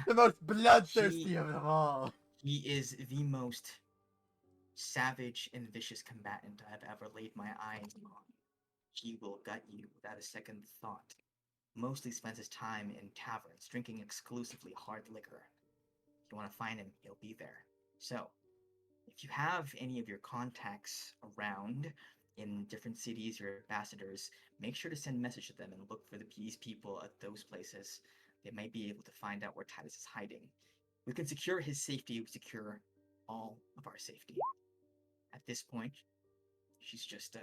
The most bloodthirsty of them all. He is the most savage and vicious combatant I have ever laid my eyes on. He will gut you without a second thought. Mostly spends his time in taverns, drinking exclusively hard liquor. If you want to find him, he'll be there. So, if you have any of your contacts around in different cities, your ambassadors, make sure to send message to them and look for these people at those places. They might be able to find out where Titus is hiding. We can secure his safety, we secure all of our safety. At this point, she's just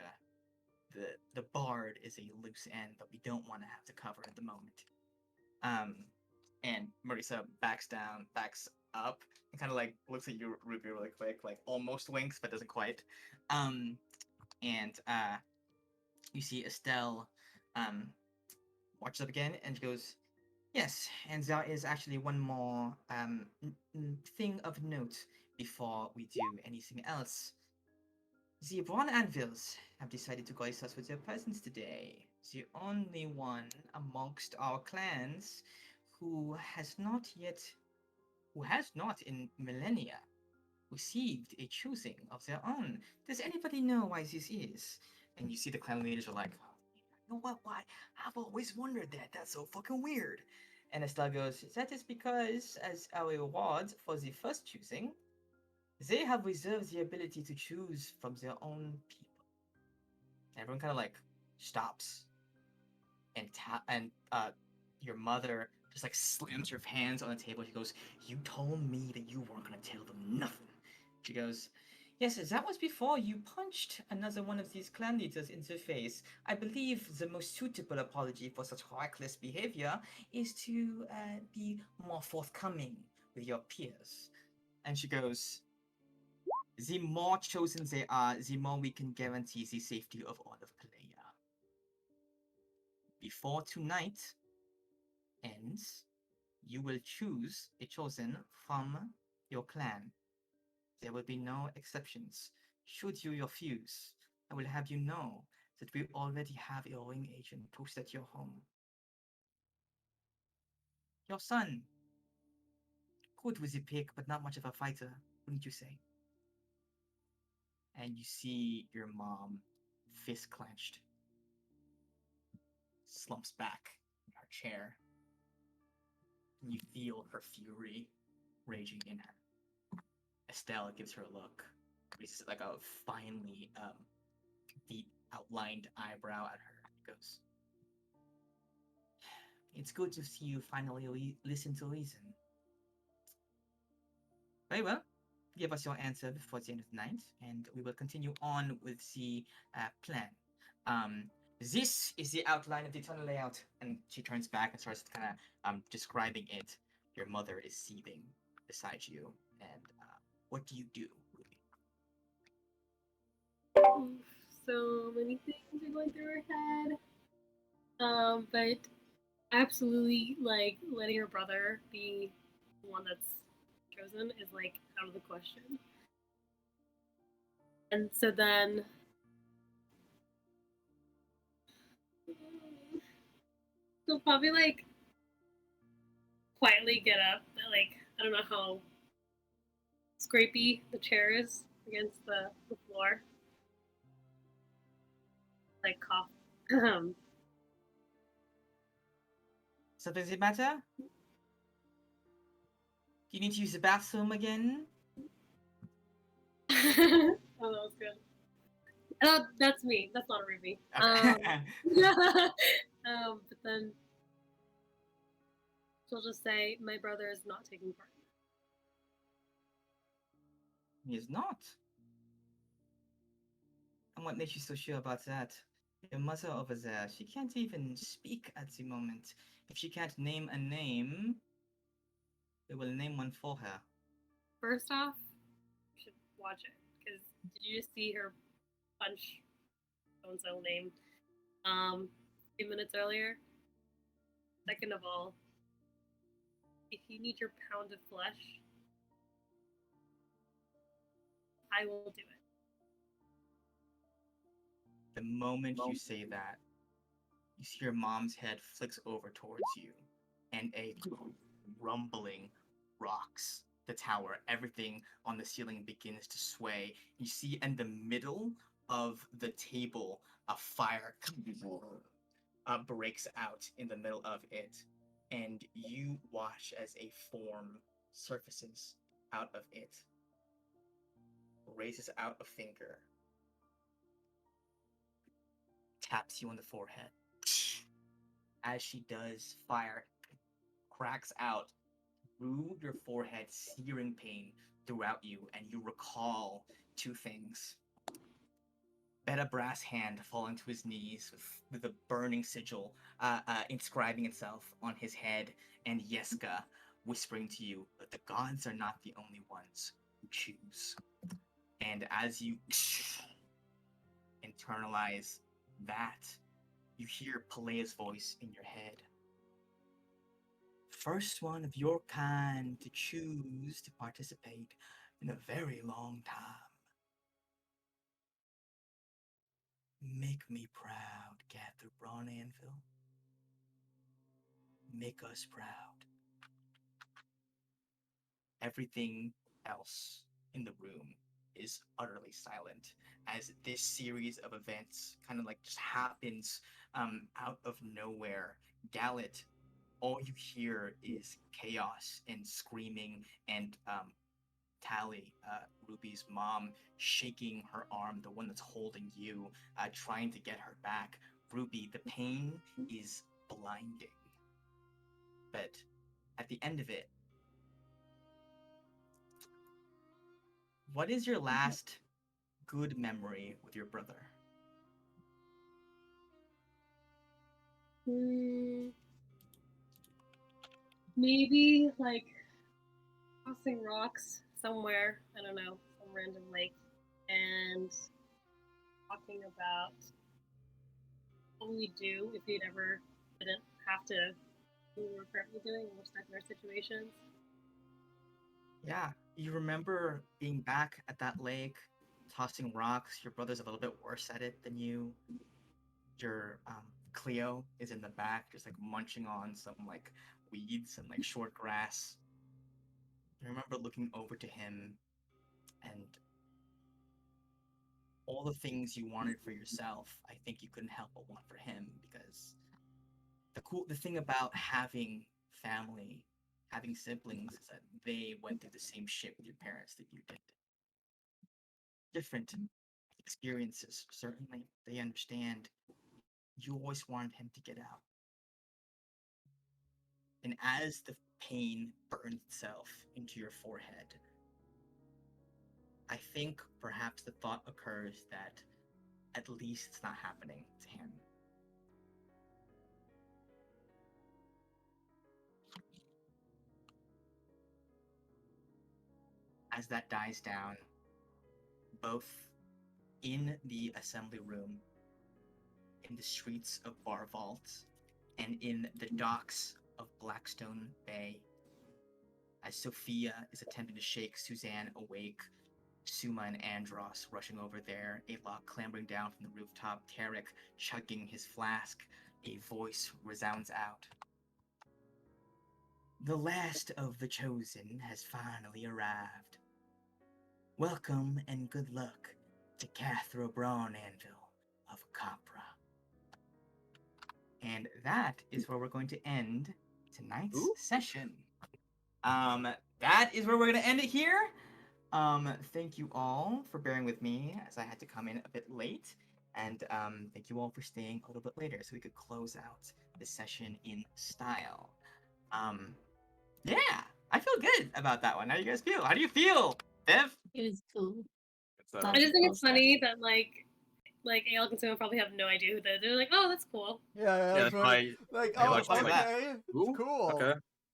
the bard is a loose end that we don't want to have to cover at the moment. And Marisa backs up, and kind of like looks at you, Ruby, really quick, like almost winks but doesn't quite. Um, and you see Estelle watches up again and she goes, "Yes, and there is actually one more thing of note before we do anything else. The Braun Anvils have decided to grace us with their presence today. The only one amongst our clans who has not yet, who has not in millennia, received a choosing of their own. Does anybody know why this is?" And you see the clan leaders are like, "You know what? Why? I've always wondered that. That's so fucking weird." And Estelle goes, "That is because, as a reward for the first choosing, they have reserved the ability to choose from their own people." Everyone kind of like stops, and your mother just like slams her hands on the table. She goes, "You told me that you weren't gonna tell them nothing." She goes, "Yes, that was before you punched another one of these clan leaders in the face. I believe the most suitable apology for such reckless behavior is to be more forthcoming with your peers." And she goes, "The more chosen they are, the more we can guarantee the safety of all of Playa. Before tonight ends, you will choose a chosen from your clan. There will be no exceptions. Should you refuse, I will have you know that we already have a ring agent posted at your home. Your son, good with the pick, but not much of a fighter, wouldn't you say?" And you see your mom, fist clenched, slumps back in her chair. And you feel her fury raging in her. Estelle gives her a look, raises like a finely deep outlined eyebrow at her. Goes, "It's good to see you finally listen to reason. Very well. Give us your answer before the end of the night, and we will continue on with the plan. This is the outline of the tunnel layout." And she turns back and starts kind of describing it. Your mother is seething beside you, and what do you do, Ruby? So many things are going through her head. But absolutely, like letting her brother be the one that's chosen is like out of the question. And so then, she'll probably like quietly get up. Like I don't know how scrapey the chair is against the floor. Like cough. Something the matter? Do you need to use the bathroom again? Oh, that was good. Oh, that's me. That's not a Ruby. Okay. But then she'll just say, "My brother is not taking part." He is not. And what makes you so sure about that? Your mother over there, she can't even speak at the moment. If she can't name a name, we will name one for her. First off, you should watch it because did you just see her punch so-and-so name a few minutes earlier? Second of all, if you need your pound of flesh, I will do it. The moment you say that, you see your mom's head flicks over towards you, and a rumbling rocks the tower. Everything on the ceiling begins to sway. You see in the middle of the table, a fire breaks out in the middle of it, and you watch as a form surfaces out of it, raises out a finger, taps you on the forehead. As she does, fire cracks out through your forehead, searing pain throughout you, and you recall two things. bet a brass hand falling to his knees with a burning sigil inscribing itself on his head, and Yeska whispering to you that the gods are not the only ones who choose. And as you internalize that, you hear Pelea's voice in your head. First one of your kind to choose to participate in a very long time. Make me proud, Gather Braun Anvil. Make us proud. Everything else in the room is utterly silent as this series of events kind of like just happens out of nowhere. Gallet, all you hear is chaos and screaming and Tally, Ruby's mom, shaking her arm, the one that's holding you, trying to get her back. Ruby, the pain is blinding. But at the end of it, what is your last good memory with your brother? Maybe like crossing rocks somewhere, I don't know, some random lake, and talking about what we'd do if we'd ever didn't have to do what we're currently doing when we're stuck in our situations. Yeah, you remember being back at that lake, tossing rocks. Your brother's a little bit worse at it than you. Your Cleo is in the back, just like munching on some like weeds and like short grass. I remember looking over to him and all the things you wanted for yourself, I think you couldn't help but want for him because the thing about having family, having siblings is that they went through the same shit with your parents that you did. Different experiences, certainly. They understand. You always wanted him to get out. And as the pain burns itself into your forehead, I think perhaps the thought occurs that at least it's not happening to him. As that dies down, both in the assembly room, in the streets of Bar Vault, and in the docks of Blackstone Bay, as Sophia is attempting to shake Suzanne awake, Suma and Andros rushing over there, Alok clambering down from the rooftop, Tarek chugging his flask, a voice resounds out. The last of the chosen has finally arrived. Welcome and good luck to Cathro Braun Anvil of Capra. And that is where we're going to end tonight's session. That is where we're going to end it here. Thank you all for bearing with me as I had to come in a bit late. And thank you all for staying a little bit later so we could close out this session in style. Yeah, I feel good about that one. How do you guys feel? How do you feel, Bev? It was cool. I just think it's funny that like Alec and Simon probably have no idea who they're like, oh, that's cool. Yeah, that's why. like, I oh, watched it, like, okay, it's cool. Okay.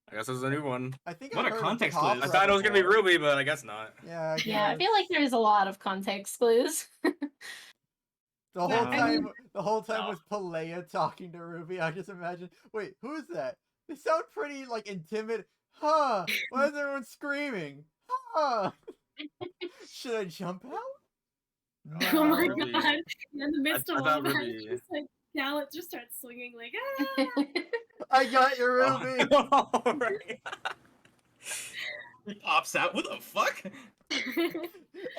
I guess this is a new one. I think What I a heard context of clue. Capra I thought it was gonna be before. Ruby, but I guess not. Yeah, Yeah, I feel like there's a lot of context clues. The whole Yeah, time, I mean- No. was Pelea talking to Ruby. I just imagine. Wait, who is that? They sound pretty like intimidated. Huh? Why is everyone screaming? Huh? Should I jump out? Oh my Ruby. god! In the midst of I all thought that, Ruby- just like Gallet just starts swinging like, ah! I got you, Ruby. Oh, alright. He pops out. What the fuck?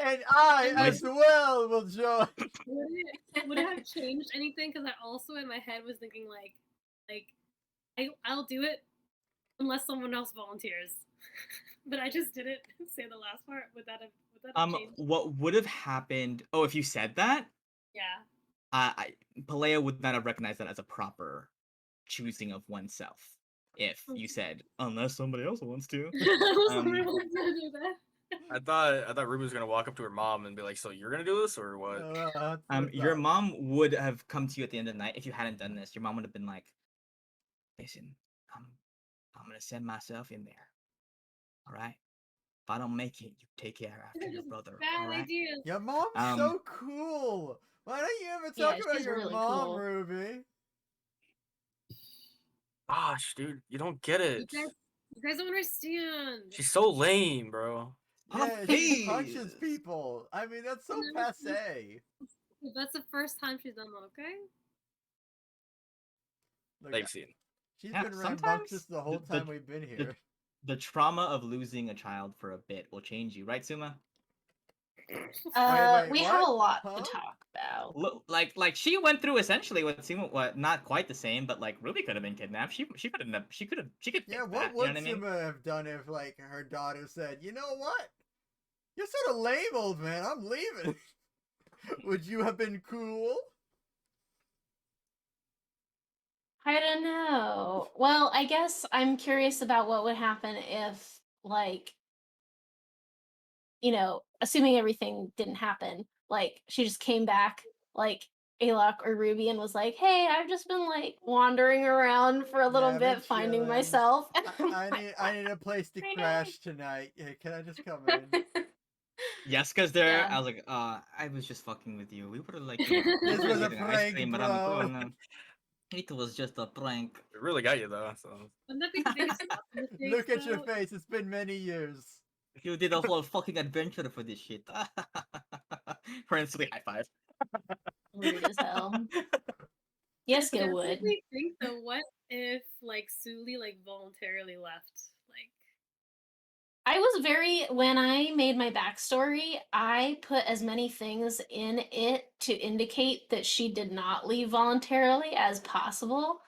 And I, Nice. as well, will join. Would it have changed anything? Because I also in my head was thinking like I'll do it unless someone else volunteers. But I just didn't say the last part. Would that have changed? What would have happened? Oh, if you said that, Yeah. Pelea would not have recognized that as a proper choosing of oneself. If you said, unless somebody else wants to. Someone wants to do that. I thought Ruby was gonna walk up to her mom and be like, "So you're gonna do this or what?" What's Your up? mom would have come to you at the end of the night if you hadn't done this. Your mom would have been like, "Listen, I'm I'm gonna send myself in there. All right. If I don't make it, you take care after These are your just brother. All bad right." ideas. Your mom's Um, so cool. Why don't you ever talk Yeah, about she's your really mom, cool. Ruby? Gosh, dude, you don't get You it. guys, you guys don't understand. She's so lame, bro. Yeah, she punches please. people. I mean, that's so No, passe. that's the first time she's done that. Okay. Look, They've seen. she's Yeah, been rambunctious sometimes the whole time we've been the here. the trauma of losing a child for a bit will change you, right, Suma? Wait, We have what? a lot Huh? to talk about. Look, like she went through essentially what Suma, what not quite the same, but like Ruby could have been kidnapped. She could Yeah, fix what that. You know would what I mean? Suma have done if, like, her daughter said, "You know what? You're sort of lame, old man. I'm leaving." Would you have been cool? I don't know. Well, I guess I'm curious about what would happen if, like, assuming everything didn't happen, like, she just came back, like, Alok or Ruby, and was like, "Hey, I've just been, like, wandering around for a little Yeah, I've been bit, finding chilling. myself." And I'm I like, I need a place to "What crash tonight. Yeah, can I just come are in? we doing?" Yes, because there, Yeah. I was like, I was just fucking with you. We were like, we This were was a eating ice prank, cream around the bro. corner. It was just a prank. It really got you though. So Wouldn't that be the biggest slap in the face, Look at your though? face. It's been many years. You did a whole fucking adventure for this shit. Instantly high five. Rude as hell. Yes, I you would. definitely think though. What if like Suli like voluntarily left? Like, I was when I made my backstory, I put as many things in it to indicate that she did not leave voluntarily as possible.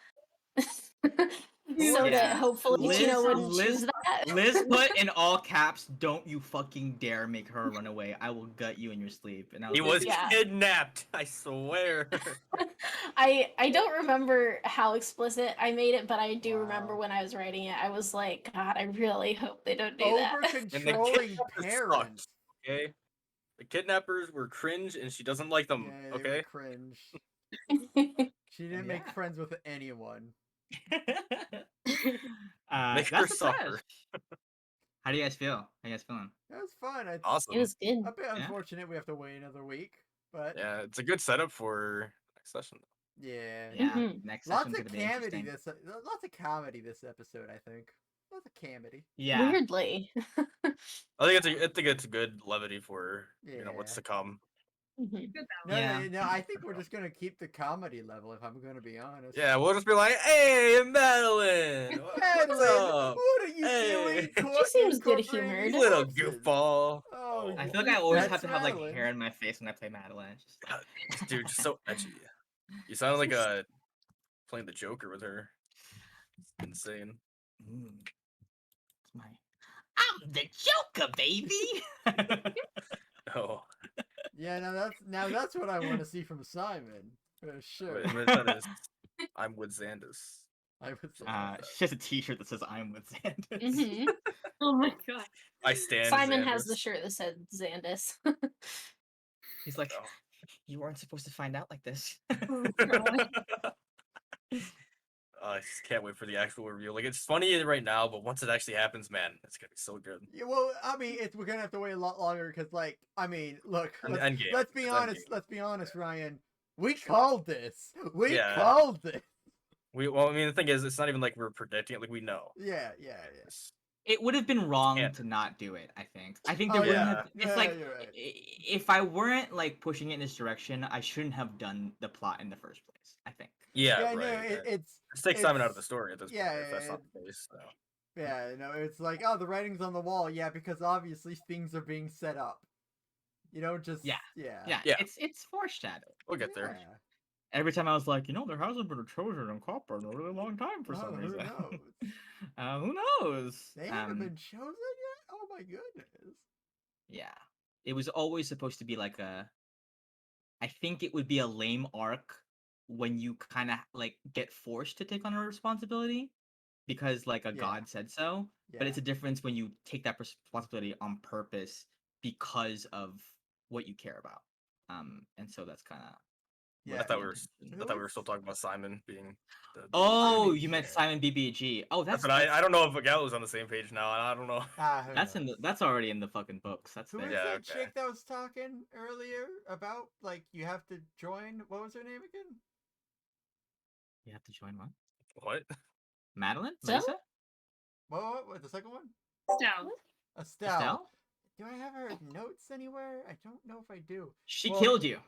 So that Yeah. hopefully Tina wouldn't choose Liz that. put in all caps, "Don't you fucking dare make her run away. I will gut you in your sleep." And I he was like, was Yeah. kidnapped. I swear. I don't remember how explicit I made it, but I do remember Wow. when I was writing it, I was like, God, I really hope they don't do Over that. And the controlling kidnappers parents. sucked. Okay, the kidnappers were cringe, and she doesn't like them. Yeah, they were Okay, cringe. She didn't and make yeah. friends with anyone. make her That's the suffer. trash. How do you guys feel? How you guys feeling? That was fun. It's Awesome. It was good. a bit Yeah? unfortunate we have to wait another week, but Yeah, it's a good setup for next session. yeah. Yeah. Mhm. Next Lots session's of gonna be comedy interesting. lots of comedy this episode, I think. Lots of comedy. Yeah. Weirdly. I think it's a good levity for what's Yeah. to come. Mhm. good No, Yeah. no, I think we're just gonna keep the comedy level if I'm gonna be honest. Yeah, we'll just be like, "Hey, Madeline, what's Madeline, up? what are you Hey, doing? She seems Incorporating good-humored. these you little corpses? goofball." Oh, I Oh, feel like I always have that's to have like Madeline. hair in my face when I play Madeline. It's just like dude, just so edgy. You sound like playing the Joker with her. It's insane. It's my I'm the Joker, baby. Oh, Yeah, now that's what I want to see from Simon. For sure. that is. I'm with Xandus. I would say. She has a T-shirt that says "I'm with Sanders." Mhm. oh my god. I stand Simon Xandus. has the shirt that said Xandus. He's like, Oh. "You weren't supposed to find out like this." Oh god. I just can't wait for the actual reveal. Like, it's funny right now, but once it actually happens, man, it's gonna be so good. Yeah, well, I mean, we're gonna have to wait a lot longer because, like, I mean, look, Endgame. let's be It's honest. Endgame. Let's be honest, Ryan. We called this. We Yeah. called this. Well, I mean, the thing is, it's not even like we're predicting it. Like, we know. Yeah. It's It would have been wrong can't. to not do it. I think. I think Oh there wouldn't yeah. have. It's Yeah, like you're right. if I weren't like pushing it in this direction, I shouldn't have done the plot in the first place. I think. Yeah, Yeah, no, right. it's It takes Simon out of it's- the story at this yeah, point, if that's not the case. So. yeah, no, it's like, oh, the writing's on the wall. Yeah, because obviously things are being set up. You don't just Yeah. yeah. Yeah. It's foreshadowed. We'll get there. Yeah. Every time I was like, there hasn't been a Trojan in Copper in a really long time for some Oh, reason. who knows? Who knows? They haven't been chosen yet. Oh my goodness. Yeah. It was always supposed to be like I think it would be a lame arc when you kind of like get forced to take on a responsibility because like a Yeah. god said so, but it's a difference when you take that responsibility on purpose because of what you care about. And so that's kind of Yeah. I thought we were Who still talking about Simon being the. Oh, mean, you meant sure. Simon BBG. Oh, That's that's what I don't know if Gallo's on the same page now. I don't know. Who that's in knows? that's already in the fucking books. That's Who there. was Yeah, that okay. chick that was talking earlier about like you have to join? What was her name again? You have to join one. What? Madeline? So? Melissa? What? The second one? Stone. Estelle. Estelle? Do I have her notes anywhere? I don't know if I do. She Well, killed you.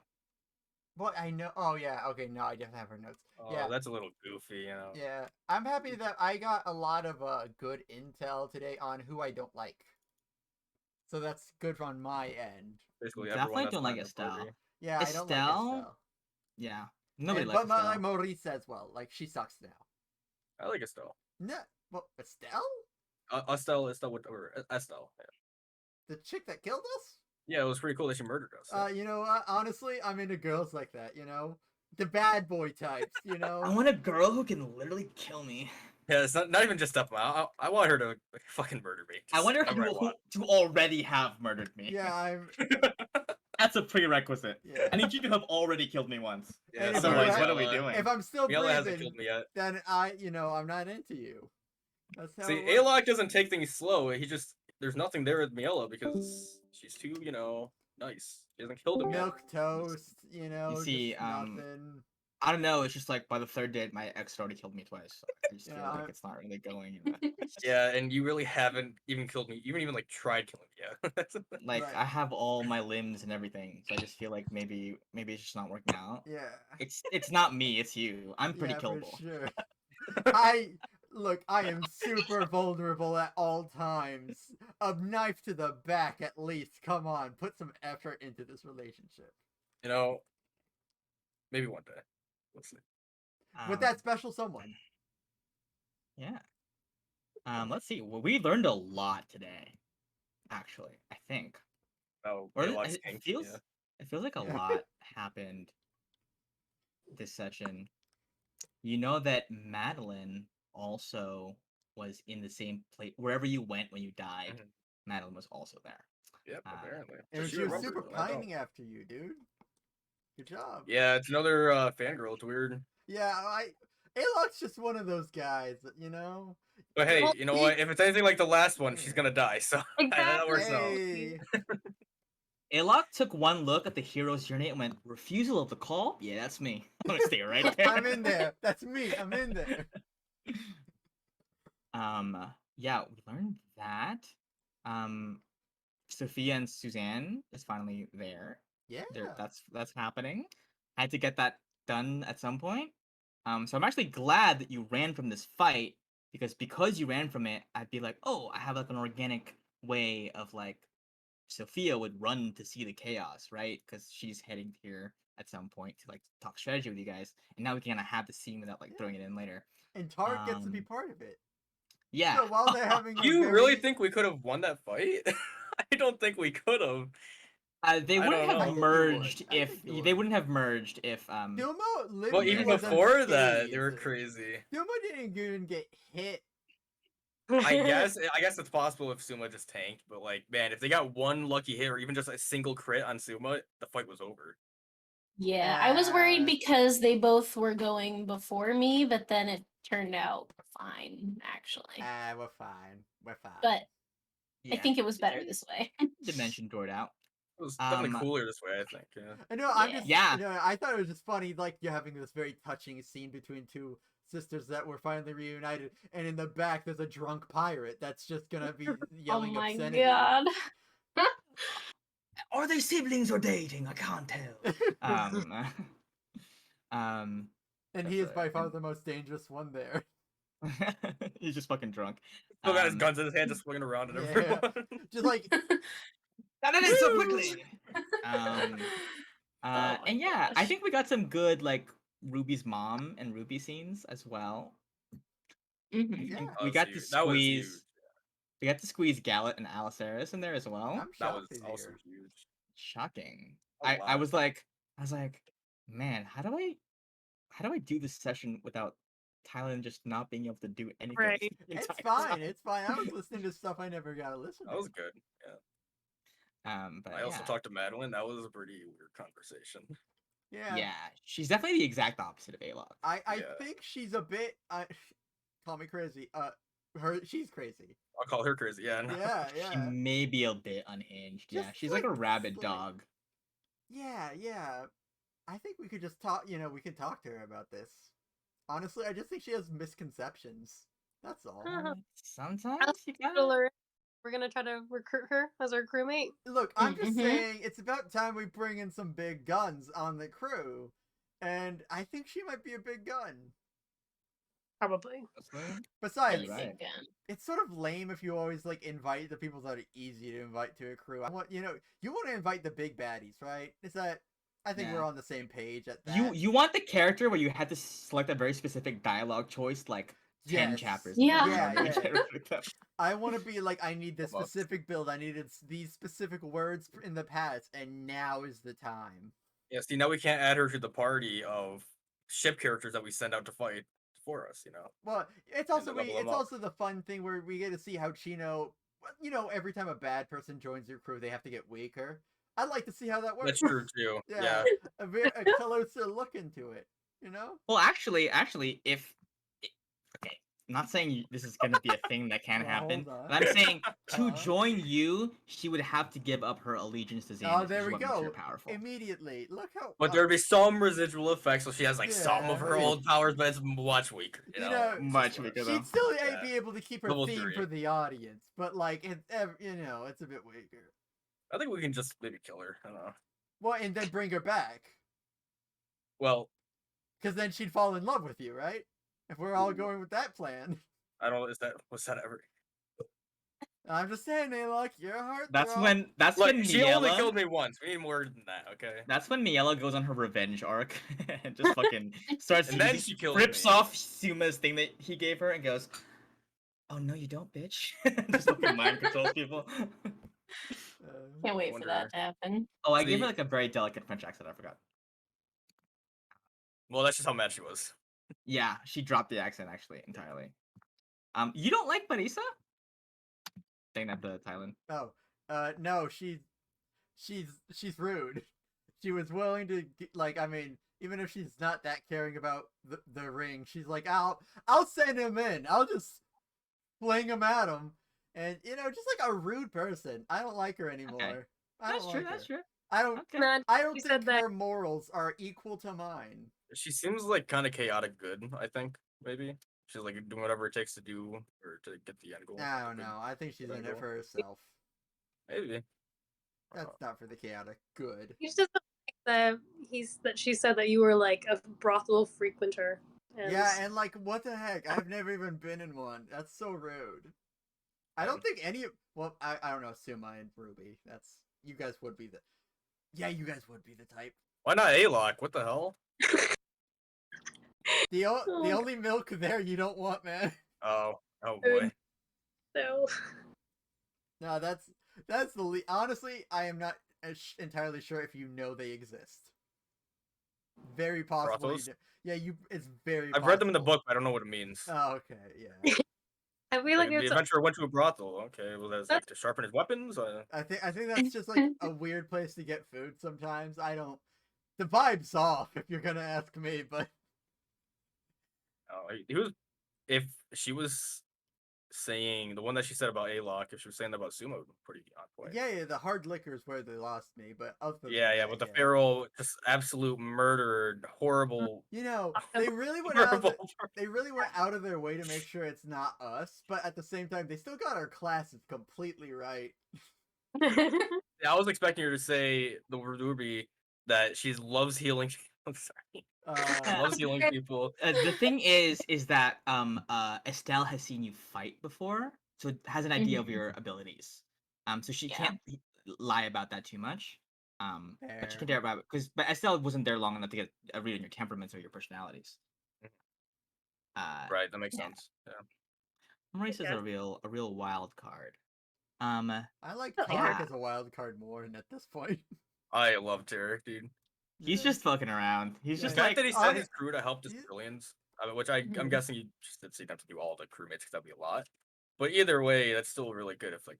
Well, I know. Oh yeah. Okay. No, I definitely have her notes. Oh, Yeah. that's a little goofy, you know. Yeah. I'm happy that I got a lot of good intel today on who I don't like. So that's good on my end. Basically, Definitely everyone that's don't not like in the Estelle. party. Yeah, I don't like Estelle? Estelle. Yeah. Nobody And, likes but Estelle. Maurice as well. Like she sucks now. I like Estelle. No, well, Estelle, Estelle, or Estelle. Yeah. the chick that killed us. Yeah, it was pretty cool that she murdered us. Yeah. You know, honestly, I'm into girls like that. You know, the bad boy types. You I know. want a girl who can literally kill me. Yeah, it's not even just up. I want her to like, fucking murder me. I Just wonder whenever I who want. to already have murdered me. Yeah, I'm. That's a prerequisite. Yeah. I need you to have already killed me once. Yeah, And if sorry, Otherwise, you what are we Miela. doing? If I'm still Miela hasn't breathing, killed me yet. then I'm not into you. That's how. See, it works. Alok doesn't take things slow. He just there's nothing there with Miela because she's too, nice. She hasn't killed him yet. Milk toast. You know, see, just nothing. I don't know. It's just like by the third date, my ex already killed me twice. So I just feel Yeah, like it's not really going. Yeah, and you really haven't even killed me. You haven't even like tried killing me yet. Like Right. I have all my limbs and everything, so I just feel like maybe it's just not working out. Yeah. It's not me. It's you. I'm pretty Yeah, killable. for sure. I am super vulnerable at all times. A knife to the back, at least. Come on, put some effort into this relationship. Maybe one day. We'll see. With that special someone. Yeah. Let's see. Well, we learned a lot today. Actually, I think. Oh, Or Alok's it kink, feels yeah. it feels like a Yeah. lot happened this session. You know that Madeline also was in the same place wherever you went when you died. Mhm. Madeline was also there. Yep, apparently. And But she was remembers super when I don't. pining after you, dude. Good job. Yeah, it's another fangirl. It's weird. Yeah, Alok's just one of those guys, you know? But hey, Well, you know what? If it's anything like the last one, she's Yeah. gonna die. So that works out. Hey. Alok took one look at the hero's journey and went, "Refusal of the call? Yeah, that's me. I'm gonna stay right there." I'm in there. That's me. I'm in there. Yeah, we learned that. Sophia and Suzanne is finally there. Yeah. That's happening. I had to get that done at some point. So I'm actually glad that you ran from this fight because you ran from it, I'd be like, oh, I have like an organic way of like Sophia would run to see the chaos, right? Because she's heading here at some point to like talk strategy with you guys, and now we can kind of have the scene without like throwing it in later. And Tart gets to be Um, part of it. Yeah. So while they're having a You very... really think we could have won that fight? I don't think we could have. They I wouldn't don't have know. merged I if think they would. they wouldn't have merged if Dumo literally Well, even was before that, they were unscathed. crazy. Dumo didn't even get hit. I guess it's possible if Suma just tanked, but like, man, if they got one lucky hit or even just a single crit on Suma, the fight was over. Yeah, I was worried Uh, because they both were going before me, but then it turned out fine, actually. We're fine. We're fine. But yeah, I think it was better this way. dimension toured out. It was definitely Um, cooler this way, I think. Yeah. I know, I'm Yeah. just... Yeah. You know, I thought it was just funny, like, you're having this very touching scene between two sisters that were finally reunited, and in the back there's a drunk pirate that's just gonna be Oh yelling my obscenity. god. Are they siblings or dating? I can't tell. And That's he is it. by far the most dangerous one there. He's just fucking drunk. Still got his guns in his hand, just swinging around at Yeah. everyone. Just like... Got it in so Woo! quickly. my And yeah, I gosh. think we got some good like Ruby's mom and Ruby scenes as well. Mhm. I Yeah. think That we was got to huge. That was huge. squeeze. We got to squeeze Gallet and Aliceris in there as well. I'm That was shocked he's also here. huge. Shocking. A I lot. was like, man, how do I do this session without Tylen just not being able to do anything. Right. the It's entire fine. time. It's fine. I was listening to stuff I never got to listen That was to. good. Yeah. But I also yeah. talked to Madeline. That was a pretty weird conversation. Yeah. Yeah, she's definitely the exact opposite of Alok. I Yeah. think she's a bit. Call me crazy. She's crazy. I'll call her crazy. Yeah. No. Yeah, She yeah. may be a bit unhinged. Yeah, Just she's like a rabid slight. dog. Yeah, yeah. I think we could just talk. We can talk to her about this. Honestly, I just think she has misconceptions. That's all. Sometimes you gotta. Spoiler, we're gonna try to recruit her as our crewmate. Look, I'm just Mhm. saying it's about time we bring in some big guns on the crew, and I think she might be a big gun. Probably. Besides, Right. Again. it's sort of lame if you always like invite the people that are easy to invite to a crew. I want you want to invite the big baddies, right? Is that? I think Yeah. we're on the same page at that. You want the character where you had to select a very specific dialogue choice, like 10 Yes. chapters. Yeah. ago, Yeah, and yeah. get rid of them. I want to be like, I need this Come on. specific build. I needed these specific words in the past, and now is the time. Yeah. See, now we can't add her to the party of ship characters that we send out to fight for us. Well, it's And also to level them it's up. also the fun thing where we get to see how Chino. Every time a bad person joins your crew, they have to get weaker. I'd like to see how that works. That's true too. Yeah, a closer look into it. Well, actually, if okay, I'm not saying this is gonna be a thing that can Well, happen, hold on. but I'm saying to Uh-huh. join you, she would have to give up her allegiance to Xander. Oh, which there is we what makes her go. powerful. Immediately, look how. But there'd be some residual effects, so she has like some of her Yeah. old powers, but it's much weaker. You know, Much weaker, though. she'd still Yeah. be able to keep her Level theme 3. for the audience, but like it's a bit weaker. I think we can just maybe kill her. I don't know. Well, and then bring her back, Well, because then she'd fall in love with you, right? If we're all going with that plan. I don't know. Was that ever? I'm just saying, Alok, you're a heart. That's when She only Miela. killed me once. We need more than that, okay? That's when Miela goes on her revenge arc and just fucking starts And then using- she kills rips me. off Suma's thing that he gave her and goes, "Oh no, you don't, bitch!" Just fucking mind controls people. Can't wait for wonder- that to happen. Oh, I gave See- her like a very delicate French accent. I forgot. Well, that's just how mad she was. Yeah, she dropped the accent actually entirely. You don't like Marisa? Saying that to Thailand. No, she's rude. She was willing to even if she's not that caring about the ring, she's like, I'll send him in. I'll just fling him at him, and just like a rude person. I don't like her anymore. I don't like her. That's true. I don't. Okay. Man, I don't you think said that. her morals are equal to mine. She seems like kind of chaotic good, I think, maybe. She's like doing whatever it takes to do or to get the end goal. I don't Like, know. I think she's good in it angle. for herself. Maybe. That's not for the chaotic good. You just that she said that you were like a brothel frequenter. Yeah, and like, what the heck? I've never even been in one. That's so rude. I don't think any. Well, I don't know. Suma and Ruby. You guys would be the. Yeah, you guys would be the type. Why not Alok? What the hell? The only milk there you don't want, man. Oh boy. So No, that's the honestly, I am not entirely sure if you know they exist. Very possible. Brothels? Yeah, it's very. I've read them in the possible. book, but I don't know what it means. Oh, okay, yeah. I feel like the it's adventurer went to a brothel. Okay, well, that's like to sharpen his weapons. I think that's just like a weird place to get food sometimes. I don't. The vibe's off if you're gonna ask me, but He was. If she was saying the one that she said about Alok, if she was saying that about Sumo, pretty on point. yeah, the hard liquor is where they lost me. But other than Yeah, that, but the feral, just absolute murdered, horrible, they really went horrible. out of their way to make sure it's not us. But at the same time, they still got our classes completely right. Yeah, I was expecting her to say the Ruby that she loves healing. I'm sorry. Loves healing people. The thing is that Estelle has seen you fight before, so it has an idea of your abilities. So she Yeah. can't lie about that too much. But she Fair. can dare about it but Estelle wasn't there long enough to get a read on your temperaments or your personalities. Right, that makes yeah. sense. Yeah. Maurice is Yeah. a real wild card. I like Oh, Tarek yeah. as a wild card more, and at this point, I love Tarek, dude. He's just fucking around. He's Yeah. just The fact like that he I- sent his crew to help the he- civilians, which I'm Mhm. guessing you just did say not to do all the crewmates because that'd be a lot. But either way, that's still really good. If like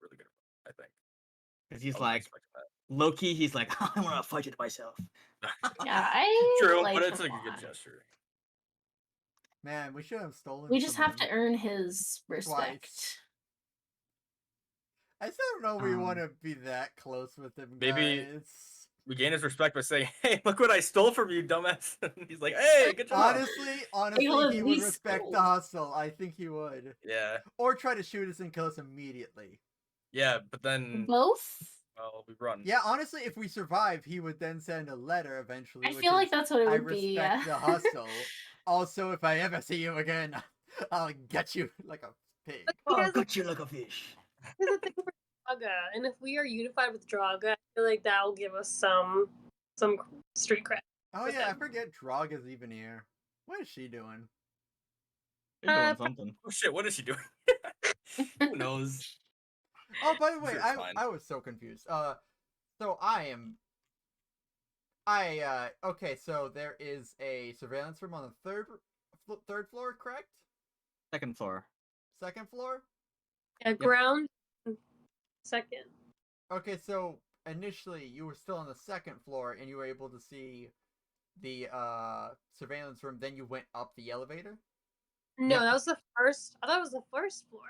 really good, I think. Because I he's wasn't like, expecting that. low key, he's like, I want to fight it myself. Yeah, I True, like but it's him like a a good lot. gesture. Man, we should have stolen. We just from have to him earn his respect. twice. I still don't know we want to be that close with him, Maybe- guys. We gain his respect by saying, "Hey, look what I stole from you, dumbass." He's like, "Hey, good job." Honestly, Look, he we would respect the stole. hustle. I think he would. Yeah, Or try to shoot us and kill us immediately. yeah, but then Both? well, we run. Yeah, honestly, if we survive, he would then send a letter eventually. I which feel like is, that's what it I would be. respect Yeah. the hustle. Also, if I ever see you again, I'll get you like a pig. Oh, got you like a fish. Here's the thing for Draga, and if we are unified with Draga, I feel like that will give us some street cred. Oh with yeah, I him. forget Draga's even here. What is she doing? You're doing Uh, something. Oh shit, what is she doing? Who knows? Oh, by the way, Sure, it's fine. I was so confused. So okay, so there is a surveillance room on the third floor, correct? Second floor. Second floor? Yeah, ground second. Okay, so initially you were still on the second floor and you were able to see the surveillance room, then you went up the elevator? No, Yep. that was the first. I thought it was the first floor.